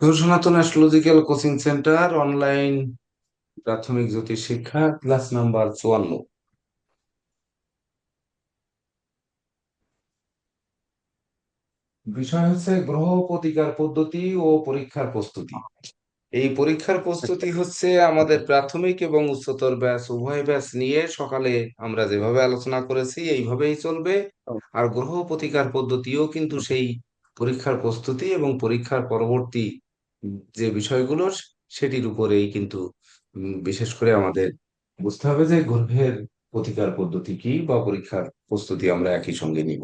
তো সনাতন astrological coaching centre online প্রাথমিক জ্যোতিষ শিক্ষা ক্লাস নাম্বার 54। বিষয় হচ্ছে গ্রহ প্রতিকার পদ্ধতি ও পরীক্ষার প্রস্তুতি। এই পরীক্ষার আচ্ছা। প্রস্তুতি হচ্ছে আমাদের প্রাথমিক এবং উচ্চতর ব্যাচ উভয় ব্যাচ নিয়ে সকালে আমরা যেভাবে আলোচনা করেছি এইভাবেই চলবে। ও, আর গ্রহ প্রতিকার পদ্ধতিও কিন্তু সেই পরীক্ষার প্রস্তুতি এবং পরীক্ষার পরবর্তী যে বিষয়গুলো সেটির উপরেই কিন্তু বিশেষ করে আমাদের বুঝতে হবে যে গ্রহের প্রতিকার পদ্ধতি কি বা পরীক্ষার প্রস্তুতি আমরা একই সঙ্গে নিব।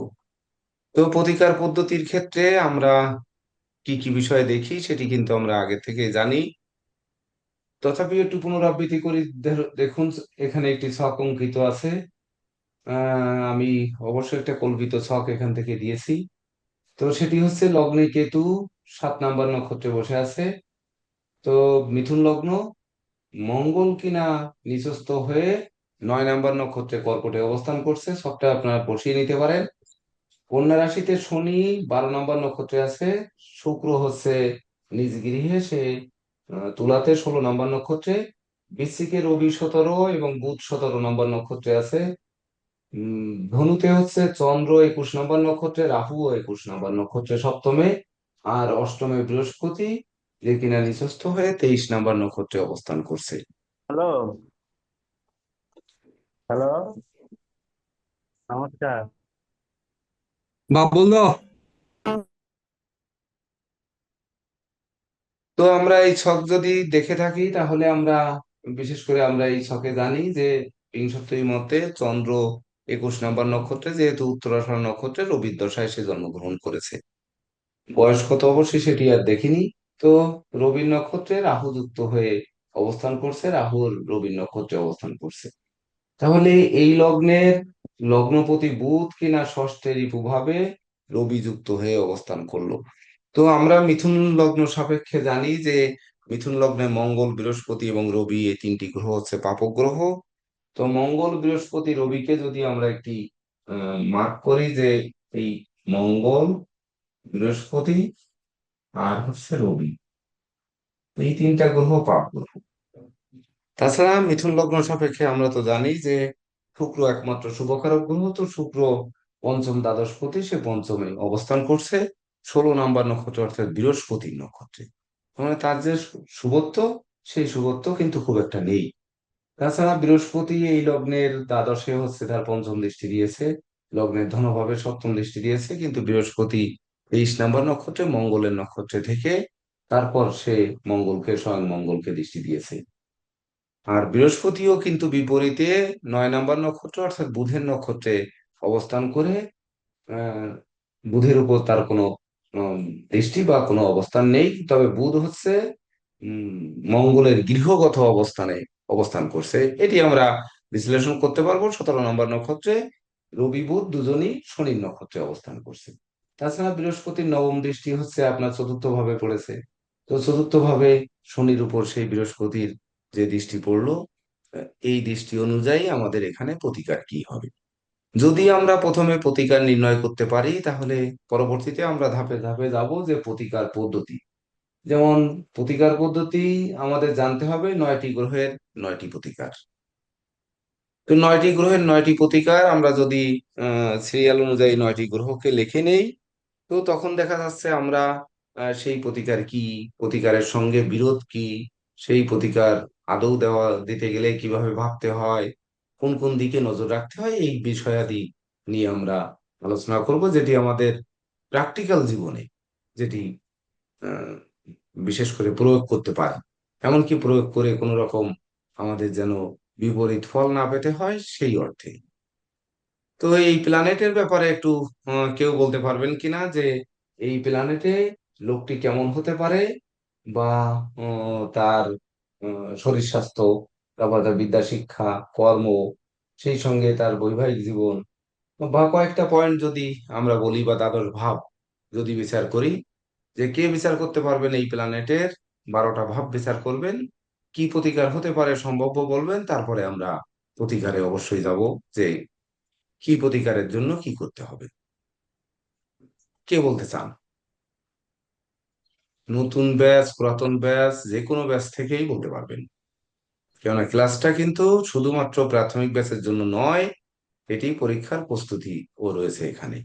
তো প্রতিকার পদ্ধতির ক্ষেত্রে আমরা কি কি বিষয় দেখি সেটি কিন্তু আমরা আগে থেকে জানি। তথাপি একটু পুনরাবৃত্তি করি। দেখুন, এখানে একটি ছক অঙ্কিত আছে। আমি অবশ্যই একটা কল্পিত ছক এখান থেকে দিয়েছি। তো সেটি হচ্ছে লগ্নে কেতু 7 নাম্বার নক্ষত্রে বসে আছে। তো মিথুন লগ্ন, মঙ্গল কিনা নিচস্থ হয়ে 9 নাম্বার নক্ষত্রে কর্কটে অবস্থান করছে, সবটা আপনারা বসিয়ে নিতে পারেন। কন্যা রাশিতে শনি 12 নাম্বার নক্ষত্রে আছে। শুক্র হচ্ছে নিজ গৃহে, সে তুলাতে 16 নাম্বার নক্ষত্রে। বৃশ্চিকে রবি 17 এবং বুধ 17 নাম্বার নক্ষত্রে আছে। ধনুতে হচ্ছে চন্দ্র 21 নাম্বার নক্ষত্রে, রাহু 21 নাম্বার নক্ষত্রে সপ্তমে। আর অষ্টমে বৃহস্পতি, যে কিনা নিচস্থ হয়ে 23 নাম্বার নক্ষত্রে অবস্থান করছে। হ্যালো। হ্যালো, নমস্কার। বা বললো। তো আমরা এই ছক যদি দেখে থাকি তাহলে আমরা বিশেষ করে আমরা এই ছকে জানি যে বিংশতির মতে চন্দ্র 21 নাম্বার নক্ষত্রে, যেহেতু উত্তরাষাঢ় নক্ষত্রে রবির দশায় সে জন্মগ্রহণ করেছে। বয়স কত অবশ্যই সেটি আর দেখিনি। তো রবির নক্ষত্রে রাহু যুক্ত হয়ে অবস্থান করছে, রাহুর রবির নক্ষত্রে অবস্থান করছে। তাহলে এই লগ্নের লগ্নপতি বুধ কিনা ষষ্ঠে রিপুভাবে রবি যুক্ত হয়ে অবস্থান করলো। তো আমরা মিথুন লগ্ন সাপেক্ষে জানি যে মিথুন লগ্নে মঙ্গল, বৃহস্পতি এবং রবি এই তিনটি গ্রহ হচ্ছে পাপক গ্রহ। তো মঙ্গল, বৃহস্পতি, রবিকে যদি আমরা একটি মার্ক করি যে এই মঙ্গল, বৃহস্পতি আর হচ্ছে রবি, এই তিনটা গ্রহ পাপ গ্রহ। তাছাড়া মিথুন লগ্ন সাপেক্ষে আমরা তো জানি যে শুক্র একমাত্র শুভকারক গ্রহ। তো শুক্র পঞ্চম দ্বাদশপতি, সে পঞ্চমে অবস্থান করছে 16 নাম্বার নক্ষত্র অর্থাৎ বৃহস্পতির নক্ষত্রে। মানে তার যে শুভত্ব, সেই শুভত্ব কিন্তু খুব একটা নেই। তাছাড়া বৃহস্পতি এই লগ্নের দ্বাদশে হচ্ছে তার পঞ্চম দৃষ্টি দিয়েছে, লগ্নের ধনভাবে সপ্তম দৃষ্টি দিয়েছে, কিন্তু বৃহস্পতি 23 নাম্বার নক্ষত্রে মঙ্গলের নক্ষত্রে থেকে তারপর সে মঙ্গলকে, স্বয়ং মঙ্গলকে দৃষ্টি দিয়েছে। আর বৃহস্পতিও কিন্তু বিপরীতে 9 নাম্বার নক্ষত্র অর্থাৎ বুধের নক্ষত্রে অবস্থান করে আহ বুধের উপর তার কোনো উম, দৃষ্টি বা কোনো অবস্থান নেই। তবে বুধ হচ্ছে উম মঙ্গলের গৃহগত অবস্থানে অবস্থান করছে, এটি আমরা বিশ্লেষণ করতে পারবো। 17 নাম্বার নক্ষত্রে রবি বুধ দুজনই শনির নক্ষত্রে অবস্থান করছে। তাছাড়া বৃহস্পতির নবম দৃষ্টি হচ্ছে আপনার চতুর্থ ভাবে পড়েছে। তো চতুর্থ ভাবে শনির উপর সেই বৃহস্পতির যে দৃষ্টি পড়লো, এই দৃষ্টি অনুযায়ী আমাদের এখানে প্রতিকার কি হবে। যদি আমরা প্রথমে প্রতিকার নির্ণয় করতে পারি তাহলে পরবর্তীতে আমরা ধাপে ধাপে যাব যে প্রতিকার পদ্ধতি। যেমন প্রতিকার পদ্ধতি আমাদের জানতে হবে 9টি গ্রহের 9টি প্রতিকার। তো 9টি গ্রহের 9টি প্রতিকার আমরা যদি সিরিয়াল অনুযায়ী 9টি গ্রহকে লিখে নেই, তো তখন দেখা যাচ্ছে আমরা সেই প্রতিকার কি, প্রতিকারের সঙ্গে বিরোধ কি, সেই প্রতিকার আদৌ দিতে গেলে কিভাবে ভাবতে হয়, কোন কোন দিকে নজর রাখতে হয়, এই বিষয়াদি নিয়ে আমরা আলোচনা করব, যেটি আমাদের প্র্যাকটিক্যাল জীবনে যেটি আহ, বিশেষ করে প্রয়োগ করতে পারি। এমনকি প্রয়োগ করে কোনো রকম আমাদের যেন বিপরীত ফল না পেতে হয় সেই অর্থে। তো এই প্ল্যানেটের ব্যাপারে একটু কেউ বলতে পারবেন কিনা যে এই প্ল্যানেটে লোকটি কেমন হতে পারে, বা তার শরীর স্বাস্থ্য, তারপর তার বিদ্যা শিক্ষা, কর্ম, সেই সঙ্গে তার বৈবাহিক জীবন, বা কয়েকটা পয়েন্ট যদি আমরা বলি বা দ্বাদশ ভাব যদি বিচার করি, যে কে বিচার করতে পারবেন এই প্ল্যানেটের 12টা ভাব বিচার করবেন, কি প্রতিকার হতে পারে সম্ভাব্য বলবেন, তারপরে আমরা প্রতিকারে অবশ্যই যাব যে কি প্রতিকারের জন্য কি করতে হবে। কে বলতে চান? নতুন ব্যাচ, পুরাতন ব্যাচ, যে কোনো ব্যাচ থেকেই বলতে পারবেন। কেননা ক্লাসটা কিন্তু শুধুমাত্র প্রাথমিক ব্যাচের জন্য নয়, এটি পরীক্ষার প্রস্তুতি ও রয়েছে এখানে।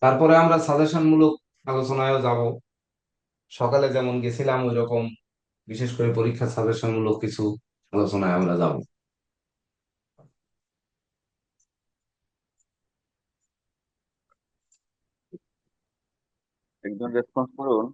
তারপরে আমরা সাজেশন মূলক আলোচনায়ও যাব। সকালে যেমন গেছিলাম ওই রকম বিশেষ করে পরীক্ষা সাজেশন মূলক কিছু আলোচনায় আমরা যাব। একজন রেসপন্স করুন।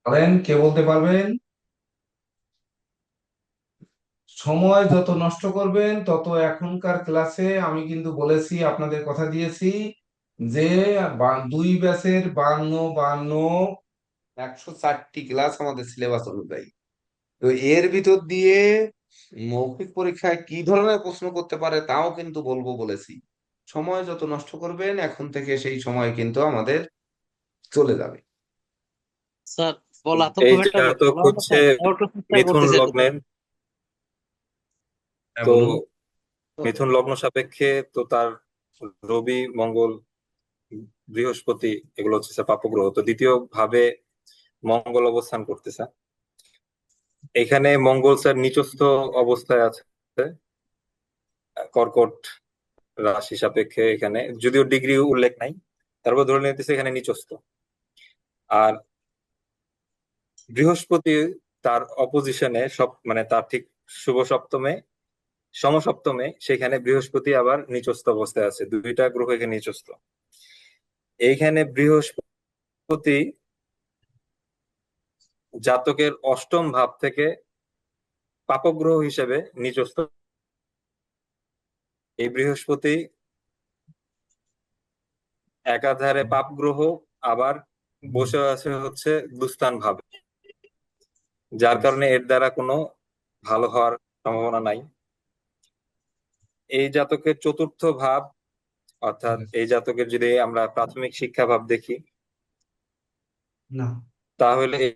বলেন, কে বলতে পারবেন? সময় যত নষ্ট করবেন তত এখনকার ক্লাসে আমি কিন্তু বলেছি, আপনাদের কথা দিয়েছি যে দুই ব্যাচের 52 52 104টি ক্লাস আমাদের সিলেবাস অনুযায়ী। তো এর ভিতর দিয়ে মৌখিক পরীক্ষায় কি ধরনের প্রশ্ন করতে পারে তাও কিন্তু বলবো বলেছি। সময় যত নষ্ট করবেন এখন থেকে সেই সময় কিন্তু আমাদের চলে যাবে। স্যার, বলা তো এই খুব একটা জাতক বলা না হচ্ছে স্যার, একটু চেষ্টা মিথুন করতেছি একটু। লগ্নের। হ্যাঁ, তো বলুন। মিথুন লগ্ন সাপেক্ষে তো তার রবি, মঙ্গল, বৃহস্পতি এগুলো হচ্ছে স্যার পাপ গ্রহ। তো দ্বিতীয় ভাবে মঙ্গল অবস্থান করতেছে। এখানে মঙ্গল স্যার নিচস্থ অবস্থায় আছে কর্কট রাশি সাপেক্ষে। এখানে যদিও ডিগ্রি উল্লেখ নাই, তারপর ধরে নিতেছে এখানে নিচস্থ। আর বৃহস্পতি তার অপোজিশনে, সব মানে তার ঠিক শুভ সপ্তমে, সমসপ্তমে, সেখানে বৃহস্পতি আবার নিচস্থ অবস্থায় আছে। দুইটা গ্রহ এখানে নিচস্থ। এইখানে বৃহস্পতি জাতকের অষ্টম ভাব থেকে পাপগ্রহ হিসেবে নিচস্থ। এই বৃহস্পতি একাধারে পাপ গ্রহ, আবার বসে আছে হচ্ছে দুস্থান ভাবে, যার কারণে এর দ্বারা কোনো ভালো হওয়ার সম্ভাবনা নাই। এই জাতকের চতুর্থ ভাব, অর্থাৎ এই জাতকের যদি আমরা প্রাথমিক শিক্ষা ভাব দেখি, না। তাহলে এই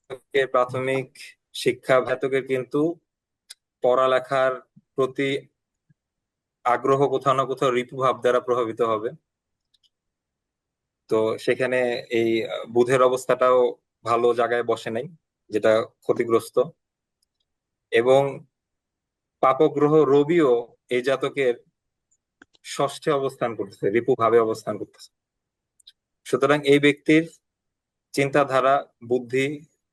জাতকের প্রাথমিক শিক্ষা জাতকের কিন্তু পড়ালেখার প্রতি আগ্রহ কোথাও না কোথাও রিপু ভাব দ্বারা প্রভাবিত হবে। তো সেখানে এই বুধের অবস্থাটাও ভালো জায়গায় বসে নাই, যেটা ক্ষতিগ্রস্ত। এবং পাপগ্রহ রবিও এই জাতকের ষষ্ঠে অবস্থান করতেছে, রিপু ভাবে অবস্থান করতেছে। সুতরাং এই ব্যক্তির চিন্তাধারা, বুদ্ধি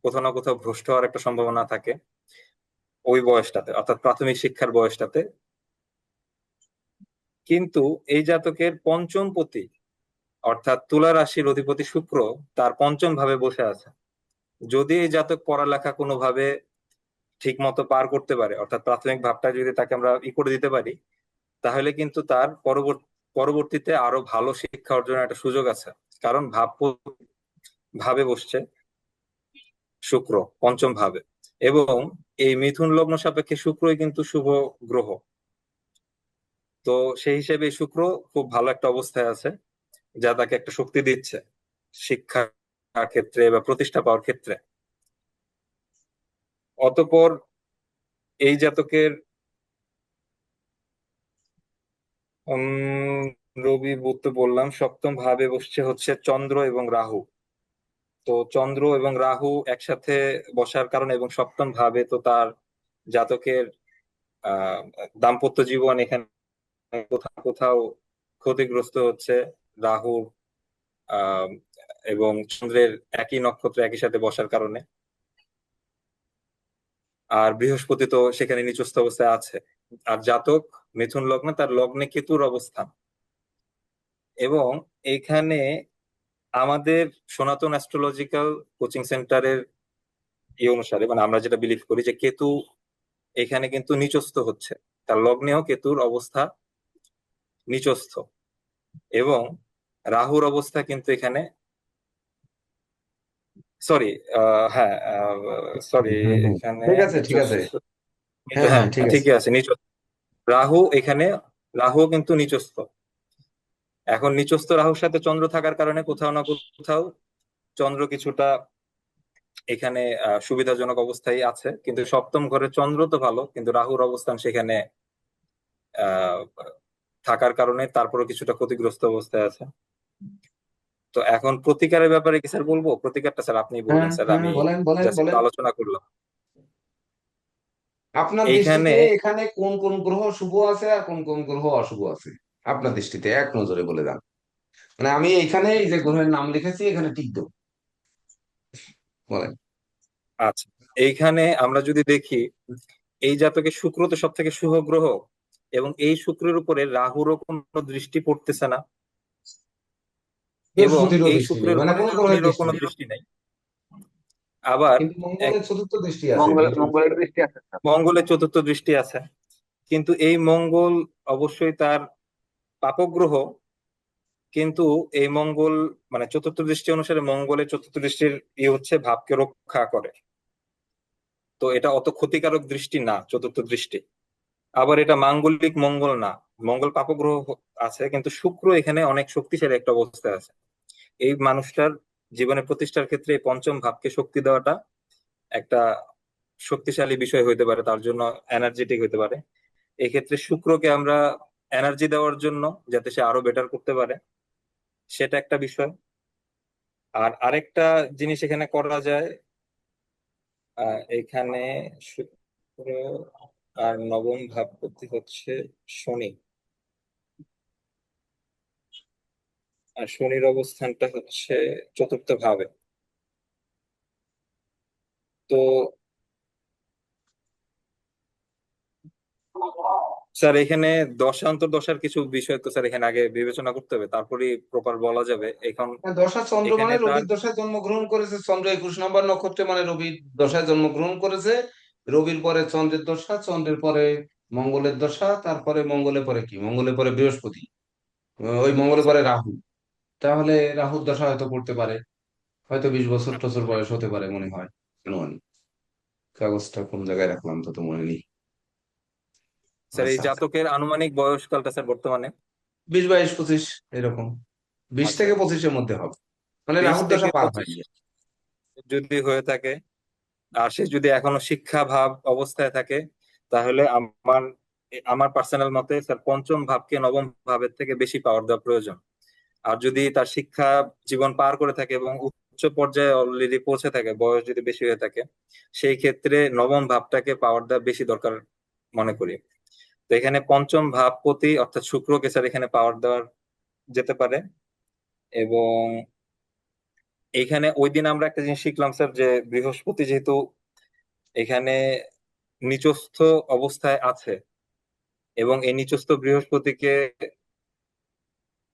কোথাও না কোথাও ভ্রষ্ট হওয়ার একটা সম্ভাবনা থাকে ওই বয়সটাতে, অর্থাৎ প্রাথমিক শিক্ষার বয়সটাতে। কিন্তু এই জাতকের পঞ্চম পতি, অর্থাৎ তুলা রাশির অধিপতি শুক্র, তার পঞ্চম ভাবে বসে আছে। যদি এই জাতক পড়ালেখা কোনোভাবে ঠিক মতো পার করতে পারে, অর্থাৎ প্রাথমিক ভাবটা যদি তাকে আমরা করে দিতে পারি, তাহলে কিন্তু তার পরবর্তীতে আরো ভালো শিক্ষা অর্জনের একটা সুযোগ আছে। কারণ ভাবে বসছে শুক্র, পঞ্চম ভাবে। এবং এই মিথুন লগ্ন সাপেক্ষে শুক্রই কিন্তু শুভ গ্রহ। তো সেই হিসেবে শুক্র খুব ভালো একটা অবস্থায় আছে, যা তাকে একটা শক্তি দিচ্ছে শিক্ষা ক্ষেত্রে বা প্রতিষ্ঠা পাওয়ার ক্ষেত্রে। অতঃপর এই জাতকের রবি, বুধ তো বললাম, সপ্তম ভাবে বসছে হচ্ছে চন্দ্র এবং রাহু। তো চন্দ্র এবং রাহু একসাথে বসার কারণে এবং সপ্তম ভাবে, তো তার জাতকের আহ দাম্পত্য জীবন এখানে কোথাও কোথাও ক্ষতিগ্রস্ত হচ্ছে। রাহু আহ এবং চন্দ্রের একই নক্ষত্র একই সাথে বসার কারণে। আর বৃহস্পতি তো সেখানে নিচস্থ অবস্থায় আছে। আর জাতক মিথুন লগ্নে, তার লগ্নে কেতুর অবস্থান। এবং এখানে আমাদের সনাতন অ্যাস্ট্রোলজিক্যাল কোচিং সেন্টারের এই অনুসারে মানে আমরা যেটা বিলিভ করি যে কেতু এখানে কিন্তু নিচস্থ হচ্ছে, তার লগ্নেও কেতুর অবস্থা নিচস্থ, এবং রাহুর অবস্থা কিন্তু এখানে, সরি, হ্যাঁ, সরি, হ্যাঁ, হ্যাঁ, এখানে ঠিক আছে, ঠিক আছে। নিচস্থ, হ্যাঁ, হ্যাঁ হ্যাঁ, ঠিক আছে। ঠিকই আছে, নিচস্থ। রাহু এখানে, রাহু কিন্তু নিচস্থ। এখন নিচস্থ রাহুর সাথে চন্দ্র থাকার কারণে কোথাও না কোথাও চন্দ্র কিছুটা এখানে সুবিধাজনক অবস্থায় আছে, কিন্তু সপ্তম ঘরে চন্দ্র তো ভালো, কিন্তু রাহুর অবস্থান সেখানে আহ থাকার কারণে তারপরে কিছুটা ক্ষতিগ্রস্ত অবস্থায় আছে। তো এখন প্রতিকারের ব্যাপারে কি স্যার বলবো? প্রতিকারটা স্যার আপনি হ্যাঁ, বলবেন স্যার, হ্যাঁ, আমি বলেন, বলেন, জাস্ট একটু বলেন। আলোচনা করলাম। আপনার এইখানে দৃষ্টিতে এখানে কোন কোন গ্রহ শুভ আছে আর কোন কোন গ্রহ অশুভ আছে? আপনার দৃষ্টিতে এক নজরে বলে দেন। মানে আমি এখানে এই যে গ্রহের নাম লিখেছি এখানে টিক দেবো। বলেন। আচ্ছা, এইখানে আমরা যদি দেখি, এই জাতকে শুক্র তো সব থেকে শুভ গ্রহ, এবং এই শুক্রের উপরে রাহুরও কোনো দৃষ্টি পড়তেছে না, এবং বৃহস্পতিরও এই দৃষ্টি নেই, শুক্রের মানে উপরে কোনো গ্রহের শনিরও দৃষ্টি কোনো নেই। দৃষ্টি নাই। আবার কিন্তু এক মঙ্গলের চতুর্থ দৃষ্টি আছে, মঙ্গলের দৃষ্টি আছে স্যার। মঙ্গলের চতুর্থ দৃষ্টি আছে, কিন্তু এই মঙ্গল অবশ্যই তার পাপগ্রহ, কিন্তু এই মঙ্গল মানে চতুর্থ দৃষ্টি অনুসারে মঙ্গলের চতুর্থ দৃষ্টির হচ্ছে ভাবকে রক্ষা করে, তো এটা অত ক্ষতিকারক দৃষ্টি না চতুর্থ দৃষ্টি। আবার এটা মাঙ্গলিক মঙ্গল না, মঙ্গল পাপগ্রহ আছে, কিন্তু শুক্র এখানে অনেক শক্তিশালী একটা অবস্থায় আছে। এই মানুষটার জীবনে প্রতিষ্ঠার ক্ষেত্রে এই পঞ্চম ভাবকে শক্তি দেওয়াটা একটা শক্তিশালী বিষয় হইতে পারে, তার জন্য এনার্জেটিক হইতে পারে। এই ক্ষেত্রে শুক্রকে আমরা এনার্জি দেওয়ার জন্য, যাতে সে আরো বেটার করতে পারে, সেটা একটা বিষয়। আর আরেকটা জিনিস এখানে করা যায়, এখানে শুক্র আর নবম ভাবপতি হচ্ছে শনি, আর শনির অবস্থানটা হচ্ছে চতুর্থ ভাবে। তো স্যার এখানে দশান্তর দশার কিছু বিষয় তো স্যার এখানে আগে বিবেচনা করতে হবে, তারপরেই প্রপার বলা যাবে এখন। হ্যাঁ, দশা চন্দ্র এখানে মানে তার, রবির দশায় জন্মগ্রহণ করেছে, চন্দ্র 21 নম্বর নক্ষত্রে মানে রবির দশায় জন্মগ্রহণ করেছে। রবির পরে চন্দ্রের দশা, চন্দ্রের পরে মঙ্গলের দশা, তারপরে মঙ্গলের পরে কি, মঙ্গলের পরে বৃহস্পতি, ওই মঙ্গলের পরে রাহু। তাহলে রাহুর দশা হয়তো পড়তে পারে, হয়তো 20 বছর টছর বয়স হতে পারে মনে হয়। অনুমানিক। কাগজটা কোন জায়গায় রাখলাম তা তো মনে নেই। স্যার এই আচ্ছা, আচ্ছা, জাতকের আনুমানিক বয়সকালটা স্যার বর্তমানে 20, 22, 25 এরকম, 20 আচ্ছা থেকে 25-এর মধ্যে হবে। মানে 20 রাহুর দশা থেকে পার 25 হয়নি। যদি হয়ে থাকে, আর সে যদি এখনো শিক্ষা ভাব অবস্থায় থাকে, তাহলে আমার আমার পার্সোনাল মতে স্যার পঞ্চম ভাবকে নবম ভাবের থেকে বেশি পাওয়ার দেওয়া প্রয়োজন। আর যদি তার শিক্ষা জীবন পার করে থাকে এবং উচ্চ পর্যায়ে অলরেডি পৌঁছে থাকে, বয়স যদি বেশি হয়ে থাকে, সেই ক্ষেত্রে নবম ভাবটাকে পাওয়ার দেওয়া বেশি দরকার মনে করি। তো এখানে পঞ্চম ভাবপতি অর্থাৎ শুক্রকে স্যার এখানে পাওয়ার দেওয়ার যেতে পারে। এবং এখানে ওই দিন আমরা একটা জিনিস শিখলাম স্যার, যে বৃহস্পতি যেহেতু এখানে নিচস্থ অবস্থায় আছে, এবং এই নিচস্থ বৃহস্পতিকে,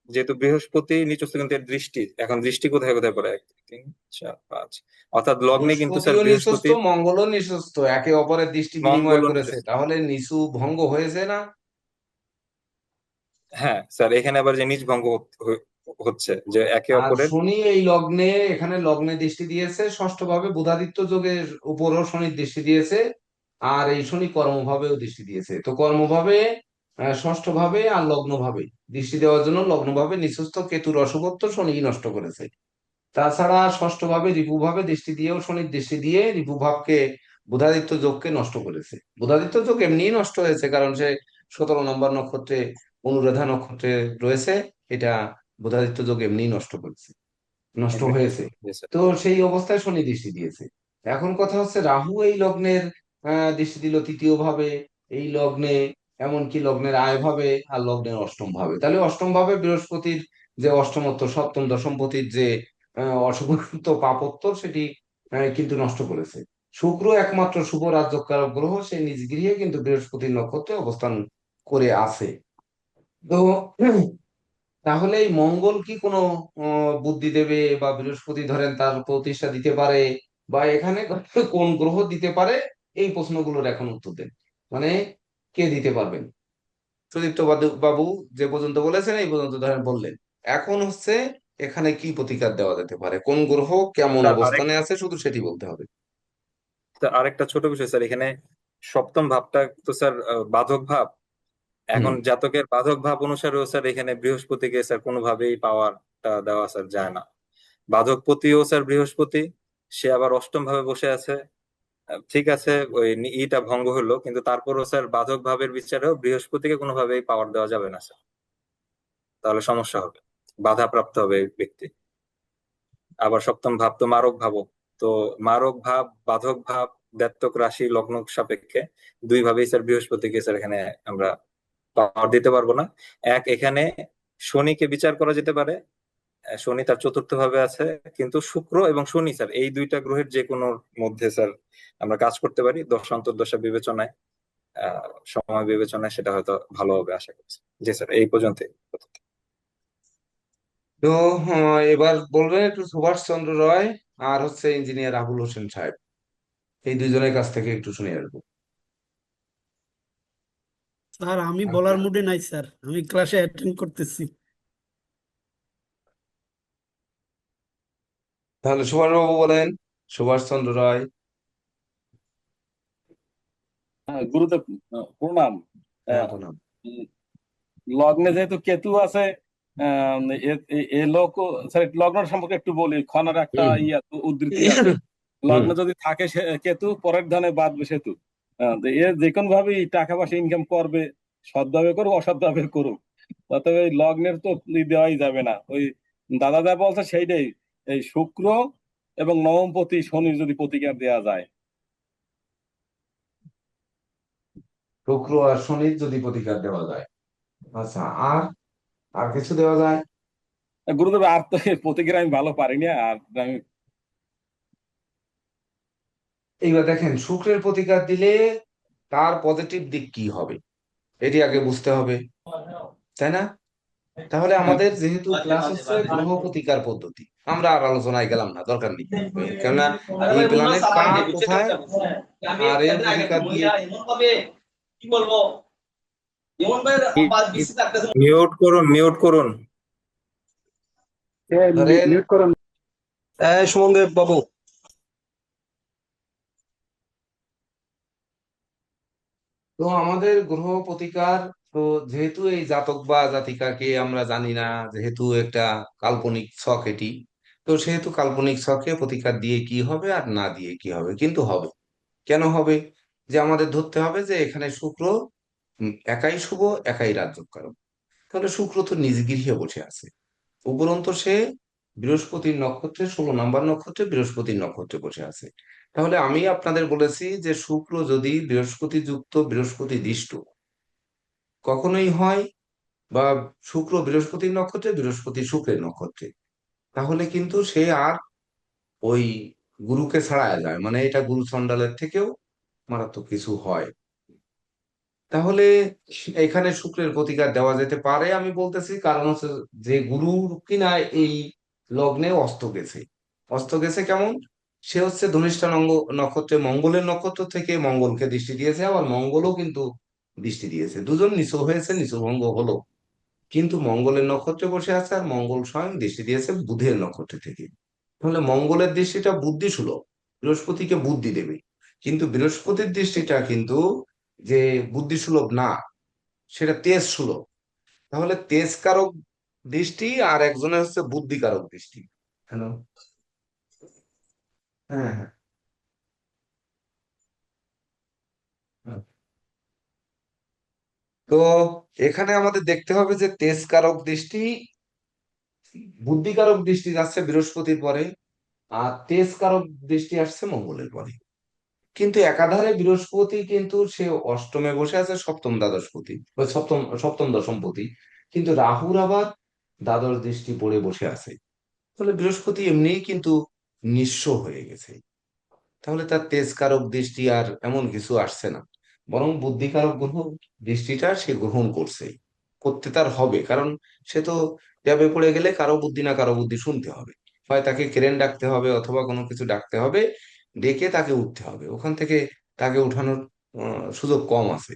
যেহেতু বৃহস্পতি নিচস্থ, কিন্তু এর দৃষ্টি, এখন দৃষ্টি কোথায় কোথায় পড়ে, 1 2 3 4 5, অর্থাৎ লগ্নে কিন্তু স্যার বৃহস্পতিও নিঃস্বস্ত, বৃহস্পতির, মঙ্গলও নিঃস্বস্ত, একে অপরের দৃষ্টি বিনিময় মঙ্গলও করেছে, নিচস্থ। তাহলে নিচু ভঙ্গ হয়েছে না? হ্যাঁ স্যার, এখানে আবার যে নিচ ভঙ্গ হচ্ছে, যে একে আর অপরের, শনি এই লগ্নে, এখানে লগ্নে দৃষ্টি দিয়েছে, ষষ্ঠ ভাবে বুধাদিত্য যোগের উপরও শনির দৃষ্টি দিয়েছে। আর এই শনি কর্মভাবেও দৃষ্টি দিয়েছে, তো কর্মভাবে ষষ্ঠ ভাবে আর লগ্ন ভাবে দৃষ্টি দেওয়ার জন্য লগ্ন ভাবে নিঃস্বস্ত কেতুর অশুভত্ব শনি নষ্ট করেছে। তাছাড়া ষষ্ঠ ভাবে রিপু ভাবে দৃষ্টি দিয়েও শনির দৃষ্টি দিয়ে রিপু ভাবকে, বুধাদিত্য যোগকে নষ্ট করেছে। বুধাদিত্য যোগ এমনিই নষ্ট হয়েছে, কারণ সে 17 নম্বর নক্ষত্রে, অনুরাধা নক্ষত্রে রয়েছে। এটা বুধাদিত্য যোগ এমনিই নষ্ট করেছে, নষ্ট এমনি নষ্ট হয়েছে। হয়েছে। তো সেই অবস্থায় শনি দৃষ্টি দিয়েছে। এখন কথা হচ্ছে রাহু এই লগ্নের দৃষ্টি দিল তৃতীয় ভাবে, এই লগ্নে, এমনকি লগ্নের আয় ভাবে আর লগ্নের অষ্টম ভাবে। তাহলে অষ্টম ভাবে বৃহস্পতির যে অষ্টমত্ব, সপ্তম দশমপতির যে অশুভত্ব পাপত্ব, সেটি কিন্তু নষ্ট করেছে। শুক্র একমাত্র শুভ রাজ্যকারক গ্রহ, সে নিজ গৃহে কিন্তু বৃহস্পতির নক্ষত্রে অবস্থান করে আছে। তো তাহলে এই মঙ্গল কি কোনো বুদ্ধি দেবে, বা বৃহস্পতি ধরেন তার প্রতিষ্ঠা দিতে পারে, বা এখানে কোন গ্রহ দিতে পারে, এই প্রশ্নগুলোর এখন উত্তর দেন। মানে কে দিতে পারবেন? সুদীপ্ত বাবু যে পর্যন্ত বলেছেন এই পর্যন্ত ধরেন বললেন। এখন হচ্ছে এখানে কি প্রতিকার দেওয়া যেতে পারে, কোন গ্রহ কেমন স্যার অবস্থানে আছে, শুধু সেটি বলতে হবে। আরেকটা ছোট বিষয় স্যার, এখানে সপ্তম ভাবটা তো স্যার বাধক ভাব। হুম। এখন জাতকের বাধক ভাব অনুসারেও স্যার এখানে বৃহস্পতিকে স্যার কোনোভাবেই পাওয়ারটা দেওয়া স্যার যায় না। বাধকপতিও স্যার বৃহস্পতি, সে আবার অষ্টম ভাবে বসে আছে। ঠিক আছে, ওই ইটা ভঙ্গ হলো, কিন্তু তারপরও স্যার বাধক ভাবের বিচারেও বৃহস্পতিকে কোনোভাবেই পাওয়ার দেওয়া যাবে না স্যার, তাহলে সমস্যা হবে, বাধাপ্রাপ্ত হবে এই ব্যক্তি। আবার সপ্তম ভাব তো মারক ভাবও, তো মারক ভাব, বাধক ভাব, ব্যক্তক রাশি লগ্ন সাপেক্ষে দুই ভাবেই স্যার বৃহস্পতিকে স্যার এখানে আমরা পাওয়ার দিতে পারবো না। এখানে শনিকে বিচার করা যেতে পারে, শনি তার চতুর্থ ভাবে আছে, কিন্তু শুক্র এবং শনি স্যার এই দুইটা গ্রহের যে কোনো মধ্যে স্যার আমরা কাজ করতে পারি দশা অন্তর্দশা বিবেচনায়, সময় বিবেচনায়, সেটা হয়তো ভালো হবে আশা করছি। জি স্যার, এই পর্যন্তই। তো এবার বলবেন একটু সুভাষ চন্দ্র রায় আর হচ্ছে ইঞ্জিনিয়ার আবুল হোসেন সাহেব, এই দুজনের কাছ থেকে একটু শুনে আসবো। স্যার আমি বলার মুডে নাই স্যার, আমি ক্লাসে অ্যাটেন্ড করতেছি। তাহলে সুভাষ বাবু বলেন, সুভাষ চন্দ্র রায়। গুরুদেব, প্রণাম। হ্যাঁ, আহ, প্রণাম। উম, লগ্নে যেহেতু কেতু আছে, এ লোক, সরি, লগ্ন সম্পর্কে একটু বলি, খনার একটা হুম। উদ্ধৃতি আছে। হুম। লগ্নে যদি থাকে কেতু, পরের ধনে বাঁধবে সেতু। তো এ যে কোন ভাবেই টাকা পয়সা ইনকাম করবে, সৎভাবে করুক অসৎভাবে করুক, অতএব এই লগ্নের তো দেওয়াই যাবে না। ওই দাদা যা বলছে সেইটাই, এই শুক্র এবং নবমপতি শনির যদি প্রতিকার দেওয়া যায়। শুক্র আর শনির যদি প্রতিকার দেওয়া যায়, আচ্ছা, আর আর কিছু দেওয়া যায়? গুরুদেব, আর তো এর প্রতিকার আমি ভালো পারি না, আর আমি এইবার দেখেন, শুক্রের প্রতিকার দিলে তার পজিটিভ দিক কি হবে এটি আগে বুঝতে হবে, তাই না? তাহলে আমাদের যেহেতু ক্লাস হচ্ছে গ্রহ প্রতিকার পদ্ধতি, আমরা আর আলোচনায় গেলাম না, দরকার নেই। কেননা এই প্ল্যানেট কার কোথায় আর এর প্রতিকার দিয়ে। মিউট করুন, মিউট করুন। ধরেন, মিউট করুন। সুমন দেব বাবু। তো আমাদের গ্রহ প্রতিকার, তো যেহেতু এই জাতক বা জাতিকাকে আমরা জানি না, যেহেতু একটা কাল্পনিক ছক এটি, তো সেহেতু কাল্পনিক ছকে প্রতিকার দিয়ে কি হবে আর না দিয়ে কি হবে, কিন্তু হবে। কেন হবে? যে আমাদের ধরতে হবে যে এখানে শুক্র একাই শুভ, একাই রাজ্যকারক। তাহলে শুক্র তো নিজ গৃহে বসে আছে, উপরন্তু সে বৃহস্পতির নক্ষত্রে, 16 নম্বর নক্ষত্রে বৃহস্পতির নক্ষত্রে বসে আছে। তাহলে আমি আপনাদের বলেছি যে শুক্র যদি বৃহস্পতি যুক্ত, বৃহস্পতি দৃষ্ট কখনোই হয়, বা শুক্র বৃহস্পতির নক্ষত্রে, বৃহস্পতি শুক্রের নক্ষত্রে, তাহলে কিন্তু সে আর ওই গুরুকে ছাড়ায় যায়, মানে এটা গুরু চণ্ডালের থেকেও মারাত্মক কিছু হয়। তাহলে এখানে শুক্রের প্রতিকার দেওয়া যেতে পারে আমি বলতেছি, কারণ হচ্ছে যে গুরু কিনা এই লগ্নে অস্ত গেছে। অস্ত গেছে কেমন? সে হচ্ছে ধনিষ্ঠা নক্ষত্রে মঙ্গলের নক্ষত্র থেকে মঙ্গলকে দৃষ্টি দিয়েছে, আবার মঙ্গলও কিন্তু দৃষ্টি দিয়েছে, দুজন নিচু হয়েছে, নিচু ভঙ্গ হলো। কিন্তু মঙ্গলের নক্ষত্রে বসে আছে, আর মঙ্গল স্বয়ং দৃষ্টি দিয়েছে বুধের নক্ষত্র থেকে। তাহলে মঙ্গলের দৃষ্টিটা বুদ্ধি সুলভ, বৃহস্পতিকে বুদ্ধি দেবে। কিন্তু বৃহস্পতির দৃষ্টিটা কিন্তু যে বুদ্ধি সুলভ না, সেটা তেজ সুলভ। তাহলে তেজ কারক দৃষ্টি আর একজনের হচ্ছে বুদ্ধি কারক দৃষ্টি। হ্যালো। হ্যাঁ, হ্যাঁ, হ্যাঁ। তো এখানে আমাদের দেখতে হবে যে তেজ কারক দৃষ্টি, বুদ্ধি কারক দৃষ্টি যাচ্ছে বৃহস্পতির পরে, আর তেজ কারক দৃষ্টি আসছে মঙ্গলের পরে। কিন্তু একাধারে বৃহস্পতি কিন্তু সে অষ্টমে বসে আছে, সপ্তম দ্বাদশপতি, ওই সপ্তম সপ্তম দশমপতি। কিন্তু রাহুর আবার দ্বাদশ দৃষ্টি পড়ে বসে আছে। তাহলে বৃহস্পতি এমনিই কিন্তু নিঃস্ব হয়ে গেছে। তাহলে তার তেজকারক দৃষ্টি আর এমন কিছু আসছে না, বরং বুদ্ধিকারক গ্রহ দৃষ্টিটা সে গ্রহণ করছে, করতে তার হবে। কারণ সে তো ট্যাবে পড়ে গেলে কারো বুদ্ধি না কারো বুদ্ধি শুনতে হবে, হয় তাকে ক্রেন ডাকতে হবে অথবা কোনো কিছু ডাকতে হবে, ডেকে তাকে উঠতে হবে, ওখান থেকে তাকে উঠানোর সুযোগ কম আছে।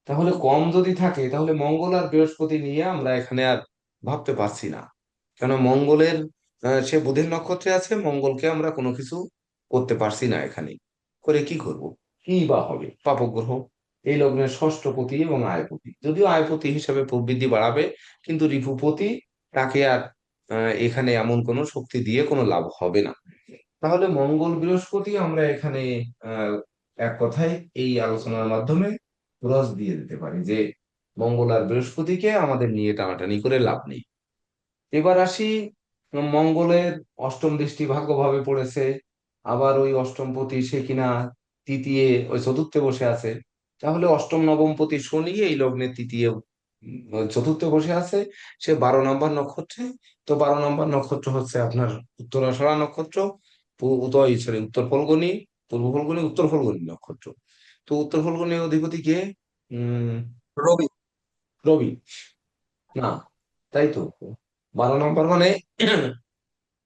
তাহলে কম যদি থাকে তাহলে মঙ্গল আর বৃহস্পতি নিয়ে আমরা এখানে আর ভাবতে পারছি না। কেন মঙ্গলের সে বুধের নক্ষত্রে আছে, মঙ্গলকে আমরা কোনো কিছু করতে পারছি না এখানে। করে কি করব? কি বা হবে? পাপগ্রহ, এই লগ্নের ষষ্ঠপতি এবং আয়পতি, যদিও আয়পতি হিসাবে প্রবৃদ্ধি বাড়াবে, কিন্তু রিপুপতি, তাকে আর এখানে এমন কোনো শক্তি দিয়ে কোনো লাভ হবে না। তাহলে মঙ্গল বৃহস্পতি আমরা এখানে আহ এক কথায় এই আলোচনার মাধ্যমে ক্রস দিয়ে দিতে পারি যে মঙ্গল আর বৃহস্পতিকে আমাদের নিয়ে টানাটানি করে লাভ নেই। এবার আসি, মঙ্গলের অষ্টম দৃষ্টি ভাগ্যভাবে পড়েছে, আবার ওই অষ্টমপতি সে কিনা তৃতীয়, ওই চতুর্থে বসে আছে। তাহলে অষ্টম নবমপতি শনি এই লগ্নের তৃতীয় চতুর্থে বসে আছে, সে 12 নম্বর নক্ষত্রে। তো 12 নম্বর নক্ষত্র হচ্ছে আপনার উত্তরাষাঢ়া নক্ষত্র, উত্তর ফল্গুনী, পূর্ব ফল্গুনী, উত্তর ফল্গুনী নক্ষত্র। তো উত্তর ফল্গুনী অধিপতি কে? উম রবি। রবি। না, তাই তো, 12 নম্বর মানে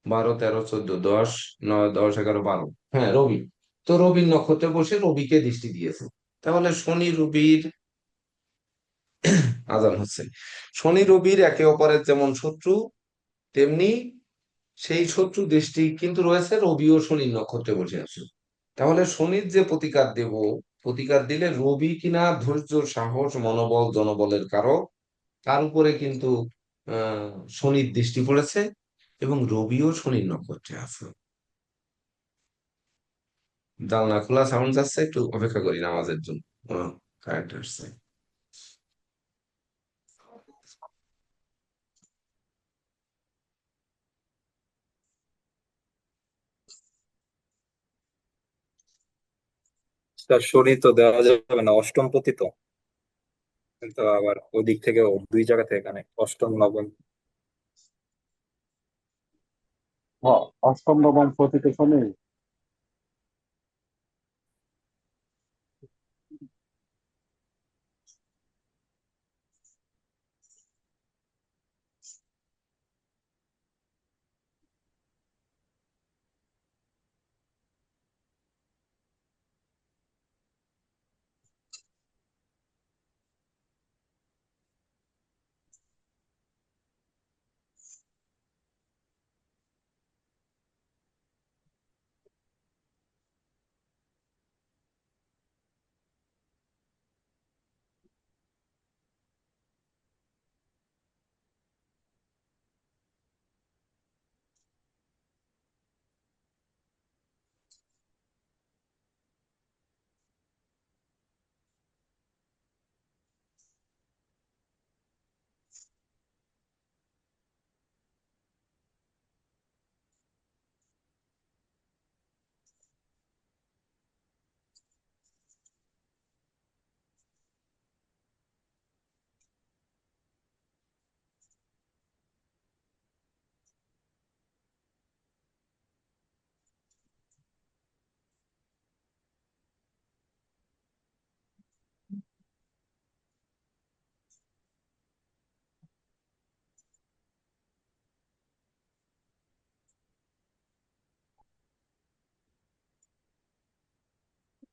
12, 13, 14, 10, 9, 10, 11, 12, হ্যাঁ রবি। তো রবির নক্ষত্রে বসে রবিকে দৃষ্টি দিয়েছে। তাহলে শনি রবির আজান হচ্ছে, শনি রবির একে অপরের যেমন শত্রু, তেমনি সেই শত্রু দৃষ্টি কিন্তু রয়েছে রবি ও শনির নক্ষত্রে বসে আছে। তাহলে শনির যে প্রতিকার দেব, প্রতিকার দিলে রবি কিনা ধৈর্য, সাহস, মনোবল, জনবলের কারক, তার উপরে কিন্তু আহ শনির দৃষ্টি পড়েছে, এবং রবিও শনির নক্ষত্রে আছে। জানলা খোলা, সাউন্ড যাচ্ছে, একটু অপেক্ষা করি নামাজের জন্য। কারেন্ট আসছে। তার শনি তো দেওয়া যাবে না, অষ্টমপতি তো, কিন্তু আবার ওই দিক থেকে দুই জায়গা থেকে এখানে অষ্টম নবম। অষ্টম নবম পতিতে শনি।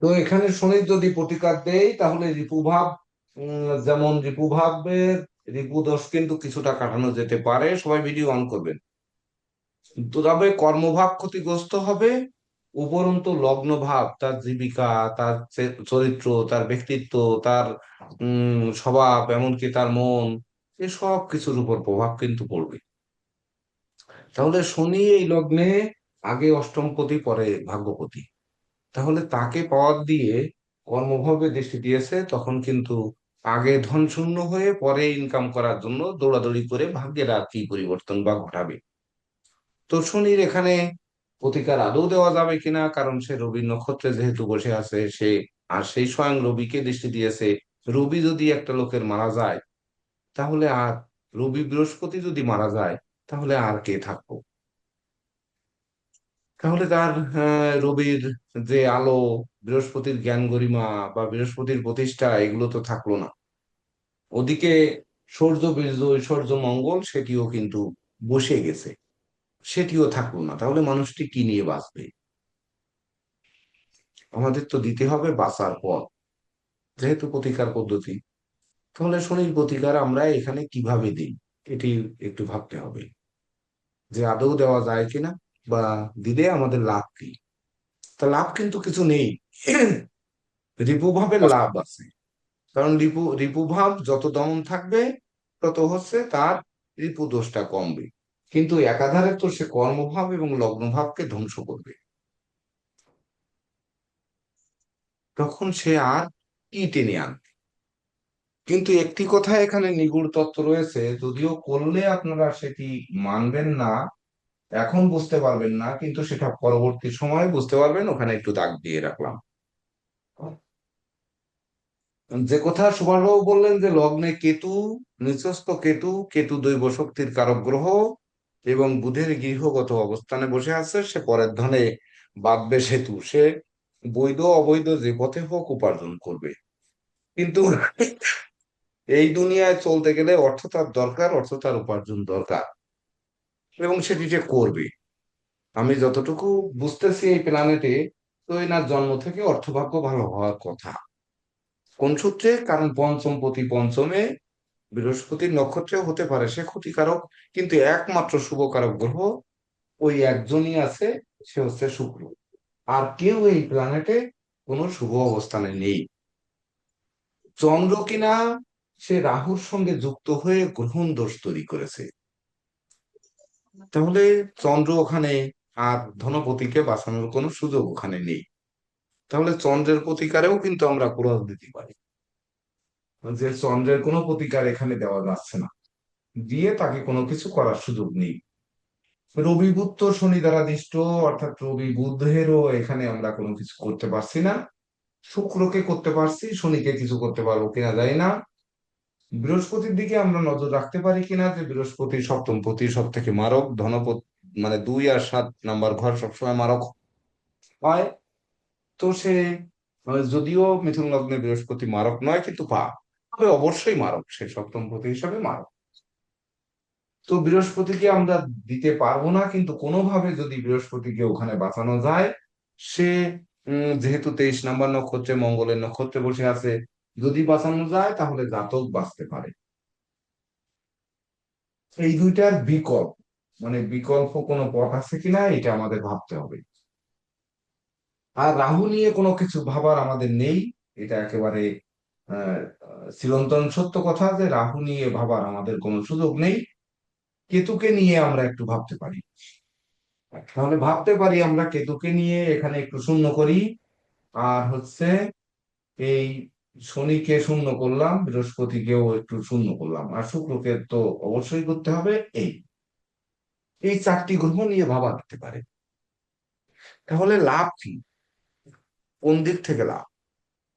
তো এখানে শনি যদি প্রতিকার দেই তাহলে রিপুভাব, যেমন রিপুভাবের রিপু দোষ কিন্তু কিছুটা কাটানো যেতে পারে, সবাই ভিডিও অন করবেন। তো তবে কর্মভাব ক্ষতিগ্রস্ত হবে, উপরন্তু লগ্ন ভাব, তার জীবিকা, তার চরিত্র, তার ব্যক্তিত্ব, তার স্বভাব, এমনকি তার মন, এসব কিছুর উপর প্রভাব কিন্তু পড়বে। তাহলে শনি এই লগ্নে আগে অষ্টমপতি পরে ভাগ্যপতি, তাহলে তাকে পাওয়ার দিয়ে কর্মভাবে দৃষ্টি দিয়েছে, তখন কিন্তু আগে ধন শূন্য হয়ে পরে ইনকাম করার জন্য দৌড়াদৌড়ি করে ভাগ্যের আর কি পরিবর্তন বা ঘটাবে। তো শনির এখানে প্রতিকার আদৌ দেওয়া যাবে কিনা, কারণ সে রবির নক্ষত্রে যেহেতু বসে আছে সে, আর সেই স্বয়ং রবিকে দৃষ্টি দিয়েছে। রবি যদি একটা লোকের মারা যায়, তাহলে আর, রবি বৃহস্পতি যদি মারা যায়, তাহলে আর কে থাকবো? তাহলে তার রবির যে আলো, বৃহস্পতির জ্ঞান গরিমা বা বৃহস্পতির প্রতিষ্ঠা, এগুলো তো থাকলো না। ওদিকে সূর্য, বীর্য, ঐশ্বর্য, মঙ্গল সেটিও কিন্তু বসে গেছে, সেটিও থাকলো না। তাহলে মানুষটি কি নিয়ে বাঁচবে? আমাদের তো দিতে হবে বাঁচার পথ, যেহেতু প্রতিকার পদ্ধতি। তাহলে শনির প্রতিকার আমরা এখানে কিভাবে দিই, এটি একটু ভাবতে হবে যে আদৌ দেওয়া যায় কিনা, বা দিলে আমাদের লাভ কি। তা লাভ কিন্তু কিছু নেই, রিপুভাবের লাভ আছে। কারণ রিপুভাব যত দমন থাকবে তত হচ্ছে তার রিপু দোষটা কমবে। কিন্তু একাধারে তো সে কর্মভাব এবং লগ্নভাবকে ধ্বংস করবে, তখন সে আর কি টেনে আনবে। কিন্তু একটি কথা এখানে নিগূঢ় তত্ত্ব রয়েছে, যদিও করলে আপনারা সেটি মানবেন না, এখন বুঝতে পারবেন না, কিন্তু সেটা পরবর্তী সময়ে বুঝতে পারবেন। ওখানে একটু দাগ দিয়ে রাখলাম। যে কথা সুভাষবাবু বললেন যে লগ্নে কেতু, নিচস্থ কেতু, কেতু দৈব শক্তির কারক গ্রহ এবং বুধের গৃহগত অবস্থানে বসে আছে, সে পরের ধনে বাঁধবে সেতু, সে বৈধ অবৈধ যে পথে হোক উপার্জন করবে। কিন্তু এই দুনিয়ায় চলতে গেলে অর্থ তার দরকার, অর্থ তার উপার্জন দরকার, এবং সেটি যে করবে। আমি যতটুকু বুঝতেছি এই প্ল্যানেটে, তো এনার জন্ম থেকে অর্থভাগ্য ভালো হওয়ার কথা। কোন সূত্রে? কারণ পঞ্চমপতি পঞ্চমে, বৃহস্পতির নক্ষত্রেও হতে পারে সে ক্ষতিকারক, কিন্তু একমাত্র শুভকারক গ্রহ ওই একজনই আছে, সে হচ্ছে শুক্র। আর কেউ এই প্ল্যানেটে কোনো শুভ অবস্থানে নেই। চন্দ্র কিনা সে রাহুর সঙ্গে যুক্ত হয়ে গ্রহণ দোষ তৈরি করেছে। তাহলে চন্দ্র ওখানে, আর ধনপতিকে বাঁচানোর কোনো সুযোগ ওখানে নেই। তাহলে চন্দ্রের প্রতিকারেও কিন্তু আমরা ক্রস দিতে পারি, যে চন্দ্রের কোনো প্রতিকার এখানে দেওয়া যাচ্ছে না, দিয়ে তাকে কোনো কিছু করার সুযোগ নেই। রবি বুধ তো শনি দ্বারা দিষ্ট, অর্থাৎ রবি বুধেরও এখানে আমরা কোনো কিছু করতে পারছি না। শুক্রকে করতে পারছি, শনিকে কিছু করতে পারবো কিনা জানি না। বৃহস্পতির দিকে আমরা নজর রাখতে পারি কিনা, যে বৃহস্পতি সপ্তম পতি, সব থেকে মারক ধনপতি, মানে 2 আর 7 নাম্বার ঘর সবসময় মারক হয়। তো সে যদিও মিথুন লগ্নে বৃহস্পতি মারক নয়, কিন্তু তবে অবশ্যই মারক, সে সপ্তম পতি হিসাবে মারক। তো বৃহস্পতিকে আমরা দিতে পারবো না, কিন্তু কোনোভাবে যদি বৃহস্পতিকে ওখানে বাঁচানো যায়, সে যেহেতু 23 নাম্বার নক্ষত্রে, মঙ্গলের নক্ষত্রে বসে আছে, যদি বাঁচানো যায় তাহলে জাতক বাঁচতে পারে। এই দুইটার বিকল্প, মানে বিকল্প কোনো পথ আছে কিনা, এটা আমাদের ভাবতে হবে। আর রাহু নিয়ে কোনো কিছু ভাবার আমাদের নেই, এটা একেবারে আহ চিরন্তন সত্য কথা, যে রাহু নিয়ে ভাবার আমাদের কোনো সুযোগ নেই। কেতুকে নিয়ে আমরা একটু ভাবতে পারি। তাহলে ভাবতে পারি আমরা কেতুকে নিয়ে এখানে একটু শূন্য করি। আর হচ্ছে এই শনিকে শূন্য করলাম, বৃহস্পতিকেও একটু শূন্য করলাম, আর শুক্রকে তো অবশ্যই করতে হবে। এই এই 4টি গ্রহ নিয়ে ভাবা যেতে পারে। তাহলে লাভ কি, কোন দিক থেকে লাভ?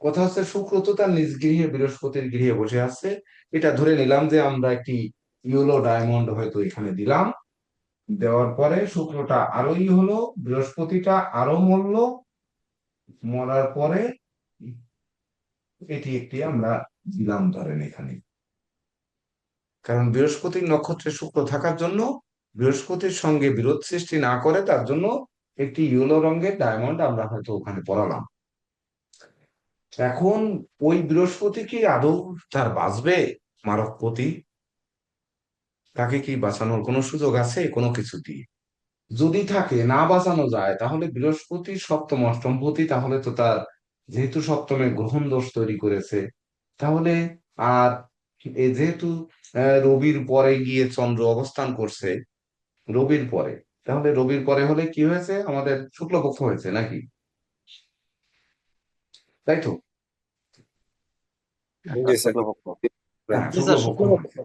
কথা হচ্ছে শুক্র তো তার নিজ গৃহে, বৃহস্পতির গৃহে বসে আছে। এটা ধরে নিলাম যে আমরা একটি ইউলো ডায়মন্ড হয়তো এখানে দিলাম, দেওয়ার পরে শুক্রটা আরোই হলো, বৃহস্পতিটা আরো মরল, মরার পরে এটি একটি আমরা দিলাম ধরেন এখানে। কারণ বৃহস্পতির নক্ষত্রে শুক্র থাকার জন্য, বৃহস্পতির সঙ্গে বিরোধ সৃষ্টি না করে তার জন্য একটি ইয়েলো রঙের ডায়মন্ড আমরা হয়তো ওখানে পরালাম। এখন ওই বৃহস্পতি কি আদৌ তার বাঁচবে? মারকপতি, তাকে কি বাঁচানোর কোনো সুযোগ আছে কোনো কিছু দিয়ে? যদি থাকে, না বাঁচানো যায়, তাহলে বৃহস্পতি সপ্তম অষ্টমপতি, তাহলে তো তার, যেহেতু সপ্তমে গ্রহণ দোষ তৈরি করেছে, তাহলে আর যেহেতু রবির পরে গিয়ে চন্দ্র অবস্থান করছে, রবির পরে, তাহলে রবির পরে হলে কি হয়েছে, আমাদের শুক্লপক্ষ হয়েছে নাকি, তাই তো? জি স্যার। হ্যাঁ, জি স্যার, শুক্লপক্ষ শুক্রবার। হয়েছে।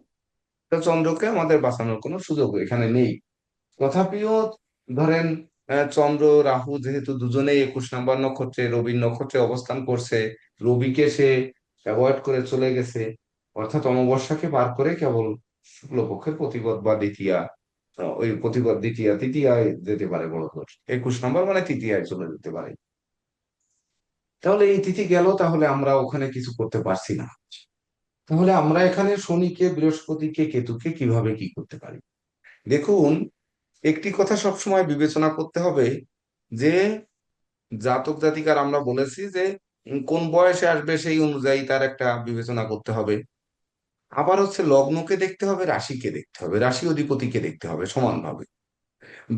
তো চন্দ্রকে আমাদের বাঁচানোর কোনো সুযোগ এখানে নেই। তথাপিও ধরেন চন্দ্র রাহু যেহেতু দুজনেই 21 নাম্বার নক্ষত্রে, রবির নক্ষত্রে অবস্থান করছে, রবিকে সে অ্যাভয়েড করে চলে গেছে, অর্থাৎ অমাবস্যাকে পার করে কেবল শুক্লপক্ষের প্রতিপদ বা দ্বিতীয়া, ওই প্রতিপদ দ্বিতীয়া, তৃতীয়ায় যেতে পারে, বড় জোর 21 নাম্বার মানে তৃতীয়ায় চলে যেতে পারে। তাহলে এই তিথি গেল, তাহলে আমরা ওখানে কিছু করতে পারছি না। তাহলে আমরা এখানে শনিকে, বৃহস্পতিকে, কেতুকে কিভাবে কি করতে পারি? দেখুন, একটি কথা সবসময় বিবেচনা করতে হবে, যে জাতক জাতিকার আমরা বলেছি যে কোন বয়সে আসবে সেই অনুযায়ী তার একটা বিবেচনা করতে হবে। আবার হচ্ছে লগ্নকে দেখতে হবে, রাশিকে দেখতে হবে, রাশি অধিপতিকে দেখতে হবে সমানভাবে।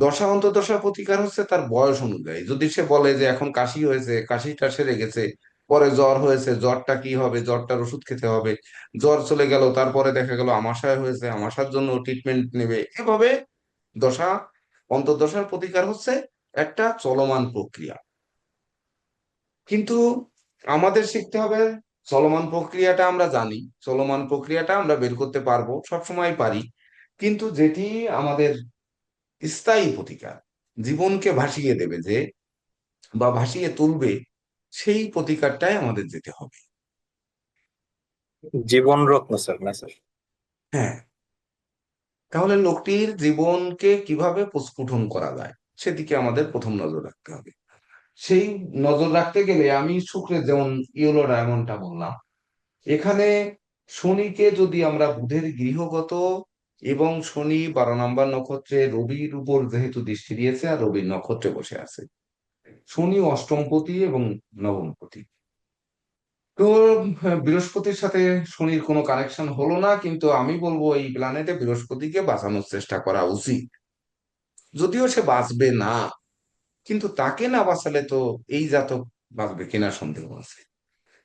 দশা অন্তর্দশা প্রতিকার হচ্ছে তার বয়স অনুযায়ী। যদি সে বলে যে এখন কাশি হয়েছে, কাশিটা সেরে গেছে, পরে জ্বর হয়েছে, জ্বরটা কি হবে, জ্বরটার ওষুধ খেতে হবে, জ্বর চলে গেল, তারপরে দেখা গেল আমাশয় হয়েছে, আমাশার জন্য ট্রিটমেন্ট নেবে, এভাবে দশা অন্তর্দশার প্রতিকার হচ্ছে একটা চলমান প্রক্রিয়া। কিন্তু আমাদের শিখতে হবে চলমান প্রক্রিয়াটা আমরা জানি, চলমান প্রক্রিয়াটা আমরা বের করতে পারবো, সবসময় পারি, কিন্তু যেটি আমাদের স্থায়ী প্রতিকার, জীবনকে ভাসিয়ে দেবে যে বা ভাসিয়ে তুলবে, সেই প্রতিকারটাই আমাদের যেতে হবে। জীবন রত্ন স্যার, না স্যার? হ্যাঁ, তাহলে লোকটির জীবনকে কিভাবে প্রস্ফুটন করা যায় সেদিকে আমাদের প্রথম নজর রাখতে হবে। সেই নজর রাখতে গেলে আমি শুক্রের যেমন ইয়েলো ডায়মন্ডটা বললাম, এখানে শনিকে যদি আমরা বুধের গৃহগত এবং শনি 12 নম্বর নক্ষত্রে রবির উপর যেহেতু দৃষ্টি দিয়েছে আর রবির নক্ষত্রে বসে আছে, শনি অষ্টমপতি এবং নবমপতি। তো বৃহস্পতির সাথে শনির কোনো কানেকশন হলো না, কিন্তু আমি বলবো এই প্ল্যানেটে বৃহস্পতিকে বাঁচানোর চেষ্টা করা উচিত। যদিও সে বাঁচবে না, কিন্তু তাকে না বাঁচালে তো এই জাতক বাঁচবে কিনা সন্দেহ আছে।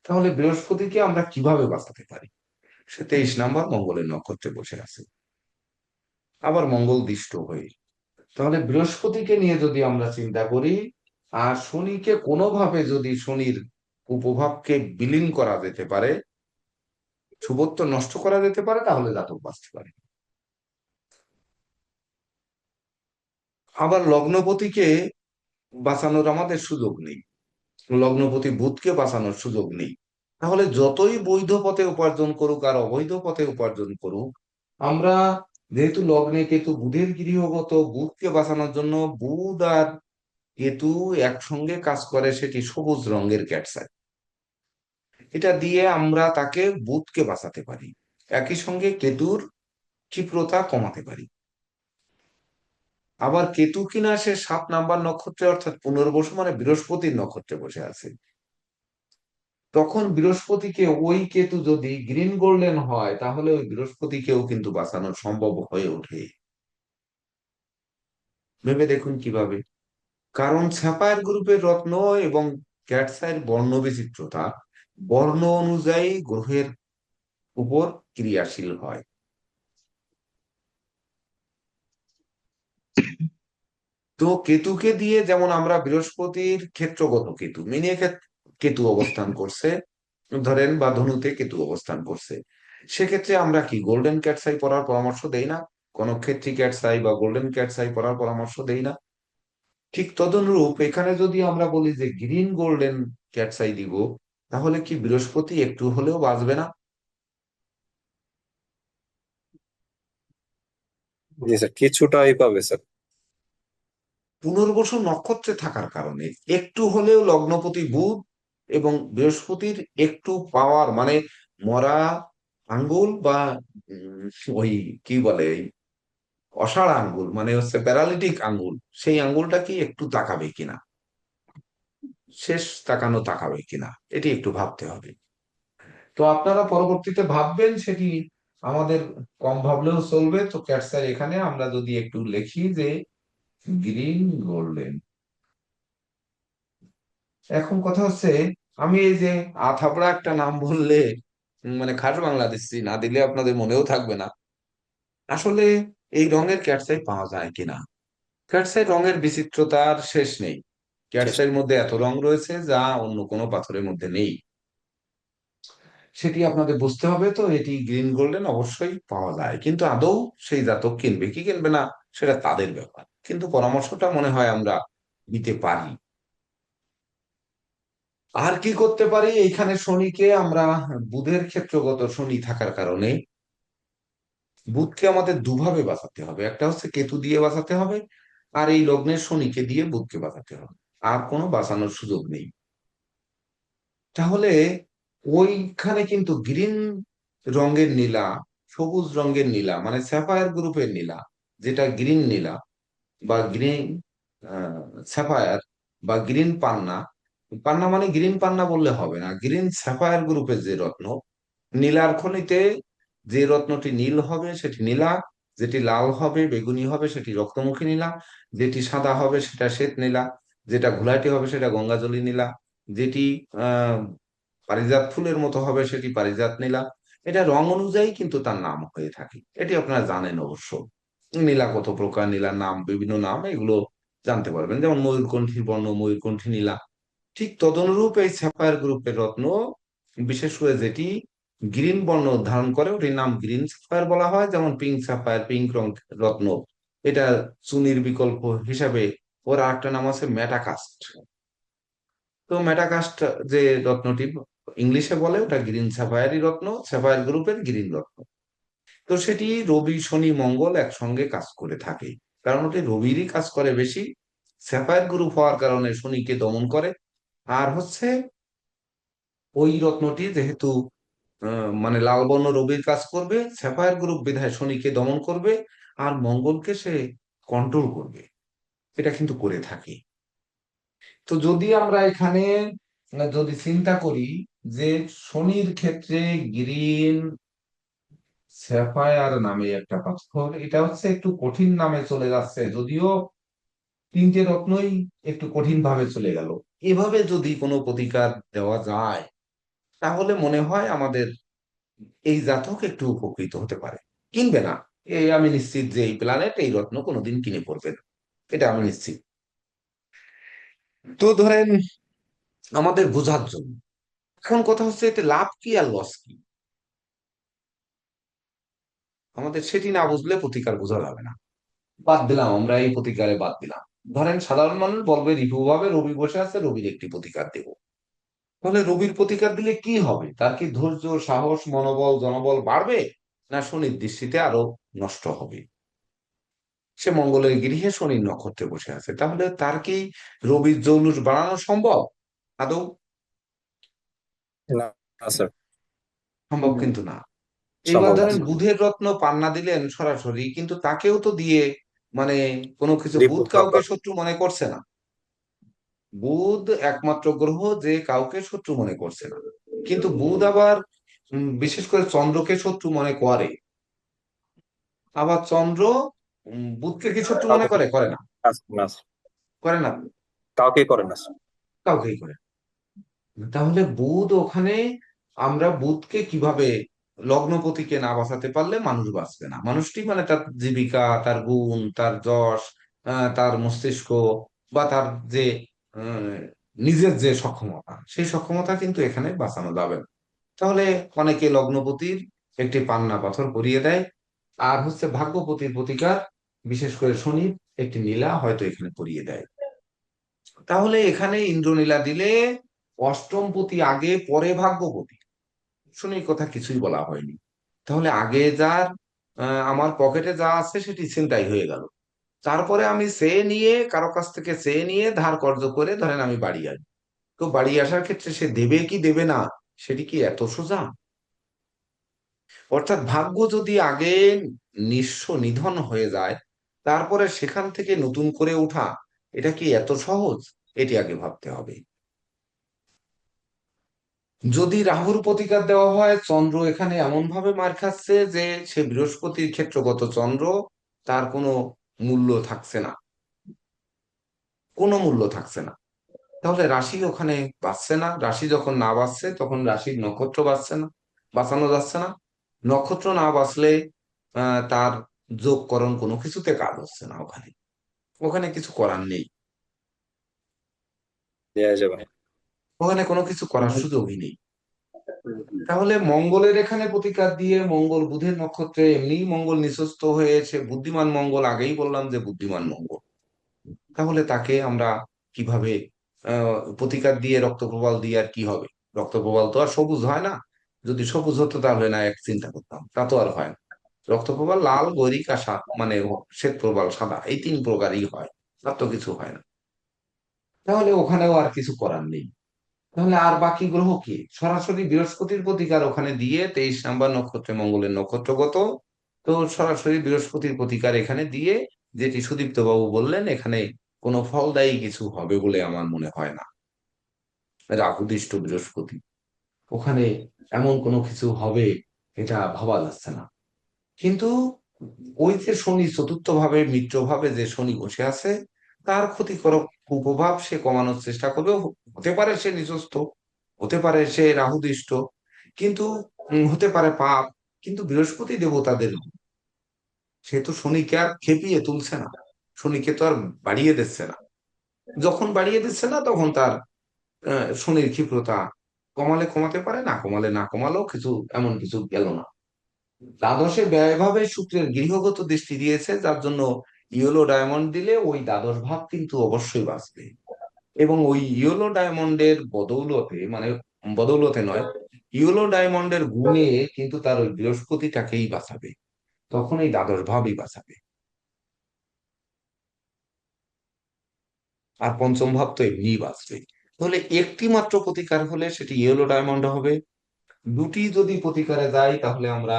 তাহলে বৃহস্পতিকে আমরা কিভাবে বাঁচাতে পারি? সে 23 নম্বর মঙ্গলের নক্ষত্রে বসে আছে, আবার মঙ্গল দিষ্ট হয়ে। তাহলে বৃহস্পতিকে নিয়ে যদি আমরা চিন্তা করি আর শনিকে কোনোভাবে যদি শনির কুপ্রভাবকে বিলীন করা যেতে পারে, শুভত্ব নষ্ট করা যেতে পারে, তাহলে জাতক বাঁচতে পারে। আবার লগ্নপতিকে বাঁচানোর আমাদের সুযোগ নেই, লগ্নপতি বুধকে বাঁচানোর সুযোগ নেই। তাহলে যতই বৈধ পথে উপার্জন করুক আর অবৈধ পথে উপার্জন করুক, আমরা যেহেতু লগ্নে কেতু বুধের গৃহগত, বুধকে বাঁচানোর জন্য বুধ আর কেতু একসঙ্গে কাজ করে, সেটি সবুজ রঙের ক্যাটসাই। এটা দিয়ে আমরা তাকে বুধকে বাঁচাতে পারি, একই সঙ্গে কেতুর ক্ষিপ্রতা কমাতে পারি। আবার কেতু কিনা সে 7 নম্বর নক্ষত্রে অর্থাৎ পুনর্বসু মানে বৃহস্পতির নক্ষত্রে বসে আছে, তখন বৃহস্পতিকে ওই কেতু যদি গ্রিন গোল্ডেন হয় তাহলে ওই বৃহস্পতিকেও কিন্তু বাঁচানো সম্ভব হয়ে ওঠে। ভেবে দেখুন কিভাবে। কারণ স্যাফায়ার গ্রুপের রত্ন এবং ক্যাটসাইর বর্ণ বিচিত্রতা বর্ণ অনুযায়ী গ্রহের উপর ক্রিয়াশীল হয়। তো কেতুকে দিয়ে যেমন আমরা বৃহস্পতির ক্ষেত্রগত কেতু মিনে কেতু অবস্থান করছে ধরেন, বা ধনুতে কেতু অবস্থান করছে, সেক্ষেত্রে আমরা কি গোল্ডেন ক্যাটসাই পরার পরামর্শ দেই না? কনকক্ষেত্রী ক্যাটসাই বা গোল্ডেন ক্যাটসাই পরার পরামর্শ দেই না? ঠিক তদনুরূপ এখানে যদি আমরা বলি যে গ্রিন গোল্ডেন ক্যাটসাই দিব, তাহলে কি বৃহস্পতি একটু হলেও বাঁচবে না? জি স্যার, কিছুটাই পাবে স্যার। পুনর্বসু নক্ষত্রে থাকার কারণে একটু হলেও লগ্নপতি বুধ এবং বৃহস্পতির একটু পাওয়ার মানে মরা আঙ্গুল বা উম, ওই কি বলে এই অসাড় আঙ্গুল মানে হচ্ছে প্যারালিটিক আঙ্গুল, সেই আঙ্গুলটা কি একটু তাকাবে কিনা, শেষ তাকানো তাকাবে কিনা, এটি একটু ভাবতে হবে। তো আপনারা পরবর্তীতে ভাববেন, সেটি আমাদের কম ভাবলেও চলবে। তো ক্যাটসার এখানে আমরা যদি একটু লিখি যে গ্রিন গোল্ডেন। এখন কথা হচ্ছে, আমি এই যে আথাপড়া একটা নাম বললে মানে খাস বাংলাদেশি না দিলে আপনাদের মনেও থাকবে না। আসলে এই রঙের ক্যাটসাই পাওয়া যায় কিনা? ক্যাটসাই রঙের বিচিত্রতার শেষ নেই। শেষ। ক্যাটসাইয়ের মধ্যে এত রং রয়েছে যা অন্য কোনো পাথরের মধ্যে নেই। সেটি আপনাদের বুঝতে হবে। তো এটি গ্রিন গোল্ডেন অবশ্যই পাওয়া যায়, কিন্তু আদৌ সেই জাতক কিনবে কি কিনবে না সেটা তাদের ব্যাপার, কিন্তু পরামর্শটা মনে হয় আমরা দিতে পারি। আর কি করতে পারি? এইখানে শনিকে আমরা বুধের ক্ষেত্রগত শনি থাকার কারণে বুধকে আমাদের দুভাবে বাঁচাতে হবে, একটা হচ্ছে কেতু দিয়ে বাঁচাতে হবে, আর এই লগ্নের শনিকে দিয়ে বুধকে বাঁচাতে হবে। আর কোনো বাঁচানোর সুযোগ নেই। তাহলে ওইখানে কিন্তু গ্রিন রঙের নীলা, সবুজ রঙের নীলা মানে স্যাফায়ার গ্রুপের নীলা, যেটা গ্রিন নীলা বা গ্রিন স্যাফায়ার, বা গ্রিন পান্না, পান্না মানে গ্রিন পান্না বললে হবে না, গ্রিন স্যাফায়ার গ্রুপের যে রত্ন, নীলার খনিতে যে রত্নটি নীল হবে সেটি নীলা, যেটি লাল হবে বেগুনি হবে সেটি রক্তমুখী নীলা, যেটি সাদা হবে সেটা শ্বেত নীলা, যেটা ঘোলাটে হবে সেটা গঙ্গাজলি নীলা, যেটি আহ পারিজাত ফুলের মতো হবে সেটি পারিজাত নীলা। এটা রং অনুযায়ী কিন্তু তার নাম হয়ে থাকে, এটি আপনারা জানেন অবশ্য। নীলা কত প্রকার, নীলার নাম বিভিন্ন নাম, এগুলো জানতে পারবেন, যেমন ময়ূরকণ্ঠী বর্ণ ময়ূরকণ্ঠী নীলা। ঠিক তদনুরূপ এই স্যাফায়ার গ্রুপের রত্ন, বিশেষ করে যেটি গ্রিন বর্ণ ধারণ করে ওটির নাম গ্রিন স্যাফায়ার বলা হয়, যেমন পিঙ্ক স্যাফায়ার, পিঙ্ক রং রত্ন, এটা চুনির বিকল্প হিসাবে ওর আরেকটা নাম আছে মেটাকাস্ট। তো মেটাকাস্ট যে রত্নটি ইংলিশে বলে ওটা গ্রিন স্যাফায়ারই রত্ন, স্যাফায়ার গ্রুপের গ্রিন রত্ন। তো সেটি রবি শনি মঙ্গল একসঙ্গে কাজ করে থাকে, কারণ ওটি রবিরই কাজ করে বেশি, স্যাফায়ার গ্রুপ হওয়ার কারণে শনিকে দমন করে। আর হচ্ছে ওই রত্নটি যেহেতু মানে লাল বর্ণ রবির কাজ করবে, স্যাফায়ার গ্রুপ বিধায় শনিকে দমন করবে, আর মঙ্গলকে সে কন্ট্রোল করবে, এটা কিন্তু করে থাকে। তো যদি আমরা এখানে যদি চিন্তা করি যে শনির ক্ষেত্রে গ্রিন স্যাফায়ার নামে একটা পাথর, এটা হচ্ছে একটু কঠিন নামে চলে যাচ্ছে, যদিও তিনটে রত্নই একটু কঠিন ভাবে চলে গেল। এভাবে যদি কোনো প্রতিকার দেওয়া যায় তাহলে মনে হয় আমাদের এই জাতক একটু উপকৃত হতে পারে। কিনবে না, এই আমি নিশ্চিত যে এই প্ল্যানেট এই রত্ন কোনোদিন কিনে পড়বে না, এটা আমি নিশ্চিত। তো ধরেন আমাদের বোঝার জন্য এখন কথা হচ্ছে এতে লাভ কি আর লস কি, আমাদের সেটি না বুঝলে প্রতিকার বোঝা যাবে না। বাদ দিলাম, আমরা এই প্রতিকারে বাদ দিলাম। ধরেন সাধারণ মানুষ বলবে রিভু ভাবে রবি বসে আছে, রবির একটি প্রতিকার দেব। তাহলে রবির প্রতিকার দিলে কি হবে? তার কি ধৈর্য সাহস মনোবল জনবল বাড়বে, না শনির দৃষ্টিতে আরো নষ্ট হবে? সে মঙ্গলের গৃহে শনির নক্ষত্রে বসে আছে, তাহলে তার কি রবির জৌলুস বাড়ানো সম্ভব আদৌ? না, না স্যার, সম্ভব কিন্তু না। এবার সম্ভব না ধরেন স্যার। বুধের রত্ন পান্না দিলেন সরাসরি, কিন্তু তাকেও তো দিয়ে মানে কোনো কিছু, বুধ রিপোর্ট কাউকে নাম্বার। শত্রু মনে করছে না। বুধ একমাত্র গ্রহ যে কাউকে শত্রু মনে করছে না, কিন্তু বুধ আবার বিশেষ করে চন্দ্রকে শত্রু মনে করে। আবার চন্দ্র বুধকে কি শত্রু মনে কাউকে করে? করে না। না স্যার, করে না, কাউকেই করে না স্যার। কাউকেই করে না। তাহলে বুধ ওখানে, আমরা বুধকে কিভাবে, লগ্নপতিকে না বাঁচাতে পারলে মানুষ বাঁচবে না। মানুষটি মানে তার জীবিকা, তার গুণ, তার যশ, তার মস্তিষ্ক, বা তার যে আহ, নিজের যে সক্ষমতা, সেই সক্ষমতা কিন্তু এখানে বাঁচানো যাবে না। তাহলে অনেকে লগ্নপতির একটি পান্না পাথর পরিয়ে দেয়, আর হচ্ছে ভাগ্যপতির প্রতিকার, বিশেষ করে শনির একটি নীলা হয়তো এখানে পরিয়ে দেয়। তাহলে এখানে ইন্দ্রনীলা দিলে অষ্টমপতি আগে পরে ভাগ্যপতি, শনির কথা কিছুই বলা হয়নি। তাহলে আগে যার আমার পকেটে যা আছে সেটি ছিনতাই হয়ে গেল, তারপরে আমি চেয়ে নিয়ে কারো কাছ থেকে চেয়ে নিয়ে ধার কর্জ করে ধরেন আমি বাড়ি আসি। তো বাড়ি আসার ক্ষেত্রে সে দেবে কি দেবে না, সেটি কি এত সোজা? অর্থাৎ ভাগ্য যদি আগে নিঃস্ব নিধন হয়ে যায়, তারপরে সেখান থেকে নতুন করে ওঠা, এটা কি এত সহজ? এটি আগে ভাবতে হবে। যদি রাহুর প্রতিকার দেওয়া হয়, চন্দ্র এখানে এমন ভাবে মার খাচ্ছে যে সে বৃহস্পতির ক্ষেত্রগত চন্দ্র, তার কোনো মূল্য থাকছে না, কোনো মূল্য থাকছে না। তাহলে রাশি ওখানে বাঁচছে না, রাশি যখন না বাঁচছে তখন রাশির নক্ষত্র বাঁচছে না, বাঁচানো যাচ্ছে না। নক্ষত্র না বাঁচলে তার যোগকরণ কোনো কিছুতে কাজ হচ্ছে না, ওখানে ওখানে কিছু করার নেই, দেয়া যাবে না। ওখানে কোনো কিছু করার সুযোগই নেই। তাহলে মঙ্গলের এখানে প্রতিকার দিয়ে, মঙ্গল বুধের নক্ষত্রে এমনি মঙ্গল নিঃস্ত হয়েছে, বুদ্ধিমান মঙ্গল, আগেই বললাম যে বুদ্ধিমান মঙ্গল। তাহলে তাকে আমরা কিভাবে প্রতিকার দিয়ে, রক্তপ্রবাল দিয়ে আর কি হবে? রক্তপ্রবাল তো আর সবুজ হয় না, যদি সবুজ হতো তাহলে না এক চিন্তা করতাম, তা তো আর হয় না। রক্তপ্রবাল লাল গৈরিক আর মানে শ্বেত প্রবাল সাদা, এই তিন প্রকারই হয়, আর তো কিছু হয় না। তাহলে ওখানেও আর কিছু করার নেই। তাহলে আর বাকি গ্রহ কি? সরাসরি বৃহস্পতির প্রতিকার ওখানে দিয়ে, 23 নাম্বার নক্ষত্রে মঙ্গলের নক্ষত্রগত, তো সরাসরি বৃহস্পতির প্রতিকার এখানে দিয়ে, যেটি সুদীপ্ত বাবু বললেন, এখানে কোনো ফলদায়ী কিছু হবে বলে আমার মনে হয় না। রাহুদৃষ্ট বৃহস্পতি, ওখানে এমন কোনো কিছু হবে এটা ভাবা যাচ্ছে না। কিন্তু ওই যে শনি চতুর্থ ভাবে, মিত্র ভাবে যে শনি বসে আছে, তার ক্ষতিকারক কুপ্রভাব সে কমানোর চেষ্টা করবে। হতে পারে সে নিচস্থ, হতে পারে সে রাহুদৃষ্ট, কিন্তু হতে পারে পাপ। কিন্তু বৃহস্পতি দেবতাদের, সে তো শনিকে আর খেপিয়ে তুলছে না, শনিকে তো আর বাড়িয়ে দিচ্ছে না। যখন বাড়িয়ে দিচ্ছে না তখন তার শনির ক্ষিপ্রতা কমালে কমাতে পারে, না কমালে না কমালেও কিছু এমন কিছু গেল না। দ্বাদশে ব্যয়ভাবে শুক্রের গৃহগত দৃষ্টি দিয়েছে, যার জন্য ইয়েলো ডায়মন্ড দিলে ওই দ্বাদশ ভাব কিন্তু অবশ্যই বাঁচবে। এবং ওই ইয়েলো ডায়মন্ডের বদৌলতে, মানে বদৌলতে নয়, ইয়েলো ডায়মন্ডের গুণে কিন্তু তার ওই বৃহস্পতিটাকেই বাঁচাবে, তখন এই দ্বাদশ ভাবই বাঁচাবে। আর পঞ্চম ভাব তো এমনিই বাঁচবে। তাহলে একটি মাত্র প্রতিকার হলে সেটি ইয়েলো ডায়মন্ড হবে। দুটি যদি প্রতিকারে যাই তাহলে আমরা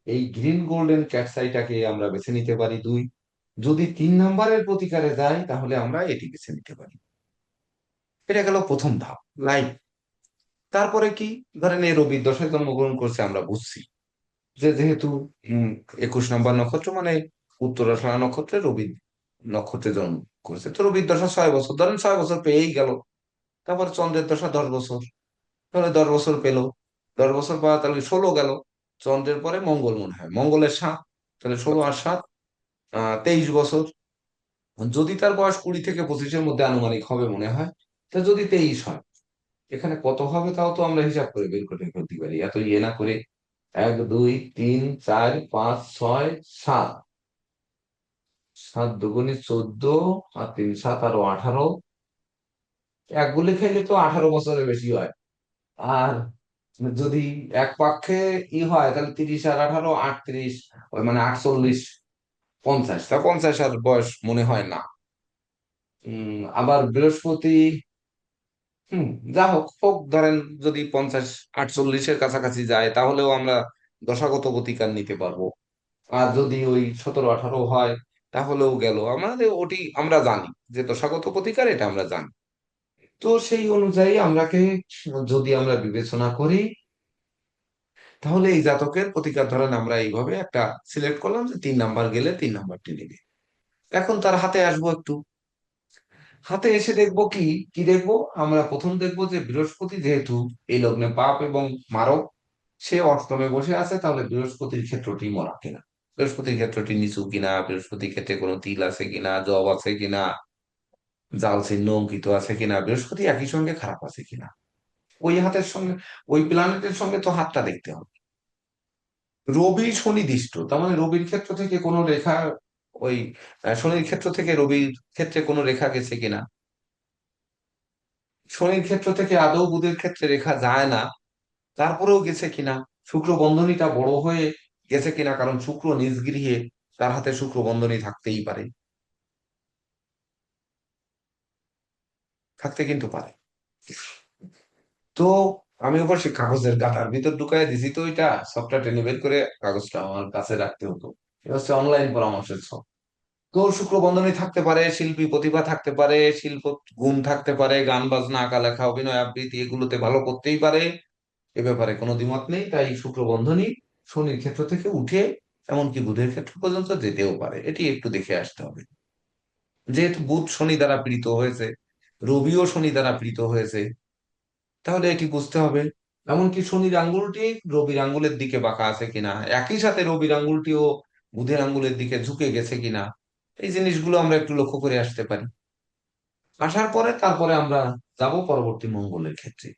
এই গ্রিন গোল্ডেন ক্যাটসাইটাকে আমরা বেছে নিতে পারি 2। যদি 3 নম্বরের প্রতিকারে যাই তাহলে আমরা এটি বেছে নিতে পারি। এটা গেল প্রথম ধাপ, লাইফ। তারপরে কি, ধরেন এই রবির দশায় জন্মগ্রহণ করছে, আমরা বুঝছি যে যেহেতু 21 নম্বর নক্ষত্র মানে উত্তরাষাঢ়া নক্ষত্রে রবি নক্ষত্রে জন্ম করেছে, তো রবির দশা 6 বছর, ধরেন 6 বছর পেয়েই গেল। তারপর চন্দ্রের দশা 10 বছর, তাহলে 10 বছর পেলো। 10 বছর পর তাহলে 16 গেল। চন্দ্রের পরে মঙ্গল মনে হয়, মঙ্গলের 7, তাহলে 16 আর 7 23 বছর। যদি তার বয়স 20 থেকে 25-এর মধ্যে আনুমানিক হবে মনে হয়, তা যদি 23 হয়, এখানে কত হবে তাও তো আমরা হিসাব করে বের করে ফেলতে পারি, এত ইয়ে না করে। 1 2 3 4 5 6 7, 7 দুগুণে 14, আর 3 7 আরো 18, এক গুলি খাইলে তো 18 বছরের বেশি হয়। আর যদি এক পক্ষে হয় তাহলে 30 আর 18 38, ওই মানে 48, 50, তা 50 আর বয়স মনে হয় না। আবার বৃহস্পতি, হুম, যা হোক হোক, ধরেন যদি 50 48-এর কাছাকাছি যায় তাহলেও আমরা দশাগত প্রতিকার নিতে পারবো। আর যদি ওই 17 18 হয় তাহলেও গেল, আমাদের ওটি আমরা জানি যে দশাগত প্রতিকার এটা আমরা জানি। তো সেই অনুযায়ী আমরাকে যদি আমরা বিবেচনা করি, তাহলে এই জাতকের প্রতিকার ধরেন আমরা এইভাবে একটা সিলেক্ট করলাম যে 3 নাম্বার গেলে 3 নাম্বারটি নিবে। এখন তার হাতে আসবো একটু, হাতে এসে দেখবো কি, কি দেখবো, আমরা প্রথম দেখবো যে বৃহস্পতি যেহেতু এই লগ্নে পাপ এবং মারক, সে অষ্টমে বসে আছে, তাহলে বৃহস্পতির ক্ষেত্রটি মরা কিনা, বৃহস্পতির ক্ষেত্রটি নিচু কিনা, বৃহস্পতির ক্ষেত্রে কোনো তিল আছে কিনা, জব আছে কিনা, জাল চিহ্ন অঙ্কিত আছে কিনা, বৃহস্পতি একই সঙ্গে খারাপ আছে কিনা। ওই হাতের সঙ্গে, ওই প্ল্যানেটের সঙ্গে তো হাতটা দেখতে হবে। রবি শনি দৃষ্ট, তার মানে রবির ক্ষেত্র থেকে কোনো রেখা, ওই শনির ক্ষেত্র থেকে রবির ক্ষেত্রে কোনো রেখা গেছে কিনা, শনির ক্ষেত্র থেকে আদৌ বুধের ক্ষেত্রে রেখা যায় না, তারপরেও গেছে কিনা, শুক্র বন্ধনীটা বড় হয়ে গেছে কিনা, কারণ শুক্র নিজ গৃহে, তার হাতে শুক্র বন্ধনী থাকতেই পারে, থাকতে কিন্তু পারে। তো আমি অবশ্য কাগজের গাঁথার ভিতর ঢুকাই দিছি, তো এটা সবটা টেনে বের করে কাগজটা আমার কাছে রাখতে হতো। এটা হচ্ছে অনলাইন পরামর্শের সব। তো শুক্র বন্ধনী থাকতে পারে, শিল্পী প্রতিভা থাকতে পারে, শিল্প গুণ থাকতে পারে, গান বাজনা আঁকা লেখা অভিনয় আবৃত্তি এগুলোতে ভালো করতেই পারে, এ ব্যাপারে কোনো দ্বিমত নেই। তাই শুক্র বন্ধনী শনির ক্ষেত্র থেকে উঠে এমনকি বুধের ক্ষেত্র পর্যন্ত যেতেও পারে, এটি একটু দেখে আসতে হবে। যেহেতু বুধ শনি দ্বারা পীড়িত হয়েছে, রবিও শনি দ্বারা পীড়িত হয়েছে, তাহলে এটি বুঝতে হবে। এমনকি শনির আঙ্গুলটি রবির আঙ্গুলের দিকে বাঁকা আছে কিনা, একই সাথে রবির আঙ্গুলটিও বুধের আঙ্গুলের দিকে ঝুঁকে গেছে কিনা, এই জিনিসগুলো আমরা একটু লক্ষ্য করে আসতে পারি। আসার পরে তারপরে আমরা যাব পরবর্তী মঙ্গলের ক্ষেত্রে,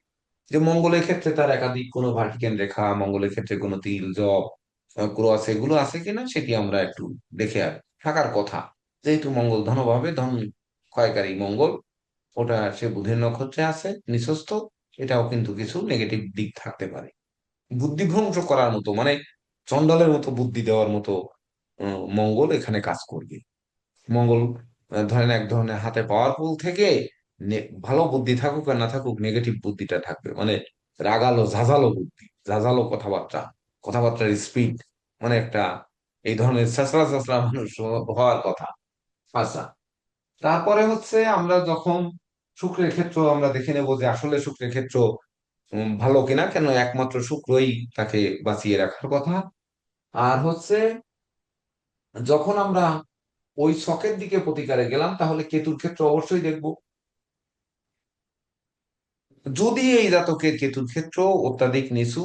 যে মঙ্গলের ক্ষেত্রে তার একাধিক কোনো ভার্টিক্যাল রেখা, মঙ্গলের ক্ষেত্রে কোনো তিল জব ক্রস এগুলো আছে কিনা, সেটি আমরা একটু দেখে থাকার কথা। যেহেতু মঙ্গল ধনভাবে, ধন ক্ষয়কারী মঙ্গল, ওটা সে বুধের নক্ষত্রে আছে নিঃস্বস্থ, এটাও কিন্তু কিছু নেগেটিভ দিক থাকতে পারে। বুদ্ধিভ্রংশ করার মতো, মানে চন্ডালের মতো বুদ্ধি দেওয়ার মতো মঙ্গল এখানে কাজ করবে। মঙ্গল ধরেন এক ধরনের হাতে পাওয়ারফুল থেকে ভালো বুদ্ধি থাকুক আর না থাকুক, নেগেটিভ বুদ্ধিটা থাকবে, মানে রাগালো ঝাঁঝালো বুদ্ধি, ঝাঁঝালো কথাবার্তা, কথাবার্তার স্পিড, মানে একটা এই ধরনের চেঁচড়া চেঁচড়া মানুষ হওয়ার কথা। আচ্ছা, তারপরে হচ্ছে আমরা যখন শুক্রের ক্ষেত্র আমরা দেখে নেব যে আসলে শুক্রের ক্ষেত্র ভালো কিনা, কেন একমাত্র শুক্রই তাকে বাঁচিয়ে রাখার কথা। আর হচ্ছে যখন আমরা ওই ছকের দিকে প্রতিকারে গেলাম, তাহলে কেতুর ক্ষেত্র অবশ্যই দেখব। যদি এই জাতকের কেতুর ক্ষেত্র অত্যাধিক নিচু,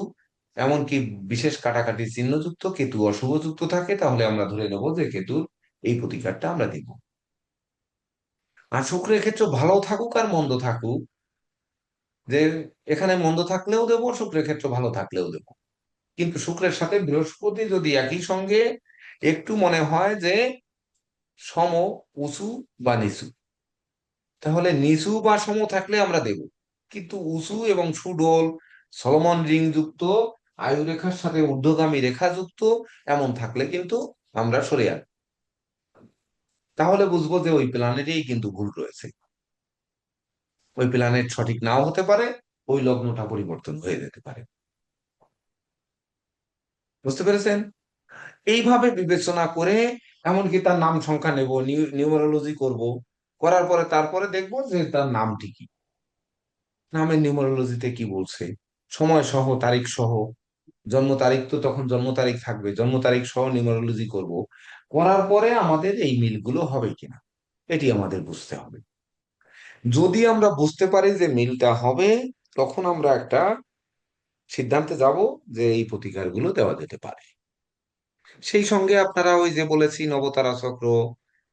এমনকি বিশেষ কাটাকাটি চিহ্নযুক্ত, কেতু অশুভযুক্ত থাকে, তাহলে আমরা ধরে নেব যে কেতুর এই প্রতিকারটা আমরা দিব। আর শুক্রের ক্ষেত্র ভালো থাকুক আর মন্দ থাকুক, যে এখানে মন্দ থাকলেও দেবো, শুক্রের ক্ষেত্র ভালো থাকলেও দেবো, কিন্তু শুক্রের সাথে বৃহস্পতি যদি একই সঙ্গে একটু মনে হয় যে সম, উঁচু বা নিচু, তাহলে নিচু বা সম থাকলে আমরা দেব। কিন্তু উঁচু এবং সুডোল, সলোমন রিং যুক্ত, আয়ুরেখার সাথে ঊর্ধ্বগামী রেখা যুক্ত এমন থাকলে কিন্তু আমরা সরে আসবো। তাহলে বুঝবো যে ওই প্ল্যানেটেই কিন্তু ভুল রয়েছে, ওই প্ল্যানেট সঠিক নাও হতে পারে, ওই লগ্নটা পরিবর্তন হয়ে যেতে পারে। বুঝতে পেরেছেন? এইভাবে বিবেচনা করে, এমনকি তার নাম সংখ্যা নেব, নিউমারোলজি করব, করার পরে তারপরে দেখবো যে তার নামটি কি, নামের নিউমারোলজিতে কি বলছে, সময় সহ তারিখ সহ, জন্ম তারিখ তো তখন জন্ম তারিখ থাকবে, জন্ম তারিখ সহ নিউমারোলজি করব। করার পরে আমাদের এই মিলগুলো হবে কিনা এটি আমাদের বুঝতে হবে। যদি আমরা বুঝতে পারি যে মিলটা হবে, তখন আমরা একটা সিদ্ধান্তে যাব যে এই প্রতিকারগুলো দেওয়া যেতে পারে। সেই সঙ্গে আপনারা ওই যে বলেছি নবতারা চক্র,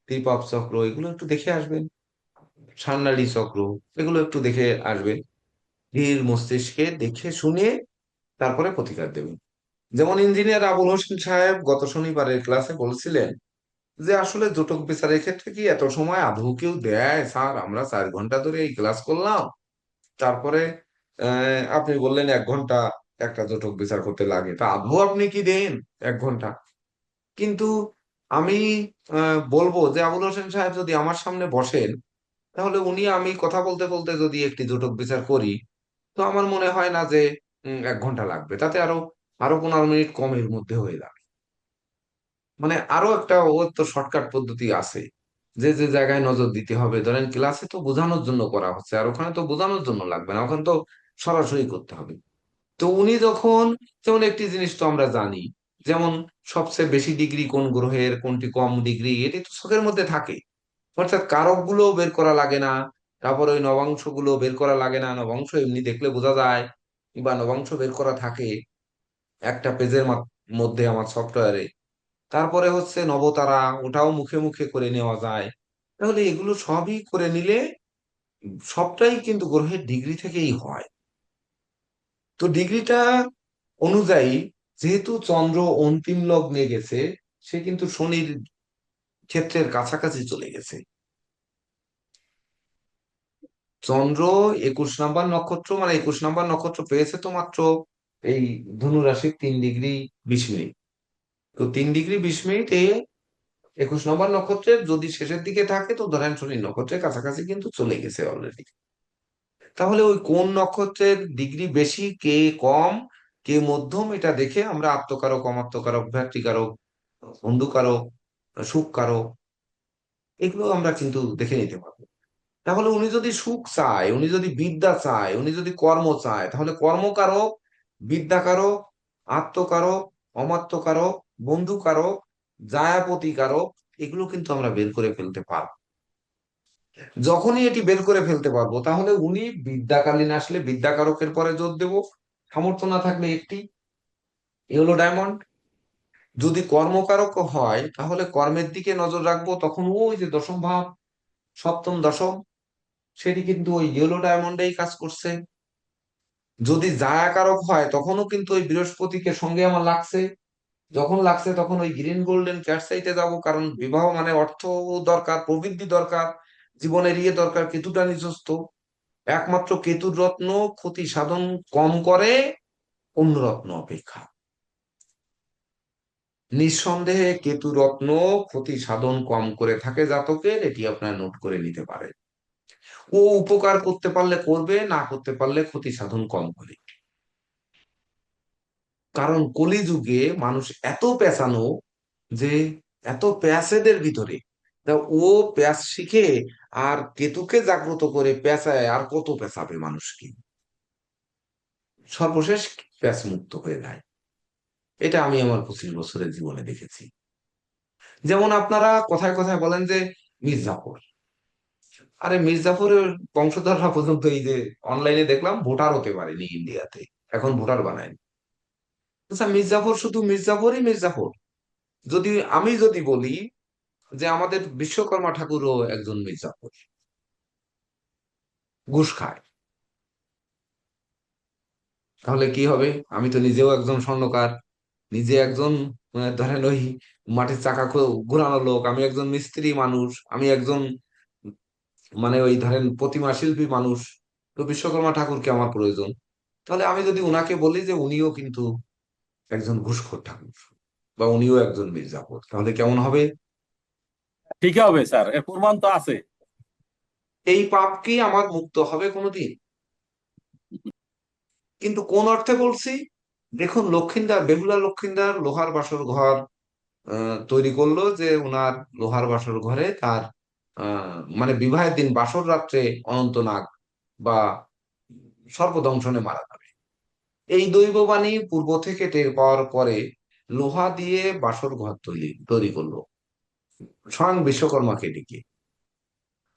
ত্রিপাপ চক্র, এগুলো একটু দেখে আসবেন, স্বর্ণালী চক্র, এগুলো একটু দেখে আসবেন, ধীর মস্তিষ্কে দেখে শুনে তারপরে প্রতিকার দেবেন। যেমন ইঞ্জিনিয়ার আবুল হোসেন সাহেব গত শনিবারের ক্লাসে বলছিলেন যে আসলে জটক বিচারের ক্ষেত্রে কি এত সময় আদৌ কেউ দেয় স্যার? আমরা 4 ঘন্টা ধরে এই ক্লাস করলাম, তারপরে আপনি বললেন 1 ঘন্টা একটা জটক বিচার করতে লাগে, তা আদৌ আপনি কি দেন 1 ঘন্টা? কিন্তু আমি বলবো যে আবুল হোসেন সাহেব যদি আমার সামনে বসেন, তাহলে উনি আমি কথা বলতে বলতে যদি একটি জটক বিচার করি, তো আমার মনে হয় না যে 1 ঘন্টা লাগবে, তাতে আরো আরো 15 মিনিট কমের মধ্যে হয়ে যাবে। মানে আরো একটা ওর তো শর্টকাট পদ্ধতি আছে, যে যে জায়গায় নজর দিতে হবে, ধরেন ক্লাসে তো বোঝানোর জন্য করা হচ্ছে, আর ওখানে তো বোঝানোর জন্য লাগবে না, ওখানে তো সরাসরি করতে হবে। তো উনি যখন, যেমন একটি জিনিস তো আমরা জানি, যেমন সবচেয়ে বেশি ডিগ্রি কোন গ্রহের, কোনটি কম ডিগ্রি, এটি তো ছকের মধ্যে থাকে। অর্থাৎ কারক গুলো বের করা লাগে না, তারপর ওই নবাংশ গুলো বের করা লাগে না, নবাংশ এমনি দেখলে বোঝা যায়, বা নবাংশ বের করা থাকে একটা পেজের মধ্যে আমার সফটওয়্যারে। তারপরে হচ্ছে নবতারা, ওটাও মুখে মুখে করে নেওয়া যায়। তাহলে এগুলো সবই করে নিলে সবটাই কিন্তু গ্রহের ডিগ্রি থেকেই হয়। তো ডিগ্রিটা অনুযায়ী, যেহেতু চন্দ্র অন্তিম লগ্নে গেছে, সে কিন্তু শনির ক্ষেত্রের কাছাকাছি চলে গেছে। চন্দ্র 21 নম্বর নক্ষত্র, মানে 21 নম্বর নক্ষত্র পেয়েছে তো মাত্র এই ধনু রাশির 3 ডিগ্রি 20 মিনিট। তো 3 ডিগ্রি 20 মিনিট 21 নম্বর নক্ষত্রের যদি শেষের দিকে থাকে, তো ধরেন শনি নক্ষত্রের কাছাকাছি কিন্তু চলে গেছে অলরেডি। তাহলে ওই কোন নক্ষত্রের ডিগ্রি বেশি, কে কম, কে মধ্যম, এটা দেখে আমরা আত্মকারক, অমাত্যকারক, ভ্রাতৃকারক, বন্ধুকারক, সুখকারক, এগুলো আমরা কিন্তু দেখে নিতে পারবো। তাহলে উনি যদি সুখ চায়, উনি যদি বিদ্যা চায়, উনি যদি কর্ম চায়, তাহলে কর্মকারক, বিদ্যাকারক, আত্মকারক, অমাত্যকারক, বন্ধুকারক, জায়াপতিকারক, এগুলো কিন্তু আমরা বের করে ফেলতে পারবো। যখনই এটি বের করে ফেলতে পারবো, তাহলে উনি বিদ্যাকালীন আসলে বিদ্যাকারকের পরে জোর দেব, সামর্থ্য না থাকলে একটি, এ হলো ডায়মন্ড। যদি কর্মকারক হয়, তাহলে কর্মের দিকে নজর রাখবো, তখন ওই যে দশম ভাব, সপ্তম দশম, সেটি কিন্তু ওই ইয়েলো ডায়মন্ডেই কাজ করছে। যদি জায়াকারক হয়, তখনও কিন্তু ওই বৃহস্পতিকে সঙ্গে আমার লাগছে, যখন লাগছে তখন ওই গ্রিন গোল্ডেন ক্যাটসাইটে যাব, কারণ বিবাহ মানে অর্থ দরকার, প্রবৃদ্ধি দরকার, জীবনের ইয়ে দরকার, কেতুটা নিজস্ব। একমাত্র কেতুর রত্ন ক্ষতি সাধন কম করে অন্য রত্ন অপেক্ষা। নিঃসন্দেহে কেতু রত্ন ক্ষতি সাধন কম করে থাকে জাতকের, এটি আপনার নোট করে নিতে পারে। ও উপকার করতে পারলে করবে, না করতে পারলে ক্ষতি সাধন কম করে। কারণ কলিযুগে মানুষ এত পেঁচানো, যে এত প্যাসেদের ভিতরে তা ও প্যাঁচ শিখে আর কেতুকে জাগ্রত করে পেঁচায় আর কত পেঁচাবে মানুষকে, সর্বশেষ প্যাঁচ মুক্ত হয়ে যায়। এটা আমি আমার 25 বছরের জীবনে দেখেছি। যেমন আপনারা কথায় কথায় বলেন যে মির্জাফর, আরে মির্জাফরের বংশধররা পর্যন্ত এই যে অনলাইনে দেখলাম ভোটার হতে পারেনি ইন্ডিয়াতে, এখন ভোটার বানায়নি। আচ্ছা, মির্জাফর শুধু মির্জাফরই মির্জাফর? যদি আমি যদি বলি যে আমাদের বিশ্বকর্মা ঠাকুরও একজন মির্জাফর, ঘুষ খায়, তাহলে কি হবে? আমি তো নিজেও একজন স্বর্ণকার, নিজে একজন ধরেন ওই মাটির চাকা ঘোরানো লোক, আমি একজন মিস্ত্রি মানুষ, আমি একজন ওই ধরেন প্রতিমা শিল্পী মানুষ। তো বিশ্বকর্মা ঠাকুরকে আমার প্রয়োজন। তাহলে আমি যদি উনাকে বলি যে উনিও কিন্তু একজন ঘুষখোর ঠাকুর বা উনিও একজন মির্জাফর, তাহলে কেমন হবে? ঠিক হবে স্যার, এর প্রমাণ তো আছে। এই পাপ কি আমার মুক্ত হবে কোনোদিন? কিন্তু কোন অর্থে বলছি? দেখুন, লক্ষিন্দর, বেহুলা লক্ষিন্দর লোহার বাসর ঘর তৈরি করলো, যে উনার লোহার বাসর ঘরে তার বিবাহের দিন বাসর রাত্রে অনন্তনাগ বা সর্পদংশনে মারা যাবে। এই দৈববাণী পূর্ব থেকে টের পাওয়ার পরে লোহা দিয়ে বাসর ঘর তৈরি তৈরি করলো স্বয়ং বিশ্বকর্মাকে ডেকে।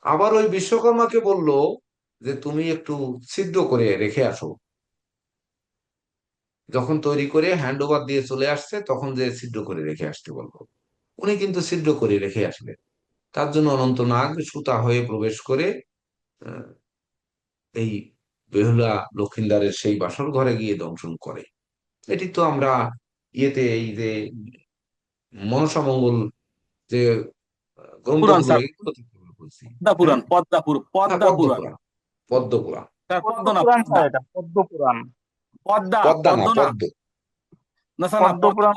আবার ওই বিশ্বকর্মাকে বলল যে তুমি একটু ছিদ্র করে রেখে আসো। যখন তৈরি করে হ্যান্ড ওভার দিয়ে চলে আসছে, তখন যে ছিদ্র করে রেখে আসতে বলবো। উনি কিন্তু ছিদ্র করে রেখে আসলেন। তার জন্য অনন্ত নাগ সুতা হয়ে প্রবেশ করে আহ, এই বেহুলা লক্ষিন্দারের সেই বাসর ঘরে গিয়ে দংশন করে। এটি তো আমরা ইয়েতে, এই যে মনসামঙ্গল যে পুরাণ গ্রন্থগুলো, স্যার, এগুলো থেকে আমরা বলছি। পদ্মা হ্যাঁ, পুরাণ, হ্যাঁ, পদ্মা পুরাণ। পদ্মপুরাণ, পদ্মপুরাণ। স্যার পদ্ম পদ্ম না, পুরাণ পদ্মা। স্যার, এটা পদ্ম পুরাণ। পদ্মা, পদ্মা না, পদ্ম না। পদ্ম। না স্যার, না পদ্ম পদ্ম। পুরাণ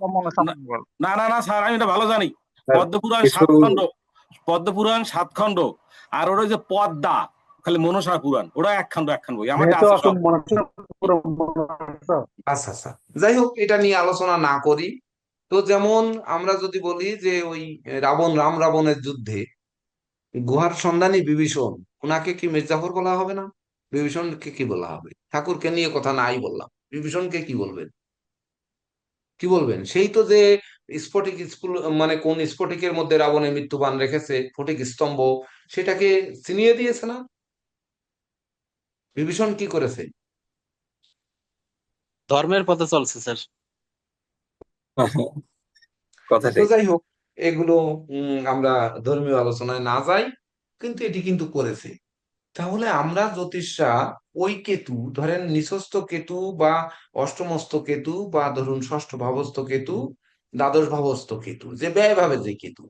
না মনসামঙ্গল। না না না স্যার, আমি এটা ভালো জানি। স্যার, পদ্মপুরাণ কিছু 7 খণ্ড। পদ্মপুরাণ 7 খণ্ড। আর ওটা যে পদ্মা, খালি মনসা পুরাণ, ওটা 1 খণ্ড, 1 খণ্ড বই আমার যেহেতু আছে আছে সব। মনসা। আচ্ছা, আচ্ছা, যাই হোক, এটা নিয়ে আলোচনা না করি। তো যেমন আমরা যদি বলি যে ওই রাম রাবণের যুদ্ধে গুহার সন্ধানী বিভীষণ, ওনাকে কি মির্জাফর বলা হবে না? বিভীষণকে কি বলা হবে? ঠাকুরকে নিয়ে কথা নাই বললাম, বিভীষণকে কি বলবেন? কি বলবেন? সেই তো যে স্ফটিক স্কুল, কোন স্ফটিকের মধ্যে রাবণের মৃত্যুবান রেখেছে, ফটিক স্তম্ভ, সেটাকে চিনিয়ে দিয়েছে না? বিভীষণ কি করেছে? ধর্মের পথে চলছে স্যার। কথা তো ঠিক। যাই হোক, এগুলো আমরা ধর্মীয় আলোচনায় না যাই, কিন্তু এটি কিন্তু করেছে। তাহলে আমরা জ্যোতিষরা ওই কেতু, ধরেন নিঃস্থ কেতু বা অষ্টমস্ত কেতু বা ধরুন ষষ্ঠ ভাবস্থ কেতু, দ্বাদশ ভাবস্থ কেতু, যে ব্যয় ভাবে যে কেতু,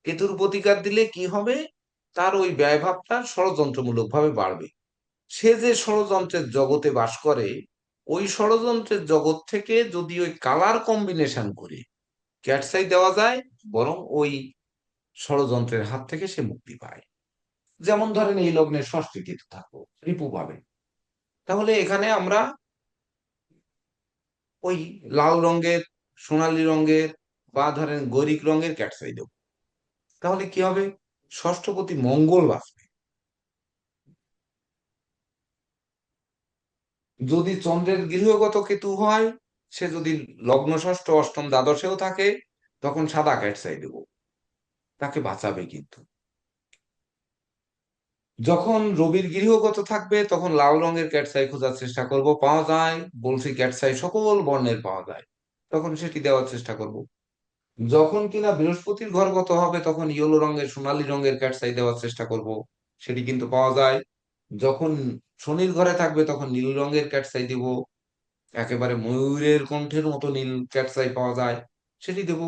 কেতুর প্রতিকার দিলে কি হবে? তার ওই ব্যয়ভাবটা ষড়যন্ত্রমূলক ভাবে বাড়বে। সে যে ষড়যন্ত্রের জগতে বাস করে, ওই ষড়যন্ত্রের জগৎ থেকে যদি ওই কালার কম্বিনেশন করে ক্যাটসাই দেওয়া যায়, বরং ওই ষড়যন্ত্রের হাত থেকে সে মুক্তি পায়। যেমন ধরেন এই লগ্নে ষষ্ঠী কেতু থাকো, রিপু পাবে। তাহলে এখানে আমরা ওই লাল রঙের, সোনালী রঙের বা ধরেন গৈরিক রঙের ক্যাটসাই দেবো। তাহলে কি হবে? ষষ্ঠপতি মঙ্গল বাঁচবে। যদি চন্দ্রের গৃহগত কেতু হয়, সে যদি লগ্ন ষষ্ঠ অষ্টম দ্বাদশেও থাকে, তখন সাদা ক্যাটসাই দেবো, তাকে বাঁচাবে কিন্তু। যখন রবির গৃহগত থাকবে, তখন লাল রঙের ক্যাটসাই খোঁজার চেষ্টা করব, পাওয়া যায়, বলছি ক্যাটসাই সকল বর্ণের পাওয়া যায়, তখন সেটি দেওয়ার চেষ্টা করব। যখন কিনা বৃহস্পতির ঘরগত হবে, তখন ইয়েলো রঙের, সোনালী রঙের ক্যাটসাই দেওয়ার চেষ্টা করব, সেটি কিন্তু পাওয়া যায়। যখন শনির ঘরে থাকবে, তখন নীল রঙের ক্যাটসাই দিব, একেবারে ময়ূরের কণ্ঠের মতো নীল ক্যাটসাই পাওয়া যায়, সেটি দেব।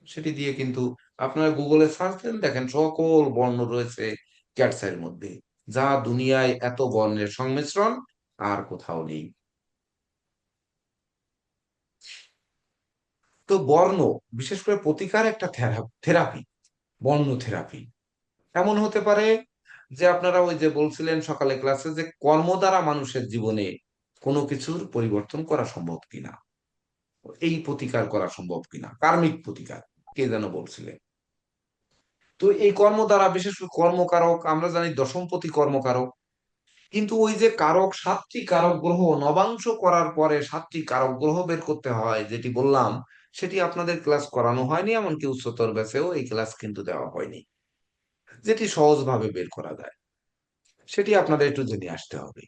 সেটি দিয়ে কিন্তু আপনারা গুগলে সার্চ দেন, দেখেন সকল বর্ণ রয়েছে ক্যাটসাইয়ের মধ্যে, যা দুনিয়ায় এত বর্ণের সংমিশ্রণ আর কোথাও নেই। তো বর্ণ, বিশেষ করে প্রতিকার একটা থেরাপি, বর্ণ থেরাপি। এমন হতে পারে যে আপনারা ওই যে বলছিলেন সকালে ক্লাসে, যে কর্ম দ্বারা মানুষের জীবনে কোনো কিছুর পরিবর্তন করা সম্ভব কিনা, এই প্রতিকার করা সম্ভব কিনা, কার্মিক প্রতিকার কে যেন বলছিলেন। তো এই কর্ম দ্বারা বিশেষ করে কর্মকারক আমরা জানি দশমপতি কর্মকারক, কিন্তু ওই যে কারক, 7টি কারক গ্রহ নবাংশ করার পরে 7টি কারক গ্রহ বের করতে হয় যেটি বললাম, সেটি আপনাদের ক্লাস করানো হয়নি, এমনকি উচ্চতর ব্যাচেও এই ক্লাস কিন্তু দেওয়া হয়নি। যেটি সহজভাবে বের করা যায় সেটি আপনাদের একটু জেনে আসতে হবে।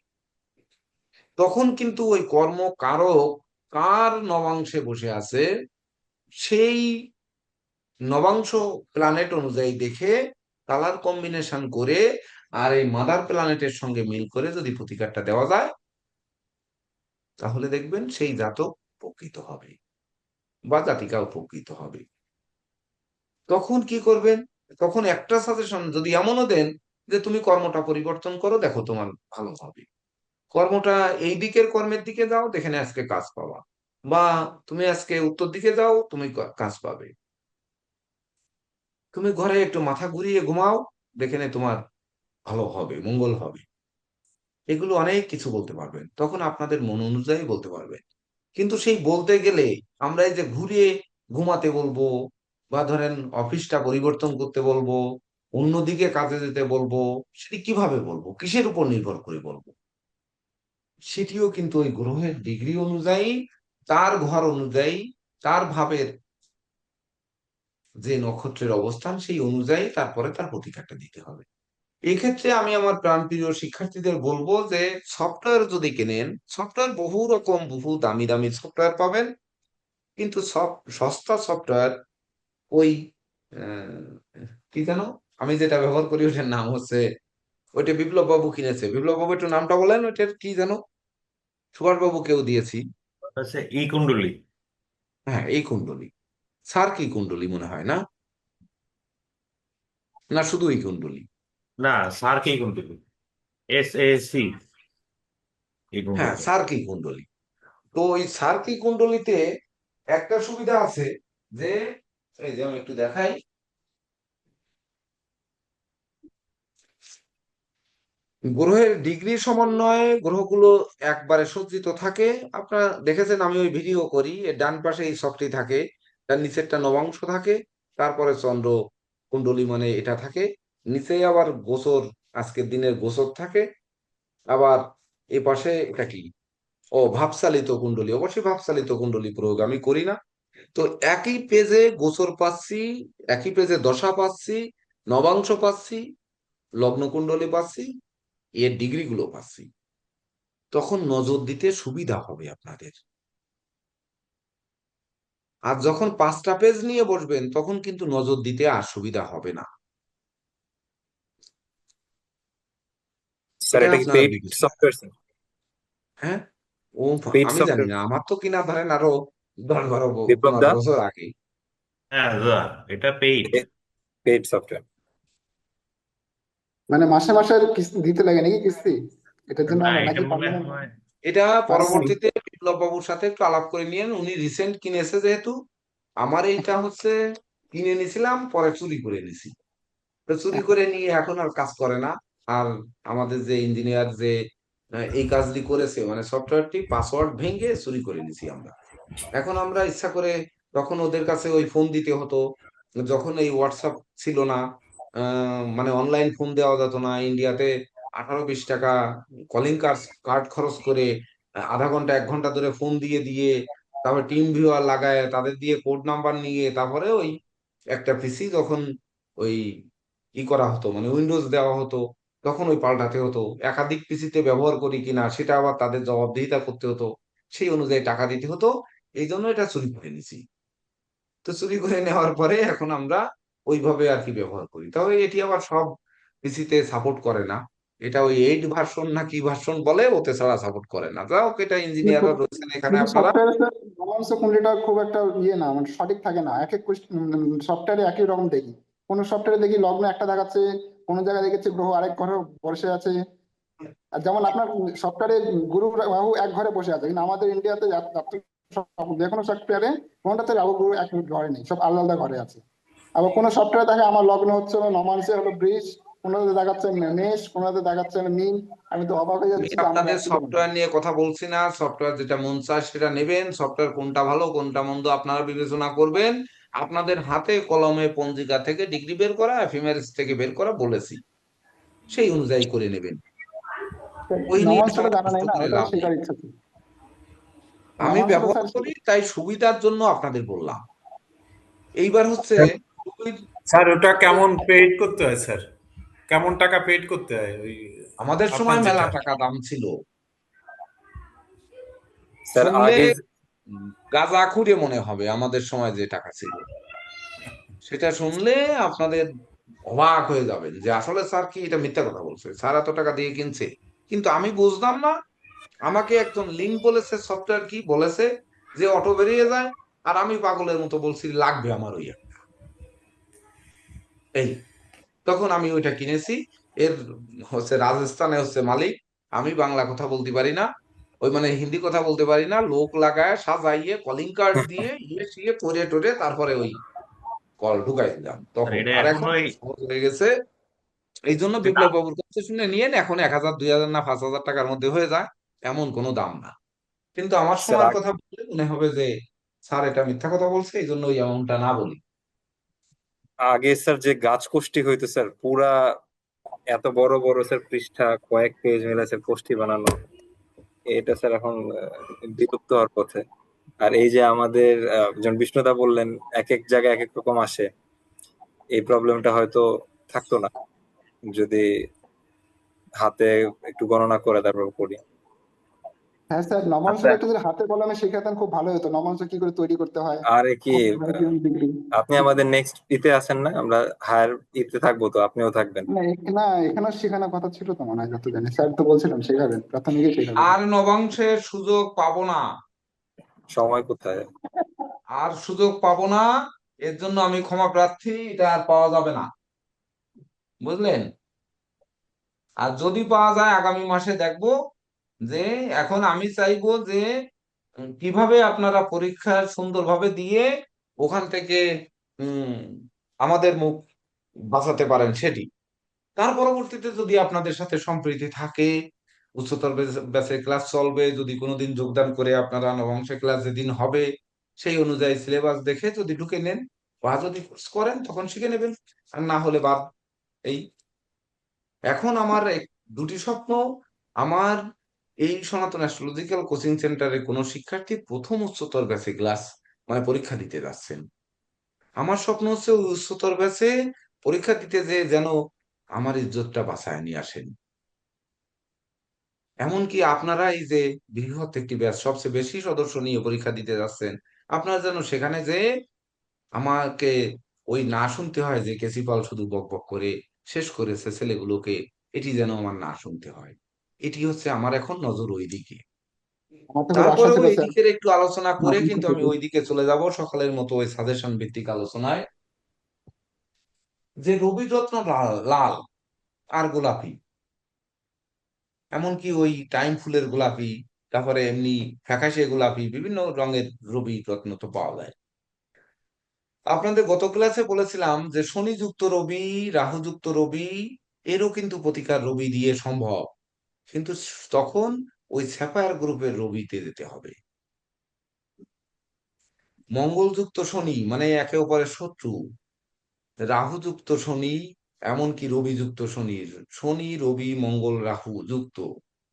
তখন কিন্তু ওই কর্মকারক কার নবাংশে বসে আছে সেই নবাংশ প্ল্যানেট অনুযায়ী দেখে কালার কম্বিনেশন করে আর এই মাদার প্ল্যানেটের সঙ্গে মিল করে যদি প্রতিকারটা দেওয়া যায়, তাহলে দেখবেন সেই জাতক উপকৃত হবে বা জাতিকা উপকৃত হবে। তখন কি করবেন? তখন একটা সাজেশন যদি এমনও দেন যে তুমি কর্মটা পরিবর্তন করো, দেখো তোমার ভালো হবে, কর্মটা এই দিকের কর্মের দিকে যাও, দেখে না আজকে কাজ পাবা, বা তুমি আজকে উত্তর দিকে যাও, তুমি কাজ পাবে, তুমি ঘরে একটু মাথা ঘুরিয়ে ঘুমাও, দেখে নে তোমার ভালো হবে, মঙ্গল হবে। এগুলো অনেক কিছু বলতে পারবেন, তখন আপনাদের মন অনুযায়ী বলতে পারবেন। কিন্তু সেই বলতে গেলে আমরা এই যে ঘুরিয়ে ঘুমাতে বলবো, বা ধরেন অফিসটা পরিবর্তন করতে বলবো, অন্যদিকে কাজে যেতে বলবো, সেটি কিভাবে বলবো, কিসের উপর নির্ভর করে বলবো? সেটিও কিন্তু ওই গ্রহের ডিগ্রি অনুযায়ী, তার ঘর অনুযায়ী, তার ভাবের যে নক্ষত্রের অবস্থান সেই অনুযায়ী তারপরে তার প্রতিকারটা দিতে হবে। এক্ষেত্রে আমি আমার প্রাণপ্রিয় শিক্ষার্থীদের বলবো যে সফটওয়্যার যদি কেনেন, সফটওয়্যার বহু রকম বহু দামি দামি সফটওয়্যার পাবেন, কিন্তু সব সস্তা সফটওয়্যার ওই আহ, কি জানো, আমি যেটা ব্যবহার করি ওটার নাম হচ্ছে, ওইটা বিপ্লব বাবু কিনেছে, বিপ্লব বাবু একটু নামটা বলেন ওইটার কি জানো, সুভাষ বাবুকেও দিয়েছি। হচ্ছে ই কুণ্ডলী। হ্যাঁ, এই কুণ্ডলী, স্যার কি কুণ্ডলী মনে হয় না, না শুধু এই কুণ্ডলী? না, সার কি কুণ্ডলী, SAC এই হ্যাঁ, কুণ্ডলী। স্যার কি কুণ্ডলী। তো ওই স্যার কি কুণ্ডলীতে একটা সুবিধা আছে যে, এই যে আমি একটু দেখাই, গ্রহের ডিগ্রি সমন্বয়ে গ্রহগুলো একবারে সজ্জিত থাকে। আপনারা দেখেছেন আমি ওই ভিডিও করি, এর ডান পাশে এই ছকটি থাকে, তার নিচেরটা নবাংশ থাকে, তারপরে চন্দ্র কুণ্ডলী মানে এটা থাকে, নিচেই আবার গোচর, আজকের দিনের গোচর থাকে, আবার এই পাশে এটা কি, ও ভাবচালিত কুণ্ডলী, অবশ্যই ভাবচালিত কুণ্ডলী প্রয়োগ আমি করি না। তো একই পেজে গোচর পাচ্ছি, একই পেজে দশা পাচ্ছি, নবাংশ পাচ্ছি, লগ্ন কুণ্ডলী পাচ্ছি, এর ডিগ্রি গুলো পাচ্ছি, তখন নজর দিতে সুবিধা হবে আপনাদের। আর যখন 5টা পেজ নিয়ে বসবেন তখন কিন্তু নজর দিতে আর সুবিধা হবে না। স্যার এটা এটা কি আপনারা পেইড বিবেচনা সফটওয়্যার করবেন। স্যার? হ্যাঁ, ও পেইড আমি জানি সফটওয়্যার না, আমার তো কিনা ধরেন আরো 10 12 বিপ্লব 15 দা, বছর আগে। হ্যাঁ দাদা, এটা পেইড। Paid software. মানে মাসে মাসে কিস্তি দিতে লাগে নাকি কিস্তি এটার জন্য না, আমরা এটা নাকি মনে পার্মানেন্ট হয় এটা পাচ্ছি? পরবর্তীতে বিপ্লব বাবুর সাথে একটু আলাপ করে নিয়েন, উনি রিসেন্ট কিনেছে যেহেতু। আমার এইটা হচ্ছে কিনে নিছিলাম, পরে চুরি করে নিছি, তো চুরি করে নিয়ে এখন আর কাজ করে না। আর আমাদের যে ইঞ্জিনিয়ার যে এই কাজটি করেছে, মানে সফটওয়্যারটি পাসওয়ার্ড ভেঙে চুরি করে নিছি আমরা। এখন আমরা ইচ্ছা করে, তখন ওদের কাছে ওই ফোন দিতে হতো, যখন এই হোয়াটসঅ্যাপ ছিল না, মানে অনলাইন ফোন দেওয়া যেত না ইন্ডিয়াতে, 18 20 টাকা কলিং কার্ড কার্ড খরচ করে আধা ঘন্টা 1 ঘন্টা ধরে ফোন দিয়ে দিয়ে, তারপর টিম ভিউয়ার লাগায় তাদের দিয়ে কোড নাম্বার নিয়ে, তারপরে ওই একটা পিসি যখন ওই ই করা হতো, মানে উইন্ডোজ দেওয়া হতো, তখন ওই পাল্টাতে হতো, একাধিক পিসিতে ব্যবহার করি কিনা সেটা আবার তাদের জবাবদিহিতা করতে হতো, সেই অনুযায়ী টাকা দিতে হতো। এই জন্য এটা চুরি করে নিছি। তো চুরি করে নেওয়ার পরে এখন আমরা ওইভাবে আর কি ব্যবহার করি, তবে এটি আবার সব পিসিতে সাপোর্ট করে না। এটা ওই 8 ভার্সন না কি ভার্সন বলে, ওতে ছাড়া সাপোর্ট করে না। যাই হোক, এটা ইঞ্জিনিয়াররা রয়েছেন এখানে কিন্তু আপনারা। সফটওয়্যারে স্যার নবাংশ কুণ্ডলীটা খুব একটা ইয়ে না, মানে সঠিক থাকে না। এক এক সফটওয়্যারে একই রকম দেখি। কোন সফটওয়্যারে দেখি লগ্ন একটা দেখাচ্ছে, কোন জায়গায় দেখেছি গ্রহ আরেক ঘরে বসে আছে। আর যেমন আপনার সফটওয়্যারে গুরু রাহু এক ঘরে বসে আছে, কিন্তু আমাদের ইন্ডিয়াতে যে কোনো সফটওয়্যারে কোনটাতে রাহু গুরু এক ঘরে নেই, সব আলাদা আলাদা ঘরে আছে। আবার কোনো সফটওয়্যারে দেখে আমার লগ্ন হচ্ছে হলো নমাংশে হলো বৃষ, কোনোটাতে দেখাচ্ছে মেষ, কোনোটাতে দেখাচ্ছে হলো মীন। আমি তো অবাক হয়ে আমি যাচ্ছি যে আমার আপনাদের একই রকম। সফটওয়্যার নিয়ে কথা বলছি না, সফটওয়্যার যেটা মন চায় সেটা নেবেন, সফটওয়্যার কোনটা ভালো কোনটা মন্দ আপনারা বিবেচনা করবেন। আপনাদের হাতে কলমে পঞ্জিকা থেকে ডিগ্রি বের করা, এফএমআরএস থেকে বের করা বলেছি, সেই অনুযায়ী করে নেবেন। ওই নিয়ে নবাংশটা সময় জানা নষ্ট নেই না, করে ওটাই লাভ নেই। শেখার ইচ্ছা ছিল। আমি নবাংশটা ব্যবহার স্যার করি তাই সুবিধার জন্য আপনাদের বললাম। এইবার হচ্ছে স্যার ওটা কেমন পেইড করতে হয় স্যার? কেমন টাকা পেইড করতে হয় ওই আমাদের আপনার সময় মেলা যেটা? টাকা দাম ছিল, স্যার শুনলে আগে গাঁজা খুঁড়ে মনে হবে আমাদের সময় যে টাকা ছিল। সেটা শুনলে আপনাদের অবাক হয়ে যাবেন যে আসলে স্যার কি এটা মিথ্যা কথা বলছে, স্যার এত টাকা দিয়ে কিনছে। কিন্তু আমি বুঝতাম না, আমাকে একজন লিঙ্ক বলেছে, সফটওয়্যার কি বলেছে যে অটো বেরিয়ে যায়, আর আমি পাগলের মতো বলছি লাগবে আমার ওই একটা। এই তখন আমি ওইটা কিনেছি। এর হচ্ছে রাজস্থানে হচ্ছে মালিক, আমি বাংলা কথা বলতে পারি না, ওই মানে হিন্দি কথা বলতে পারি না, লোক লাগায় সাজাইয়ে কলিং কার্ড দিয়ে ইয়ে সিয়ে করে টোরে তারপরে ওই কল ঢুকাই দিলাম আর তখন। এটা আর এখন এখন ওই সহজ হয়ে গেছে, এই জন্য যেটা বিপ্লব বাবুর কাছে শুনে নিয়েন, এখন 1,000 2,000 না 5,000 টাকার মধ্যে হয়ে যায়, এমন কোনো দাম না। কিন্তু আমার স্যার সময়ের কথা বললে মনে হবে যে স্যার এটা মিথ্যা কথা বলছে, এই জন্য ওই অ্যামাউন্টটা না বলি। আগে স্যার যে গাছ কোষ্ঠী হইতো স্যার, পুরা এত বড় বড় স্যার পৃষ্ঠা, কয়েক পেজ মিলে স্যার কোষ্ঠী বানানো, এটা স্যার এখন বিলুপ্ত হওয়ার পথে। আর এই যে আমাদের যেমন বিষ্ণুদা বললেন, এক এক জায়গায় এক এক রকম আসে, এই প্রবলেমটা হয়তো থাকতো না যদি হাতে একটু গণনা করে তারপর করি। হ্যাঁ স্যার, আচ্ছা, নবাংশটা একটু যদি হাতে কলমে শেখাতেন খুব ভালো হতো, নবাংশ কি করে তৈরি করতে হয়, আরে কি কোন ডিগ্রি। আপনি আমাদের নেক্সট ইতে আছেন না? আমরা হায়ার ইতে থাকবো, তো আপনিও থাকবেন। না না, এখানেও শেখানোর কথা ছিল তো মনে হয়, যত জানি স্যার তো বলছিলাম শেখাবেন, প্রাথমিকই শেখাবেন। আর নবাংশের সুযোগ পাবো না, সময় কোথায়? আর সুযোগ পাবো না, এর জন্য আমি ক্ষমা প্রার্থী, এটা আর পাওয়া যাবে না, বুঝলেন? আর যদি পাওয়া যায় আগামী মাসে দেখবো। যে এখন আমি চাইবো যে কিভাবে আপনারা পরীক্ষা সুন্দরভাবে দিয়ে ওখান থেকে উম আমাদের মুখ বাঁচাতে পারেন সেটি। তার পরবর্তীতে যদি আপনাদের সাথে সম্প্রীতি থাকে, উচ্চতর ব্যাচে ক্লাস চলবে, যদি কোনোদিন যোগদান করে আপনারা নবংশে ক্লাস যেদিন হবে সেই অনুযায়ী সিলেবাস দেখে যদি ঢুকে নেন বা যদি কোর্স করেন তখন শিখে নেবেন, আর না হলে বাদ। এই এখন আমার দুটি স্বপ্ন। আমার এই সনাতন অ্যাস্ট্রোলজিক্যাল কোচিং সেন্টারে কোনো শিক্ষার্থী প্রথম উচ্চতর ব্যাচে ক্লাস মানে পরীক্ষা দিতে যাচ্ছেন, আমার স্বপ্ন হচ্ছে ওই উচ্চতর ব্যাচে পরীক্ষা দিতে যে যেন আমার ইজ্জতটা বাঁচায় নিয়ে আসেন। এমনকি আপনারা এই যে বৃহৎ একটি ব্যাচ সবচেয়ে বেশি সদস্য নিয়ে পরীক্ষা দিতে যাচ্ছেন, আপনারা যেন সেখানে যে আমাকে ওই না শুনতে হয় যে কেসিপাল শুধু বক বক করে শেষ করেছে ছেলেগুলোকে, এটি যেন আমার না শুনতে হয়। এটি হচ্ছে আমার এখন নজর ওই দিকে। আমার তো খুব আশা তারপরেও ছিল এই স্যার দিকের একটু আলোচনা করে নবাংশ কিন্তু আমি থেকে। ওই দিকে চলে যাব সকালের মতো ওই সাজেশন ভিত্তিক আলোচনায়, যে রবিরত্ন লাল লাল আর গোলাপি, এমনকি ওই টাইম ফুলের গোলাপি, তারপরে এমনি ফ্যাকাশে গোলাপি, বিভিন্ন রঙের রবি রত্ন তো পাওয়া যায়। আপনাদের গত ক্লাসে বলেছিলাম যে শনি যুক্ত রবি, রাহু যুক্ত রবি, এরও কিন্তু প্রতিকার রবি দিয়ে সম্ভব, কিন্তু তখন ওই স্যাফায়ার গ্রুপের রবিতে যেতে হবে। মঙ্গল যুক্ত শনি মানে একে অপরের শত্রু, রাহু যুক্ত শনি, এমনকি রবি যুক্ত শনি, শনি রবি মঙ্গল রাহু যুক্ত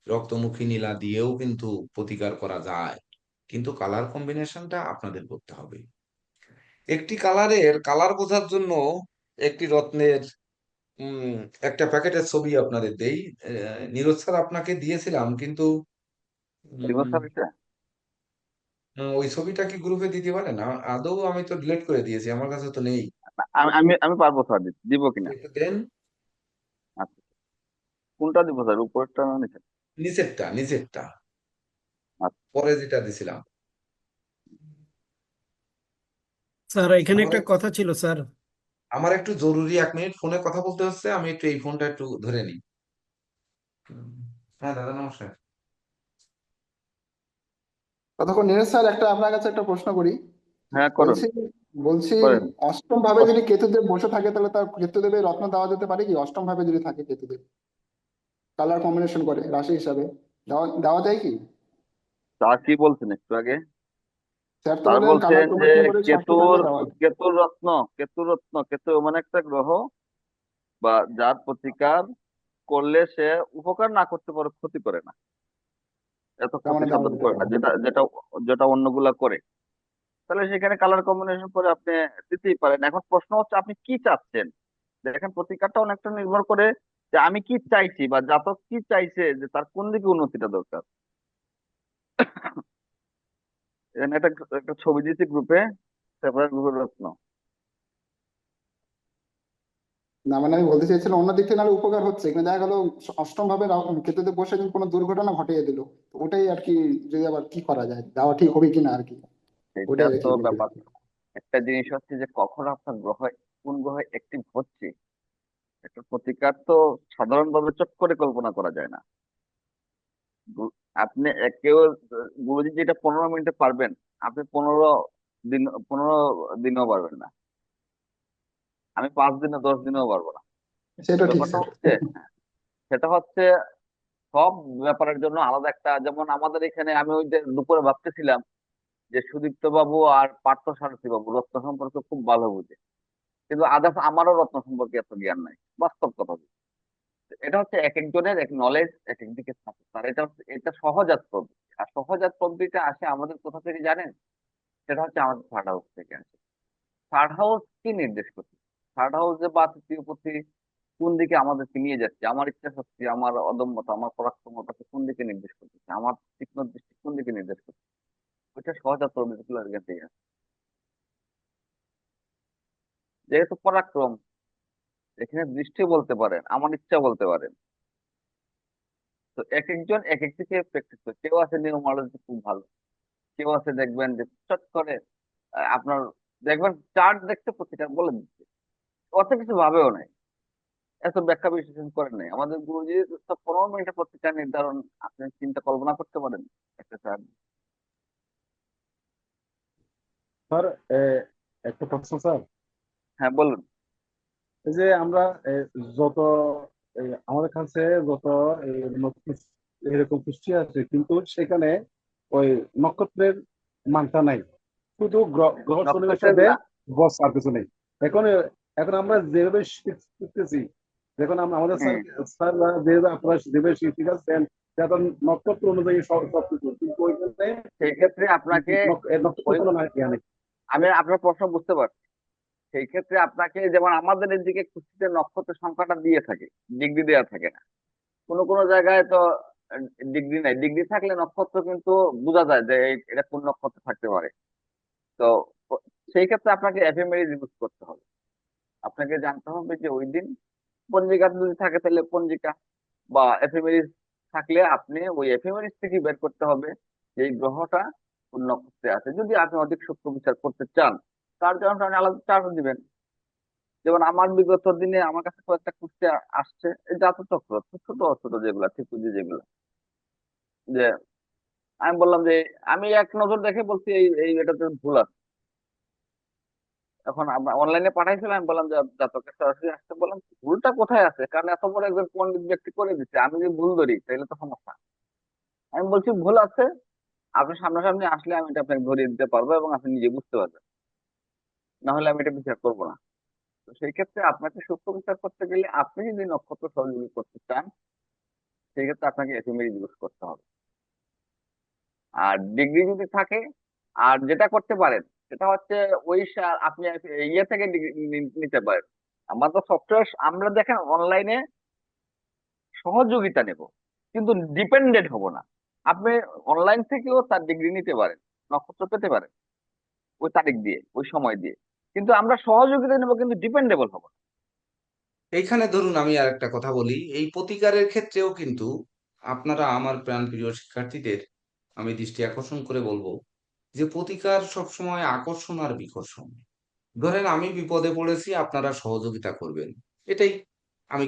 রক্তমুখী নীলা দিয়েও কিন্তু প্রতিকার করা যায়, কিন্তু কালার কম্বিনেশনটা আপনাদের করতে হবে। একটি কালারের কালার বোঝার জন্য একটি রত্নের উম একটা প্যাকেটের ছবি আপনাদের দেই, নীরজ স্যার আপনাকে দিয়েছিলাম, কিন্তু উম, ওই ছবিটা কি গ্রুপে দিতে পারেন? আদৌ আমি তো ডিলিট করে দিয়েছি, আমার কাছে তো নেই। আমি আমি আমি পারবো স্যার, দিব কিনা? একটু দেন। আচ্ছা, কোনটা দিব স্যার, উপরেরটা না নিচে? নিচেরটা নিচেরটা, আচ্ছা, পরে যেটা দিছিলাম। স্যার এখানে আমার একটা কথা ছিল স্যার। আমার একটু জরুরি 1 মিনিট ফোনে কথা বলতে হচ্ছে, আমি একটু এই ফোনটা একটু ধরে নিই। হ্যাঁ দাদা নমস্কার। ততক্ষণ নীরজ স্যার, একটা আপনার কাছে একটা প্রশ্ন করি। হ্যাঁ করুন, বলছি বলছি করেন। অষ্টম ভাবে যদি কেতুদেব বসে থাকে তাহলে তার কেতুদেবের রত্ন দেওয়া যেতে পারে কি? অষ্টম ভাবে যদি থাকে কেতুদেব, কালার কম্বিনেশন করে রাশি হিসাবে দেওয়া দেওয়া যায় কি? তা কি বলছেন একটু আগে? স্যার তো স্যার বললেন বলছেন কালার যে কম্বিনেশন করে কেতুর সঠিকভাবে দেওয়া। কেতুর রত্ন কেতুর রত্ন কেতু এমন একটা গ্রহ বা যার প্রতিকার করলে সে উপকার না করতে পারে, ক্ষতি করে না, এত তার ক্ষতি মানে দেওয়া সাধন যেতে করে না, পারে। যেটা যেটা যেটা অন্যগুলা করে। তাহলে সেখানে কালার কম্বিনেশন করে আপনি দিতেই পারেন। এখন প্রশ্ন হচ্ছে আপনি কি চাচ্ছেন। দেখেন প্রতিকারটা অনেকটা নির্ভর করে যে আমি কি চাইছি বা জাতক কি চাইছে, যে তার কোন দিকে উন্নতিটা দরকার। এখানে একটা একটা ছবি দিয়েছি গ্রুপে, সেপারেট গ্রুপের রত্ন। না মানে আমি বলতে চাইছিলাম অন্য দিক থেকে নাহলে উপকার হচ্ছে, কিন্তু দেখা গেলো অষ্টম ভাবে কেতুতে বসে যদি কোনো দুর্ঘটনা ঘটিয়ে দিল, তো ওটাই আর কি, যদি আবার কি করা যায়, দেওয়া ঠিক হবে কিনা আর কি, এটা ওটাই আর তো কি বলতে ব্যাপার। চাচ্ছি। একটা জিনিস হচ্ছে যে কখন আপনার গ্রহ কোন গ্রহে অ্যাক্টিভ হচ্ছে, একটা প্রতিকার তো সাধারণভাবে চট করে কল্পনা করা যায় না। গু- আপনি কেউ গুরুজি যেটা 15 মিনিটে পারবেন, আপনি 15 দিন 15 দিনেও পারবেন না। আমি 5 দিনে 10 দিনেও পারবো না। সেটা ঠিক ব্যাপারটা স্যার। হচ্ছে, সেটা হচ্ছে সব ব্যাপারের জন্য আলাদা একটা, যেমন আমাদের এখানে আমি ওই যে দুপুরে ভাবতেছিলাম যে সুদীপ্ত বাবু আর পার্থ সারথী বাবু রত্ন সম্পর্কে খুব ভালো বুঝে, কিন্তু আদার্স আমারও রত্ন সম্পর্কে এত জ্ঞান নাই, বাস্তব কথা বলছি। এটা হচ্ছে এক একজনের এক নলেজ এক এক দিকে থাকে, আর এটা সহজাত প্রবৃত্তি। আর সহজাত প্রবৃত্তিটা আসে আমাদের কোথা থেকে জানেন? সেটা হচ্ছে আমাদের থার্ড হাউস থেকে আসে। থার্ড হাউস কি নির্দেশ করছে? থার্ড হাউসে বা তৃতীয় পতি কোন দিকে আমাদেরকে নিয়ে যাচ্ছে, আমার ইচ্ছা শক্তি, আমার অদম্যতা, আমার পরাক্রমতাকে কোন দিকে নির্দেশ করতেছে, আমার তীক্ষ্ণ দৃষ্টি কোন দিকে নির্দেশ করছে, ওইটা সহজাত প্রবৃত্তিগুলো এখান থেকে আসে। যেহেতু পরাক্রম, এখানে দৃষ্টি বলতে পারেন, আমার ইচ্ছা বলতে পারেন। তো এক একজন এক এক দিকে প্র্যাকটিস করে, কেউ আছে নিউমারোলজি খুব ভালো, কেউ আছে দেখবেন যে চট করে আপনার দেখবেন চার্ট দেখতে প্রতিকার বলে দিচ্ছে, অত কিছু ভাবেও নাই, এত ব্যাখ্যা বিশ্লেষণ করেন নাই। আমাদের গুরুজি সব 15 মিনিটে প্রতিকার নির্ধারণ, আপনি চিন্তা কল্পনা করতে পারেন একটা চার্ট। স্যার একটা প্রশ্ন স্যার। হ্যাঁ বলুন। এই যে আমরা যত আমাদের কাছে যত এই, এরকম সৃষ্টি আছে, কিন্তু সেখানে ওই নক্ষত্রের মানটা নাই, শুধু গ্রহ গ্রহ শনির নক্ষত্রের সাথে না। বস আর কিছু নেই। এখন এখন আমরা যেভাবে শিখতেছি, দেখুন আমরা আমাদের স্যার হ্যাঁ, স্যাররা যেভাবে আপনারা যেভাবে শিখাচ্ছেন, এখন নক্ষত্র অনুযায়ী সবকিছু, কিন্তু ওইখানে সেই ক্ষেত্রে আপনাকে নক্ষত্র ওই, কোনো ইয়া নেই। আমি আপনার প্রশ্ন বুঝতে পারছি। সেই ক্ষেত্রে আপনাকে, যেমন আমাদের এদিকে কুস্তিতে নক্ষত্রের সংখ্যাটা দিয়ে থাকে, ডিগ্রি দেওয়া থাকে না। কোনো কোনো জায়গায় তো ডিগ্রি নাই, ডিগ্রি থাকলে নক্ষত্র কিন্তু বোঝা যায় যে এটা কোন নক্ষত্র থাকতে পারে। তো সেই ক্ষেত্রে আপনাকে এফএমএরি ইউজ করতে হবে। আপনাকে জানতে হবে যে ওই দিন পঞ্জিকা যদি থাকে তাহলে পঞ্জিকা, বা এফএমএরিস থাকলে আপনি ওই এফএমএরিস থেকে বের করতে হবে যে এই গ্রহটা কোন নক্ষত্রে আছে। যদি আপনি অধিক সূক্ষ্ম বিচার করতে চান, তার জন্য আপনি আলাদা চার্ট দিবেন। যেমন আমার বিগত দিনে আমার কাছে কয়েকটা কুর্তি আসছে, এই জাতক চক্র, ছোট ছোট যেগুলা ঠিক বুঝি যেগুলা, যে আমি বললাম যে আমি এক নজর দেখে বলছি এই এই এটাতে ভুল আছে। এখন আমরা অনলাইনে পাঠাইছিলাম, আমি বললাম যে জাতকের সরাসরি আসতে, বললাম ভুলটা কোথায় আছে, কারণ এত বড় একজন পণ্ডিত ব্যক্তি করে দিচ্ছে, আমি যদি ভুল ধরি তাহলে তো সমস্যা। আমি বলছি ভুল আছে, আপনি সামনাসামনি আসলে আমি এটা আপনাকে ধরিয়ে দিতে পারবো এবং আপনি নিজে বুঝতে পারবেন, না হলে আমি এটা বিচার করবো না। তো সেই ক্ষেত্রে আপনাকে সূক্ষ্ম বিচার করতে গেলে আপনি যদি নক্ষত্র সহযোগী করতে চান, সেই ক্ষেত্রে আপনাকে এফএমএরি ইউজ করতে হবে। আর ডিগ্রি যদি থাকে, আর যেটা করতে পারেন সেটা হচ্ছে ওই আপনি ইয়ে থেকে ডিগ্রি নিতে পারেন। আমাদের সফটওয়্যার আমরা দেখেন অনলাইনে সহযোগিতা নেব, কিন্তু ডিপেন্ডেন্ট হব না। আপনি অনলাইন থেকেও তার ডিগ্রি নিতে পারেন, নক্ষত্র পেতে পারেন ওই তারিখ দিয়ে, ওই সময় দিয়ে, কিন্তু আমরা সহযোগিতা নেব, কিন্তু ডিপেন্ডেবল হব না। এইখানে ধরুন আমি আর একটা কথা বলি, এই প্রতিকারের ক্ষেত্রেও কিন্তু আপনারা আমার প্রাণপ্রিয় শিক্ষার্থীদের আমি দৃষ্টি আকর্ষণ করে বলবো যে প্রতিকার সবসময় আকর্ষণ আর বিকর্ষণ। ধরেন আমি বিপদে পড়েছি, আপনারা সহযোগিতা করবেন, এটাই আমি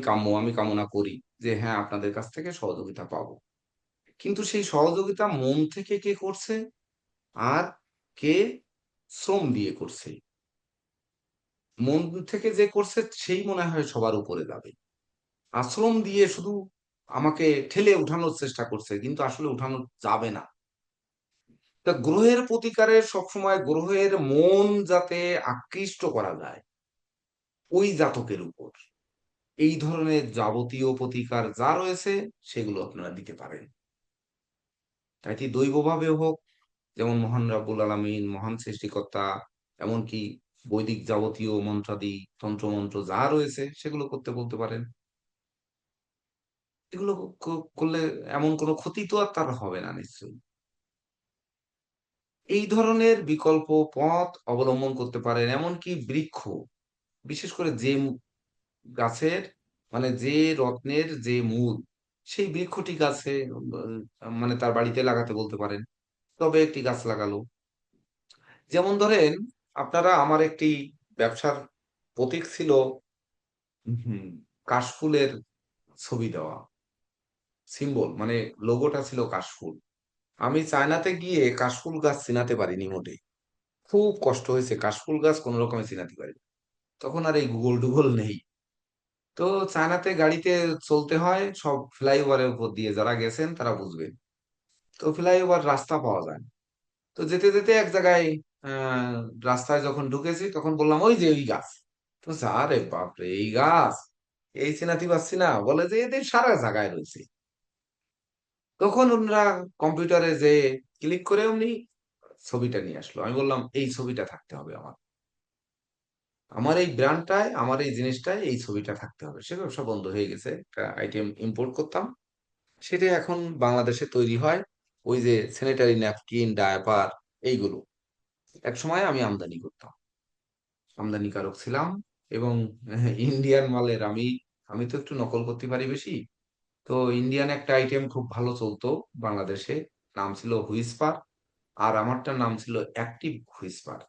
কামনা করি যে হ্যাঁ আপনাদের কাছ থেকে সহযোগিতা পাবো। কিন্তু সেই সহযোগিতা মন থেকে কে করছে আর কে শ্রম দিয়ে করছে, মন থেকে যে করছে সেই মনে হয় সবার উপরে যাবে। আশ্রম দিয়ে শুধু আমাকে ঠেলে উঠানোর চেষ্টা করছে, কিন্তু আসলে উঠানো যাবে না। তা গ্রহের প্রতিকারের সবসময় গ্রহের মন যাতে আকৃষ্ট করা যায় ওই জাতকের উপর এই ধরনের যাবতীয় প্রতিকার যা রয়েছে সেগুলো আপনারা দিতে পারেন। এটি দৈবভাবে হোক, যেমন মহান রাব্বুল আলামিন মহান সৃষ্টিকর্তা, এমনকি বৈদিক যাবতীয় মন্ত্রাদি তন্ত্রমন্ত্র যা রয়েছে সেগুলো করতে বলতে পারেন। এগুলো করলে এমন কোনো ক্ষতি তো আর তার হবে না নিশ্চয়ই। এই ধরনের বিকল্প পথ অবলম্বন করতে পারেন। এমনকি বৃক্ষ, বিশেষ করে যে গাছের মানে যে রত্নের যে মূল, সেই বৃক্ষটি গাছে মানে তার বাড়িতে লাগাতে বলতে পারেন। তবে একটি গাছ লাগালো, যেমন ধরেন আপনারা, আমার একটি ব্যবসার প্রতীক ছিল কাশফুলের ছবি দেওয়া, সিম্বল মানে লোগোটা ছিল কাশফুল। আমি চায়নাতে গিয়ে কাশফুল গাছ চিনাতে পারিনি মোটে, খুব কষ্ট হয়েছে, কাশফুল গাছ কোন রকমে চিনাতে পারি। তখন আর এই গুগল টুগল নেই, তো চায়নাতে গাড়িতে চলতে হয় সব ফ্লাইওভারের উপর দিয়ে, যারা গেছেন তারা বুঝবেন। তো ফ্লাইওভার রাস্তা পাওয়া যায় না। তো যেতে যেতে এক জায়গায় আহ রাস্তায় যখন ঢুকেছি তখন বললাম ওই যে ওই গাছ। তো আরে বাপরে, এই গাছ, এই চেনাতি পাচ্ছি না, বলে যে এদের সারা জায়গায় রয়েছে। তখন ওনারা কম্পিউটারে যে ক্লিক করে অমনি ছবিটা নিয়ে আসলো। আমি বললাম এই ছবিটা থাকতে হবে আমার, আমার এই ব্র্যান্ডটায়, আমার এই জিনিসটায় এই ছবিটা থাকতে হবে। সে ব্যবসা বন্ধ হয়ে গেছে, একটা আইটেম ইম্পোর্ট করতাম, সেটা এখন বাংলাদেশে তৈরি হয়। ওই যে স্যানিটারি ন্যাপকিন, ডায়াপার, এইগুলো এক সময় আমি আমদানি করতাম, আমদানিকারক ছিলাম। এবং ইন্ডিয়ান মালের আমি আমি তো একটু নকল করতে পারি বেশি। তো ইন্ডিয়ান একটা আইটেম খুব ভালো চলতো বাংলাদেশে, নাম ছিল হুইসপার, আর আমারটার নাম ছিল অ্যাক্টিভ হুইসপার।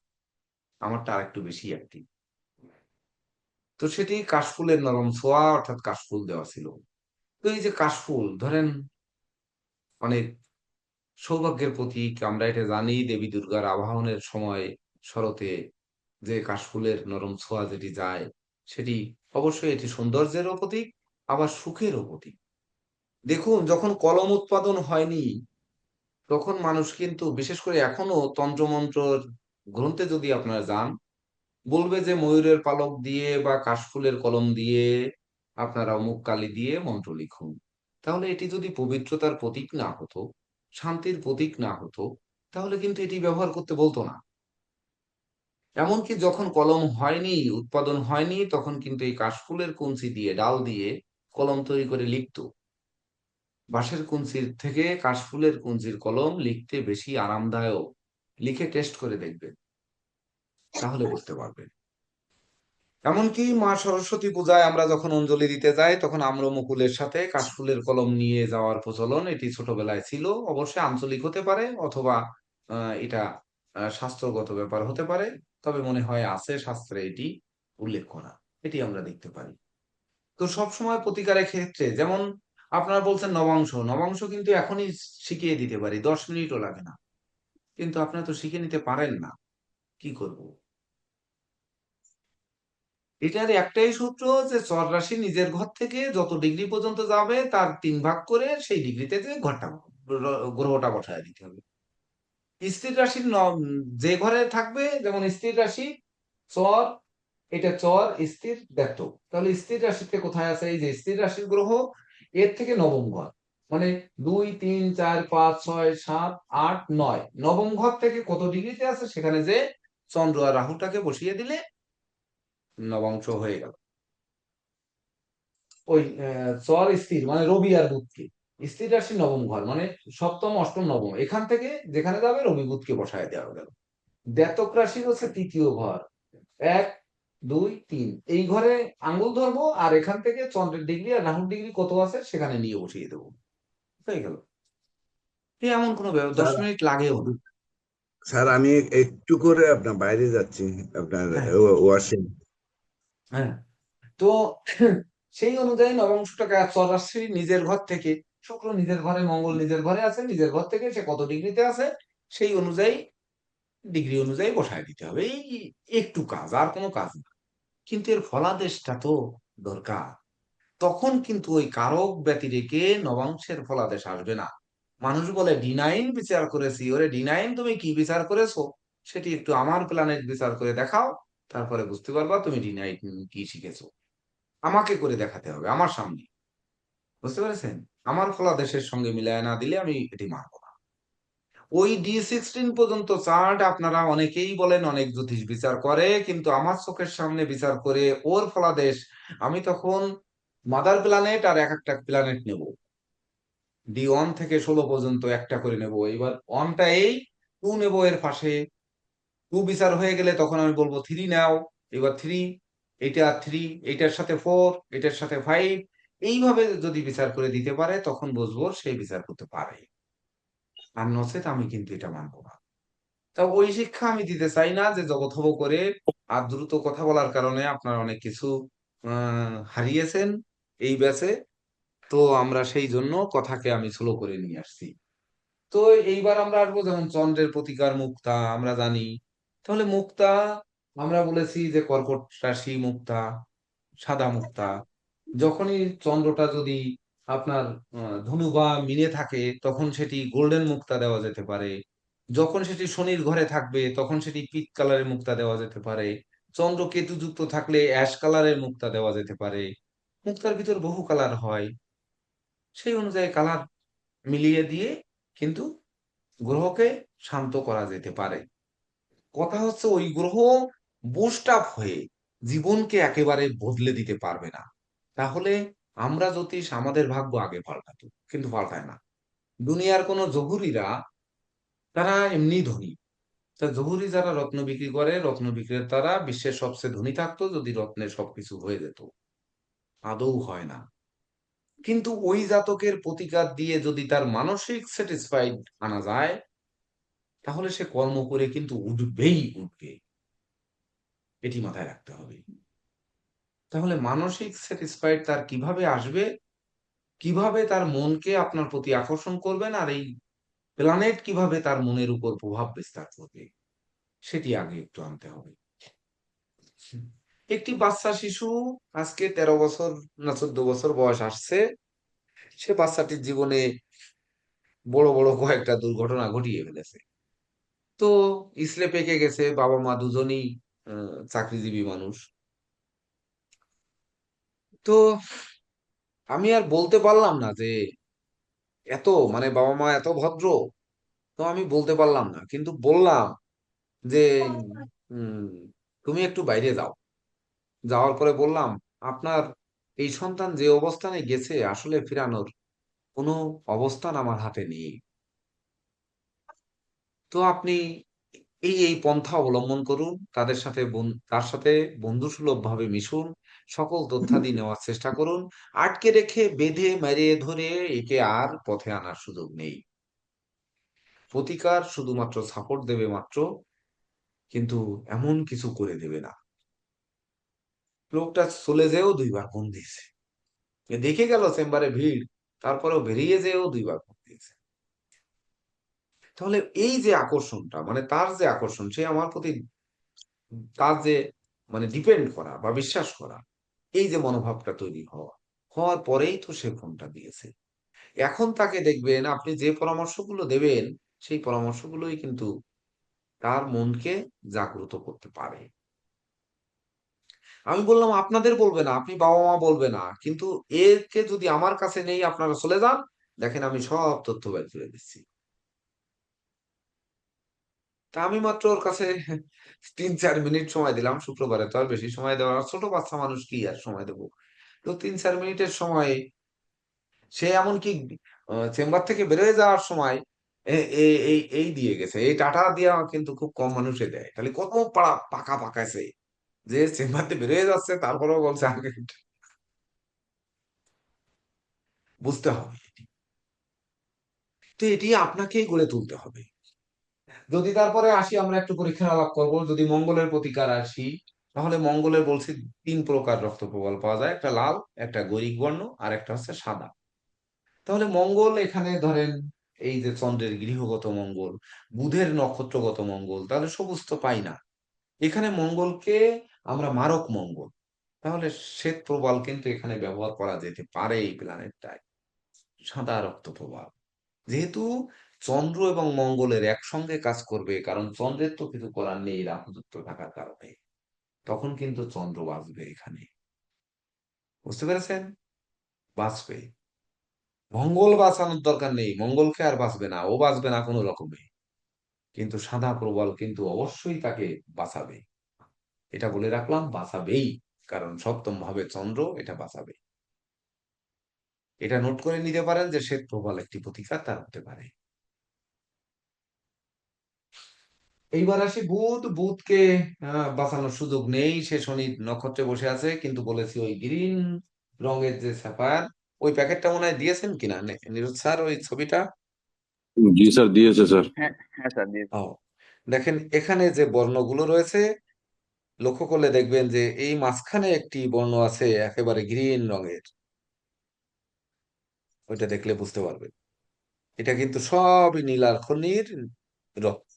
আমারটা আর একটু বেশি অ্যাক্টিভ। তো সেটি কাশফুলের নরম ছোঁয়া, অর্থাৎ কাশফুল দেওয়া ছিল। তো এই যে কাশফুল ধরেন অনেক সৌভাগ্যের প্রতীক, আমরা এটা জানি, দেবী দুর্গার আবাহনের সময় শরতে যে কাশফুলের নরম ছোঁয়া যেটি যায়, সেটি অবশ্যই এটি সৌন্দর্যেরও প্রতীক, আবার সুখেরও প্রতীক। দেখুন, যখন কলম উৎপাদন হয়নি তখন মানুষ কিন্তু, বিশেষ করে এখনো তন্ত্রমন্ত্রর গ্রন্থে যদি আপনারা যান, বলবে যে ময়ূরের পালক দিয়ে বা কাশফুলের কলম দিয়ে আপনারা অমুক কালি দিয়ে মন্ত্র লিখুন। তাহলে এটি যদি পবিত্রতার প্রতীক না হতো, শান্তির প্রতীক না হতো, তাহলে কিন্তু এটি ব্যবহার করতে বলতো না। এমনকি যখন কলম হয়নি, উৎপাদন হয়নি, তখন কিন্তু এই কাশফুলের কঞ্চি দিয়ে, ডাল দিয়ে কলম তৈরি করে লিখতো। বাঁশের কঞ্চির থেকে কাশফুলের কঞ্চির কলম লিখতে বেশি আরামদায়ক। লিখে টেস্ট করে দেখবেন, তাহলে বুঝতে পারবেন। এমনকি মা সরস্বতী পূজায় আমরা যখন অঞ্জলি দিতে যাই, তখন আম্রমুকুলের সাথে কাশফুলের কলম নিয়ে যাওয়ার প্রচলন, এটি ছোটবেলায় ছিল। অবশ্যই আঞ্চলিক হতে পারে, অথবা এটা শাস্ত্রগত ব্যাপার হতে পারে, তবে মনে হয় আছে শাস্ত্রে এটি উল্লেখ করা, এটি আমরা দেখতে পারি। তো সবসময় প্রতিকারের ক্ষেত্রে, যেমন আপনারা বলছেন নবাংশ, নবাংশ কিন্তু এখনই শিখিয়ে দিতে পারি, 10 মিনিটও লাগে না। কিন্তু আপনারা তো শিখে নিতে পারেন না, কি করব? এটার একটাই সূত্র, যে চর রাশি নিজের ঘর থেকে যত ডিগ্রি পর্যন্ত যাবে তার 3 ভাগ করে সেই ডিগ্রিতে যে ঘরটা, গ্রহটা বসায় দিতে হবে। স্থির রাশির যে ঘরে থাকবে, যেমন স্থির রাশি চর, এটা চর স্থির ব্যক্ত, তাহলে স্থির রাশিতে কোথায় আছে, এই যে স্থির রাশির গ্রহ, এর থেকে নবম ঘর, মানে 2 3 4 5 6 7 8 9, নবম ঘর থেকে কত ডিগ্রিতে আছে সেখানে যে চন্দ্র আর রাহুটাকে বসিয়ে দিলে নবাংশ হয়ে গেল। ওই চর স্থির মানে রবি আর বুধকে, স্থির রাশি নবম ঘর মানে সপ্তম অষ্টম নবম, এখান থেকে যেখানে যাবে রবি বুধকে বসায় দেওয়া গেল। জাতক রাশির হচ্ছে 3য় ঘর, 1 2 3, এই ঘরে আঙ্গুল ধরবো, আর এখান থেকে চন্দ্রের ডিগ্রি আর রাহুর ডিগ্রি কত আছে সেখানে নিয়ে বসিয়ে দেবো, হয়ে গেল। এমন কোনো 10 মিনিট লাগেও না। স্যার আমি একটু করে আপনার বাইরে যাচ্ছি, আপনার হ্যাঁ, ওয়াশিং। হ্যাঁ। তো সেই অনুযায়ী নবাংশটাকে, আর চর রাশি নিজের ঘর থেকে, শুক্র নিজের ঘরে, মঙ্গল নিজের ঘরে আছে, নিজের ঘর থেকে সে কত ডিগ্রিতে আছে সেই অনুযায়ী, ডিগ্রি অনুযায়ী বসায় দিতে হবে। এই একটু কাজ, আর কোনো কাজ না। কিন্তু এর ফলাদেশটা তো দরকার। তখন কিন্তু ওই কারক ব্যতি রেখে নবাংশের ফলাদেশ আসবে না। মানুষ বলে D9 বিচার করেছি, ওরে D9 তুমি কি বিচার করেছো সেটি একটু আমার প্ল্যানেট বিচার করে দেখাও, তারপরে বুঝতে পারবা তুমি D9 কি শিখেছো। আমাকে করে দেখাতে হবে আমার সামনে, বুঝতে পেরেছেন? আমার ফলাদেশের সঙ্গে মিলায় না দিলে আমি এটি মানব না। ওই D16 পর্যন্ত চার্ট আপনারা অনেকেই বলেন অনেক জ্যোতিষ বিচার করে, কিন্তু আমার চোখের সামনে বিচার করে ওর ফলাদেশ, আমি তখন মাদার প্ল্যানেট আর এক একটা প্ল্যানেট নেব, D1 থেকে 16 পর্যন্ত একটা করে নেব। এবার ওয়ানটা এই, টু নেব এর পাশে, টু বিচার হয়ে গেলে তখন আমি বলবো থ্রি নাও, এবার থ্রি, এইটা থ্রি, এইটার সাথে ফোর, এটার সাথে ফাইভ, এইভাবে যদি বিচার করে দিতে পারে তখন বুঝবো সেই বিচার করতে পারে, আর নচেত আমি কিন্তু এটা মানবো না। তা ওই শিক্ষা আমি দিতে চাই না যে জগৎ হব করে। আর দ্রুত কথা বলার কারণে আপনারা অনেক কিছু হারিয়েছেন এই ব্যাচে। তো আমরা সেই জন্য কথাকে আমি স্লো করে নিয়ে আসছি। তো এইবার আমরা আসবো, যেমন চন্দ্রের প্রতিকার মুক্তা আমরা জানি। তাহলে মুক্তা আমরা বলেছি যে কর্কট রাশি মুক্তা, সাদা মুক্তা। যখনই চন্দ্রটা যদি আপনার ধনু বা মিনে থাকে তখন সেটি গোল্ডেন মুক্তা দেওয়া যেতে পারে। যখন সেটি শনির ঘরে থাকবে তখন সেটি পিচ কালারের মুক্তা দেওয়া যেতে পারে। চন্দ্র কেতু যুক্ত থাকলে অ্যাশ কালারের মুক্তা দেওয়া যেতে পারে। মুক্তার ভিতর বহু কালার হয়, সেই অনুযায়ী কালার মিলিয়ে দিয়ে কিন্তু গ্রহকে শান্ত করা যেতে পারে। কথা হচ্ছে ওই গ্রহ বুস্ট আপ হয়ে জীবনকে একেবারে বদলে দিতে পারবে না। তাহলে আমরা জ্যোতিষ আমাদের ভাগ্য আগে পাল্টাতো, কিন্তু পাল্টায় না। দুনিয়ার কোন জহুরিরা তারা এমনি ধনী, তা জহুরি যারা রত্ন বিক্রি করে, রত্ন বিক্রেতারা বিশ্বের সবচেয়ে ধনী থাকতো যদি রত্নে সবকিছু হয়ে যেত, আদৌ হয় না। কিন্তু ওই জাতকের প্রতিকার দিয়ে যদি তার মানসিক স্যাটিসফাইড আনা যায় তাহলে সে কর্ম করে কিন্তু উঠবেই উঠবে, এটি মাথায় রাখতে হবে। তাহলে মানসিক স্যাটিসফাইড তার কিভাবে আসবে, কিভাবে তার মনকে আপনার প্রতি আকর্ষণ করবেন, আর এই প্ল্যানেট কিভাবে তার মনের উপর প্রভাব বিস্তার করবে সেটি আগে একটু আনতে হবে। একটি বাচ্চা শিশু আজকে 13 বছর না 14 বছর বয়স আসছে, সে বাচ্চাটির জীবনে বড় বড় কয়েকটা দুর্ঘটনা ঘটিয়ে ফেলেছে। তো ইসলে পেকে গেছে, বাবা মা দুজনেই চাকরিজীবী মানুষ। তো আমি আর বলতে পারলাম না যে এত, মানে বাবা মা এত ভদ্র, তো আমি বলতে পারলাম না, কিন্তু বললাম যে উম, তুমি একটু বাইরে যাও। যাওয়ার পরে বললাম, আপনার এই সন্তান যে অবস্থানে গেছে আসলে ফেরানোর কোনো অবস্থান আমার হাতে নেই। তো আপনি এই এই পন্থা অবলম্বন করুন, তাদের সাথে তার সাথে বন্ধুসুলভ ভাবে মিশুন, সকল তথ্যাদি নেওয়ার চেষ্টা করুন। আটকে রেখে বেঁধে মেরে ধরে একে আর পথে আনার সুযোগ নেই। প্রতিকার শুধুমাত্র সাপোর্ট দেবে মাত্র, কিন্তু এমন কিছু করে দেবে না। লোকটা চলে যেও 2 বার ফোন দিয়েছে, দেখে গেল চেম্বারে ভিড়, তারপরেও বেরিয়ে যেও 2 বার ফোন দিয়েছে। তাহলে এই যে আকর্ষণটা, মানে তার যে আকর্ষণ, সে আমার প্রতি তার যে মানে ডিপেন্ড করা বা বিশ্বাস করা, এই যে মনোভাবটা তৈরি হওয়ার পরেই তো সে ফোনটা দিয়েছে। এখন তাকে দেখবেন আপনি যে পরামর্শগুলো দেবেন সেই পরামর্শগুলোই কিন্তু তার মনকে জাগ্রত করতে পারে। আমি বললাম আপনাদের বলবে না, আপনি বাবা মা বলবে না, কিন্তু একে যদি আমার কাছে নেই আপনারা চলে যান, দেখেন আমি সব তথ্য বের করে দিচ্ছি। তা আমি মাত্র ওর কাছে 3-4 মিনিট সময় দিলাম, শুক্রবারে তো আর বেশি সময় দেওয়ার, ছোট বাচ্চা মানুষ কি আর সময় দেবো। তো 3-4 মিনিটের সময় সে এমনকি চেম্বার থেকে বেরোয় যাওয়ার সময় এই দিয়ে গেছে, এই টাটা দিয়া কিন্তু খুব কম মানুষে দেয়, তাহলে কত পাকা পাকাছে যে চেম্বার থেকে বেরোয় যাচ্ছে তারপরেও বলছে আমাকে বুঝতে হবে। তো এটি আপনাকেই গড়ে তুলতে হবে। যদি তারপরে আসি, আমরা একটু পরীক্ষা আলাপ করব, যদি মঙ্গলের প্রতিকার আসি, তাহলে মঙ্গলের বলছি 3 প্রকার রক্ত প্রবাল পাওয়া যায়, একটা লাল, একটা গৈরিক বর্ণ, আর একটা হচ্ছে সাদা। তাহলে মঙ্গল এখানে ধরেন এই যে চন্দ্রের গৃহগত মঙ্গল, বুধের নক্ষত্রগত মঙ্গল, তাহলে সবুজ তো পাই না, এখানে মঙ্গলকে আমরা মারক মঙ্গল, তাহলে শ্বেত প্রবাল কিন্তু এখানে ব্যবহার করা যেতে পারে এই প্ল্যানেটটায়, সাদা রক্ত প্রবাল। যেহেতু চন্দ্র এবং মঙ্গলের একসঙ্গে কাজ করবে, কারণ চন্দ্রের তো কিছু করার নেই রাহুযুক্ত থাকার কারণে, তখন কিন্তু চন্দ্র বাঁচবে এখানে। বুঝতে পেরেছেন? বাঁচবে। মঙ্গল বাঁচানোর দরকার নেই, মঙ্গলকে আর বাঁচবে না, ও বাঁচবে না কোনো রকমে, কিন্তু সাদা প্রবল কিন্তু অবশ্যই তাকে বাঁচাবে। এটা বলে রাখলাম, বাঁচাবেই, কারণ সপ্তম ভাবে চন্দ্র, এটা বাঁচাবে। এটা নোট করে নিতে পারেন যে শ্বেত প্রবল একটি প্রতিকার তার হতে পারে। এইবার আসি বুধ। বুধকে বাঁচানোর সুযোগ নেই, সে শনি নক্ষত্রে বসে আছে, কিন্তু বলেছি ওই গ্রিন রঙের যে স্যাফায়ার, ওই প্যাকেটটা মনে হয় দিয়েছেন কিনা নিরুৎ স্যার, ওই ছবিটা? জি স্যার, দিয়েছে স্যার। হ্যাঁ হ্যাঁ স্যার দিয়েছি। ও, দেখেন এখানে যে বর্ণগুলো রয়েছে, লক্ষ্য করলে দেখবেন যে এই মাঝখানে একটি বর্ণ আছে একেবারে গ্রিন রঙের, ওইটা দেখলে বুঝতে পারবেন। এটা কিন্তু সবই নীলার খনির রক্ত,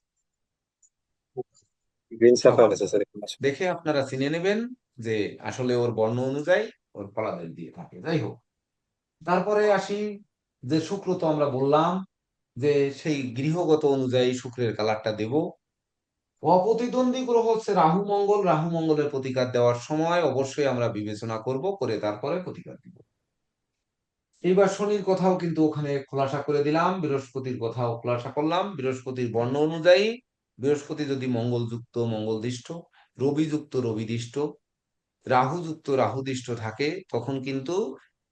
গ্রিন সব। সাফায়ার আছে স্যার এখানে। দেখে আপনারা চিনে নেবেন যে আসলে ওর বর্ণ অনুযায়ী ওর ফলাদেশ দিয়ে থাকে। যাই হোক, তারপরে আসি যে শুক্র, তো আমরা বললাম যে সেই গৃহগত অনুযায়ী শুক্রের কালারটা দেব। অপ্রতিদ্বন্দ্বী গ্রহ হচ্ছে রাহু মঙ্গল। রাহু মঙ্গলের প্রতিকার দেওয়ার সময় অবশ্যই আমরা বিবেচনা করব, করে তারপরে প্রতিকার দিব। এইবার শনির কথাও কিন্তু ওখানে খোলাসা করে দিলাম, বৃহস্পতির কথাও খোলাসা করলাম। বৃহস্পতির বর্ণ অনুযায়ী, বৃহস্পতি যদি মঙ্গলযুক্ত মঙ্গলদিষ্ট, রবিযুক্ত রবিদিষ্ট, রাহুযুক্ত রাহুদিষ্ট থাকে, তখন কিন্তু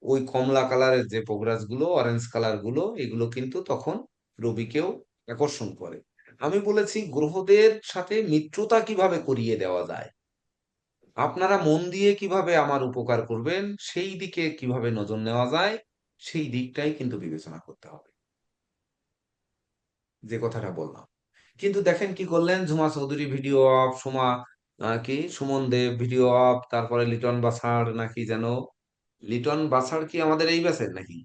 ওই কমলা কালারের যে পোগরাজ গুলো, অরেঞ্জ কালার গুলো, এগুলো কিন্তু তখন রবিকেও আকর্ষণ করে। আমি বলেছি গ্রহদের সাথে মিত্রতা কিভাবে করিয়ে দেওয়া যায়, আপনারা মন দিয়ে কিভাবে আমার উপকার করবেন, সেই দিকে কিভাবে নজর নেওয়া যায়, সেই দিকটাই কিন্তু বিবেচনা করতে হবে, যে কথাটা বললাম। কিন্তু দেখেন কি করলেন, ঝুমা চৌধুরী ভিডিও অফ, কি সুমন দেব ভিডিও অফ, তারপরে লিটন বাছাড় নাকি যেন, লিটন বাছাড় কি আমাদের এই ব্যাচের নাকি?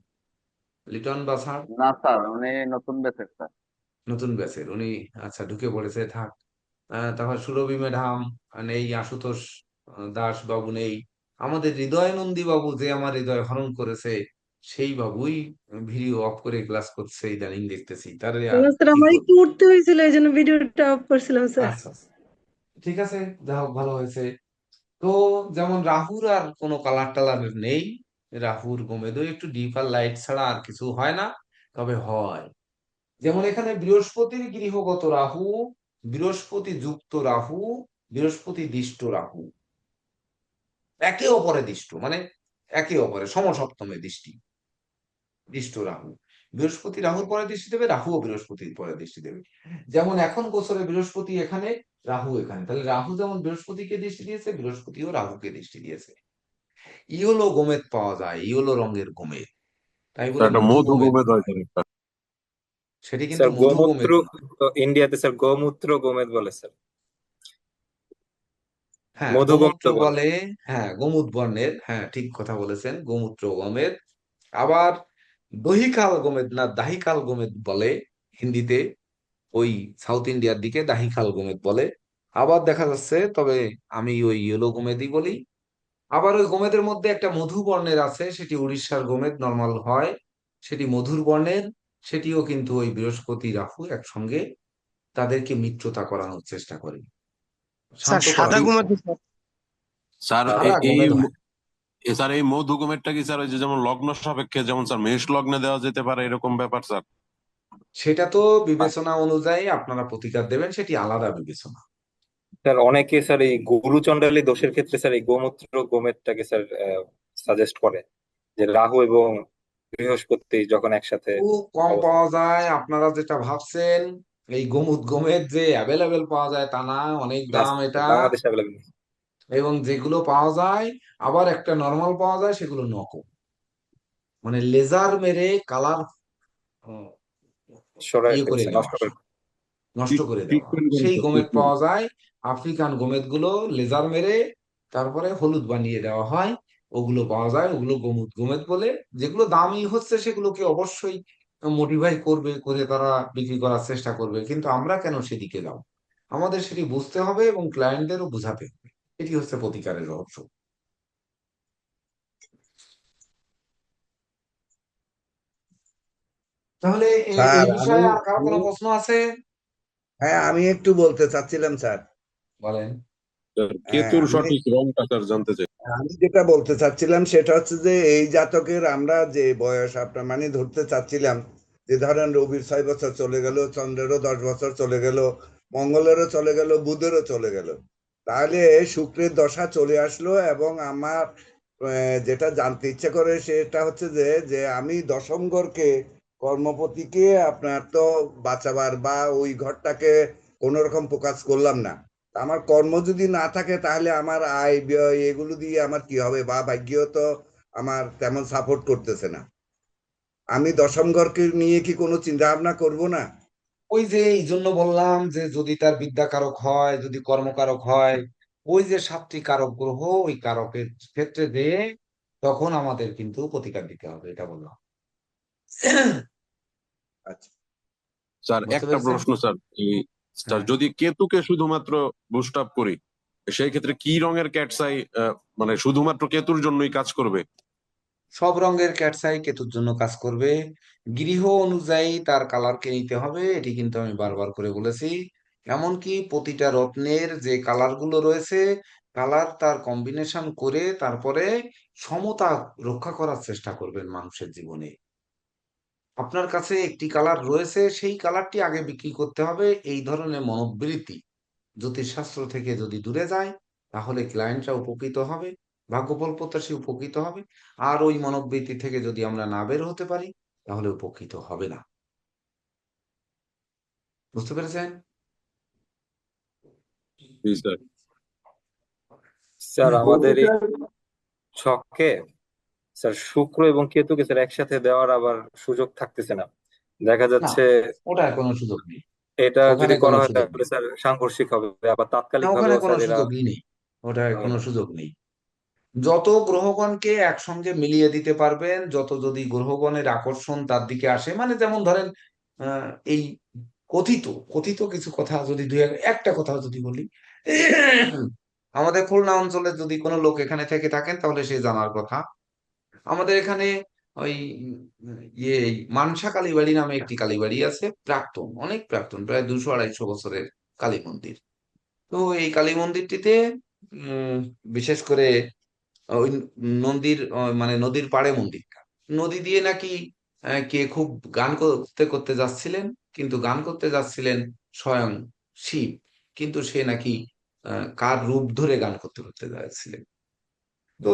লিটন বাছাড় না স্যার, উনি নতুন বেসের স্যার। নতুন ব্যাচের উনি, আচ্ছা ঢুকে পড়েছে, থাক। তারপর সুরভি ম্যাডাম নেই, আশুতোষ দাস বাবু নেই, আমাদের হৃদয় নন্দী বাবু যে আমার হৃদয় হরণ করেছে, সেই বাবুই ভিডিও অফ করে ক্লাস করছে ইদানিং দেখতেছি, তার আর স্যার কি আমার করবো। একটু উঠতে হয়েছিল এই জন্য ভিডিওটা অফ করছিলাম স্যার। আচ্ছা আচ্ছা, ঠিক আছে, যা হোক ভালো হয়েছে। তো যেমন রাহুর আর কোনো কালার টালার নেই, রাহুর গোমেদও একটু ডিপার লাইট ছাড়া আর কিছু হয় না। তবে হয়, যেমন এখানে বৃহস্পতির গৃহগত রাহু, বৃহস্পতি যুক্ত রাহু, বৃহস্পতি দিষ্ট রাহু, একে অপরে দিষ্ট, মানে একে অপরে সমসপ্তমে দৃষ্টি, দিষ্ট রাহু। বৃহস্পতি রাহুর পরে দৃষ্টি দেবে, রাহুও বৃহস্পতির পরে দৃষ্টি দেবে। যেমন এখন গোচরে বৃহস্পতি এখানে, রাহু এখানে, তাহলে রাহু যেমন বৃহস্পতিকে দৃষ্টি দিয়েছে, বৃহস্পতিও রাহুকে দৃষ্টি দিয়েছে। ইয়েলো গোমেদ পাওয়া যায়, ইয়েলো রঙের গোমেদ, তাই বলে একটা মধু মধু গোমেদ গোমেদ হয় নয়, স্যার একটা। সেটি কিন্তু স্যার মধু গোমূত্র, গোমেদ নয়। ইন্ডিয়াতে স্যার গোমূত্র গোমেদ বলে স্যার, হ্যাঁ, মধু গোমূত্র গোমেদ বলে। বলে, হ্যাঁ গোমুদ বর্ণের, হ্যাঁ ঠিক কথা বলেছেন, গোমূত্র গোমেদ। আবার দহিকাল গোমেদ না দাহিকাল গোমেদ বলে হিন্দিতে, ওই সাউথ ইন্ডিয়ার দিকে দাহিকাল গোমেদ বলে। আবার দেখা যাচ্ছে, তবে আমি ওই ইয়েলো গোমেদই বলি। আবার ওই গোমেদের মধ্যে একটা মধু বর্ণের আছে, সেটি উড়িষ্যার গোমেদ নর্মাল হয়, সেটি মধুর বর্ণের, সেটিও কিন্তু ওই বৃহস্পতি রাহু একসঙ্গে তাদেরকে মিত্রতা করানোর চেষ্টা করে, স্যার শান্ত সাদা করার চেষ্টা গোমেদ করে। স্যার সাদা গোমেদ হয় না। স্যার এই মধু গোমেদটা কি স্যার ওই যে যেমন লগ্ন সাপেক্ষে, যেমন স্যার মেষ লগ্নে দেওয়া যেতে পারে এরকম ব্যাপার স্যার? সেটা তো বিবেচনা অনুযায়ী আপনারা প্রতিকার দেবেন, সেটি আলাদা বিবেচনা। স্যার অনেকে স্যার এই গুরুচণ্ডালী দোষের ক্ষেত্রে স্যার এই গোমূত্র গোমেদটাকে স্যার সাজেস্ট করে, যে রাহু এবং বৃহস্পতি যখন একসাথে খুব কম অবস্থান পাওয়া করে। যায়, আপনারা যেটা ভাবছেন এই গোমেদ যে অ্যাভেলেবেল পাওয়া যায় তা না, অনেক না দাম স্যার, এটা। বাংলাদেশে অ্যাভেলেবল। এবং যেগুলো পাওয়া যায়, আবার একটা নর্মাল পাওয়া যায়, সেগুলো নকল, মানে লেজার মেরে কালার সরাই ইয়ে করে ফেলছে, দেওয়া, নষ্ট করে। নষ্ট করে দেওয়া, ট্রিটমেন্ট করে সেই স্যার, গোমেদ ট্রিটমেন্ট। পাওয়া যায়। আফ্রিকান গোমেদ গুলো লেজার মেরে তারপরে হলুদ বানিয়ে দেওয়া হয়, ওগুলো পাওয়া যায়, ওগুলো গোমেদ বলে। যেগুলো দামি হচ্ছে সেগুলোকে অবশ্যই মোটিভাই করবে, করে তারা বিক্রি করার চেষ্টা করবে, কিন্তু আমরা কেন সেদিকে যাব? আমাদের সেটি বুঝতে হবে এবং ক্লায়েন্টদেরও বোঝাতে হবে, এটি হচ্ছে প্রতিকারের রহস্য। তাহলে এই স্যার বিষয়ে আর কারো কোনো প্রশ্ন আছে? হ্যাঁ আমি একটু বলতে চাচ্ছিলাম স্যার। বলেন। কেতুর সঠিক রংটা স্যার জানতে চাই। আমি যেটা বলতে চাচ্ছিলাম সেটা হচ্ছে যে এই জাতকের আমরা যে বয়স আপনার মানে ধরতে চাচ্ছিলাম, যে ধরেন রবির 6 বছর চলে গেল, চন্দ্রেরও 10 বছর চলে গেল, মঙ্গলেরও চলে গেল, বুধেরও চলে গেল, তাহলে শুক্রের দশা চলে আসলো এবং আমার যেটা জানতে ইচ্ছে করে সেটা হচ্ছে যে যে আমি দশম ঘরকে, কর্মপতিকে আপনার তো বাঁচাবার বা ওই ঘরটাকে কোন রকম ফোকাস করলাম না। আমার কর্ম যদি না থাকে তাহলে আমার আয় ব্যয় এগুলো দিয়ে আমার কি হবে, বা ভাগ্য তো আমার তেমন সাপোর্ট করতেছে না। আমি দশম ঘরকে নিয়ে কি কোনো চিন্তা ভাবনা করবো না? ওই যে এই জন্য বললাম যে যদি তার বিদ্যা কারক হয়, যদি কর্মকারক হয়, ওই যে 7টি কারক গ্রহ, ওই কারকের ক্ষেত্রে যে তখন আমাদের কিন্তু প্রতিকার দিতে হবে, এটা বললাম। আচ্ছা স্যার বুঝতে একটা পেরেছেন? প্রশ্ন স্যার, স্যার হ্যাঁ, যদি কেতুকে শুধুমাত্র বুস্ট আপ করি, সেই ক্ষেত্রে কি রঙের ক্যাটসাই মানে শুধুমাত্র কেতুর জন্যই কাজ করবে? সব রঙের ক্যাটসাই কেতুর জন্য কাজ করবে। গৃহ অনুযায়ী তার কালারকে নিতে হবে, এটি কিন্তু আমি বারবার করে বলেছি। এমনকি প্রতিটা রত্নের যে কালার গুলো রয়েছে, কালার তার কম্বিনেশন করে তারপরে সমতা রক্ষা করার চেষ্টা করবেন মানুষের জীবনে। আপনার কাছে একটি কালার রয়েছে, সেই কালারটি আগে বিক্রি করতে হবে, এই ধরনের মনোবৃত্তি জ্যোতিষশাস্ত্র থেকে যদি দূরে যায়, তাহলে ক্লায়েন্টরা উপকৃত হবে, ভাগ্যফল প্রত্যাশী উপকৃত হবে। আর ওই মনোবৃত্তি থেকে যদি আমরা না বের হতে পারি, তাহলে উপকৃত হবে না। বুঝতে পেরেছেন? জি স্যার। স্যার বলছি আমাদের এই স্যার, ছকে স্যার শুক্র এবং কেতুকে স্যার একসাথে দেওয়ার আবার সুযোগ থাকতেছে না, দেখা না, যাচ্ছে ওটার কোনো সুযোগ নেই। এটা ওখানে যদি করা কোনো হয় সুযোগ তাহলে নেই। স্যার সাংঘর্ষিক হবে, আবার না, তাৎক্ষণিক ওখানে ভাবেও কোনো স্যার এরা সুযোগই নেই। ওটার হবে কোনো না। সুযোগ নেই। যত গ্রহগণকে একসঙ্গে মিলিয়ে দিতে পারবেন, যত যদি গ্রহগণের আকর্ষণ তার দিকে আসে, মানে যেমন ধরেন এই কথিত কথিত কিছু কথা যদি একটা কথা যদি বলি, আমাদের খুলনা অঞ্চলে যদি কোনো লোক এখানে থেকে থাকেন তাহলে সে জানার কথা। আমাদের এখানে ওই ইয়ে মানসা কালীবাড়ি নামে একটি কালীবাড়ি আছে, প্রাক্তন, অনেক প্রাক্তন, প্রায় 200-250 বছরের কালী মন্দির। তো এই কালী মন্দিরটিতে উম বিশেষ করে ওই নদীর মানে নদীর পাড়ে মন্দিরটা, নদী দিয়ে নাকি কে খুব গান করতে করতে যাচ্ছিলেন, কিন্তু গান করতে যাচ্ছিলেন স্বয়ং শিব, কিন্তু সে নাকি কার রূপ ধরে গান করতে করতে যাচ্ছিলেন। তো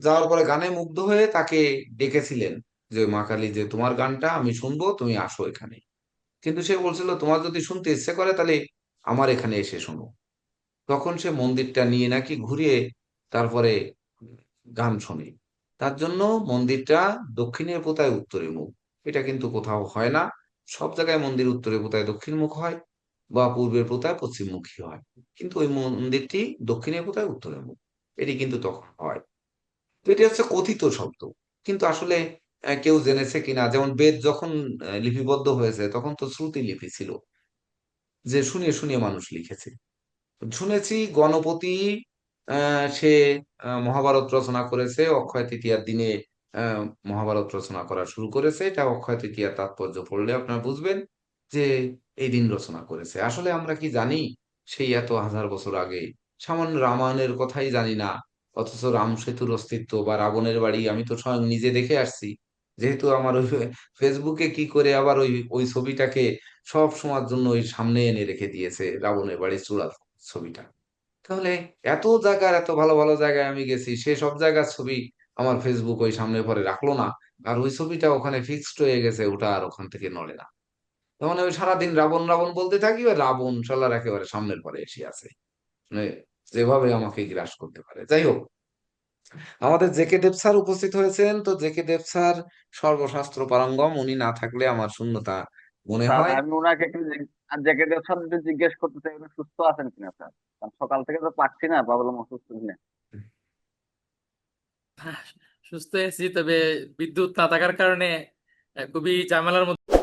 যাওয়ার পরে গানে মুগ্ধ হয়ে তাকে ডেকেছিলেন যে মা কালী, যে তোমার গানটা আমি শুনবো, তুমি আসো এখানে। কিন্তু সে বলছিল তোমার যদি শুনতে ইচ্ছে করে তাহলে আমার এখানে এসে শোনো। তখন সে মন্দিরটা নিয়ে নাকি ঘুরিয়ে তারপরে গান শোনে। তার জন্য মন্দিরটা দক্ষিণে পোতায় উত্তরে মুখ, এটা কিন্তু কোথাও হয় না। সব জায়গায় মন্দির উত্তরে পোতায় দক্ষিণ মুখ হয়, বা পূর্বের পোতায় পশ্চিমমুখী হয়, কিন্তু ওই মন্দিরটি দক্ষিণে পোতায় উত্তরে মুখ, এটি কিন্তু তখন হয়। তো এটি হচ্ছে কথিত শব্দ, কিন্তু আসলে কেউ জেনেছে কিনা, যেমন বেদ যখন লিপিবদ্ধ হয়েছে তখন তো শ্রুতি লিপি ছিল, যে শুনিয়ে শুনিয়ে মানুষ লিখেছে। শুনেছি গণপতি সে মহাভারত রচনা করেছে অক্ষয় তৃতীয়ার দিনে। মহাভারত রচনা করা শুরু করেছে, এটা অক্ষয় তৃতীয়ার তাৎপর্য পড়লে আপনারা বুঝবেন যে এই দিন রচনা করেছে। আসলে আমরা কি জানি সেই এত হাজার বছর আগে? সামান্য রামায়ণের কথাই জানি না, অথচ রাম সেতুর অস্তিত্ব বা রাবণের বাড়ি আমি তো স্বয়ং নিজে দেখে আসছি। যেহেতু আমার ওই ফেসবুকে কি করে আবার ওই ওই ছবিটাকে সব সময়ের জন্য ওই সামনে এনে রেখে দিয়েছে, রাবণের বাড়ির চূড়ার ছবিটা। তাহলে এত জায়গার, এত ভালো ভালো জায়গায় আমি গেছি, সে সব জায়গার ছবি আমার ফেসবুক ওই সামনে পরে রাখলো না, আর ওই ছবিটা ওখানে ফিক্সড হয়ে গেছে, ওটা আর ওখান থেকে নড়ে না। তখন আমি সারাদিন রাবণ রাবণ বলতে থাকি, আর রাবণ শালার একেবারে সামনের পরে এসে আছে, মানে যেভাবে আমাকে গ্রাস করতে পারে। যাই হোক, আমাদের জেকে দেব স্যার উপস্থিত হয়েছেন, তো জেকে দেব স্যার সর্বশাস্ত্র পারঙ্গম, উনি না থাকলে আমার শূন্যতা মনে স্যার হয়। আমি ওনাকে একটু জেকে দেব স্যার একটু জিজ্ঞেস করতে চাই, উনি সুস্থ আছেন কিনা স্যার? কারণ সকাল থেকে তো পাচ্ছি না, ভাবলাম অসুস্থ কিনা। সুস্থ আছি, তবে বিদ্যুৎ না থাকার কারণে খুবই ঝামেলার মধ্যে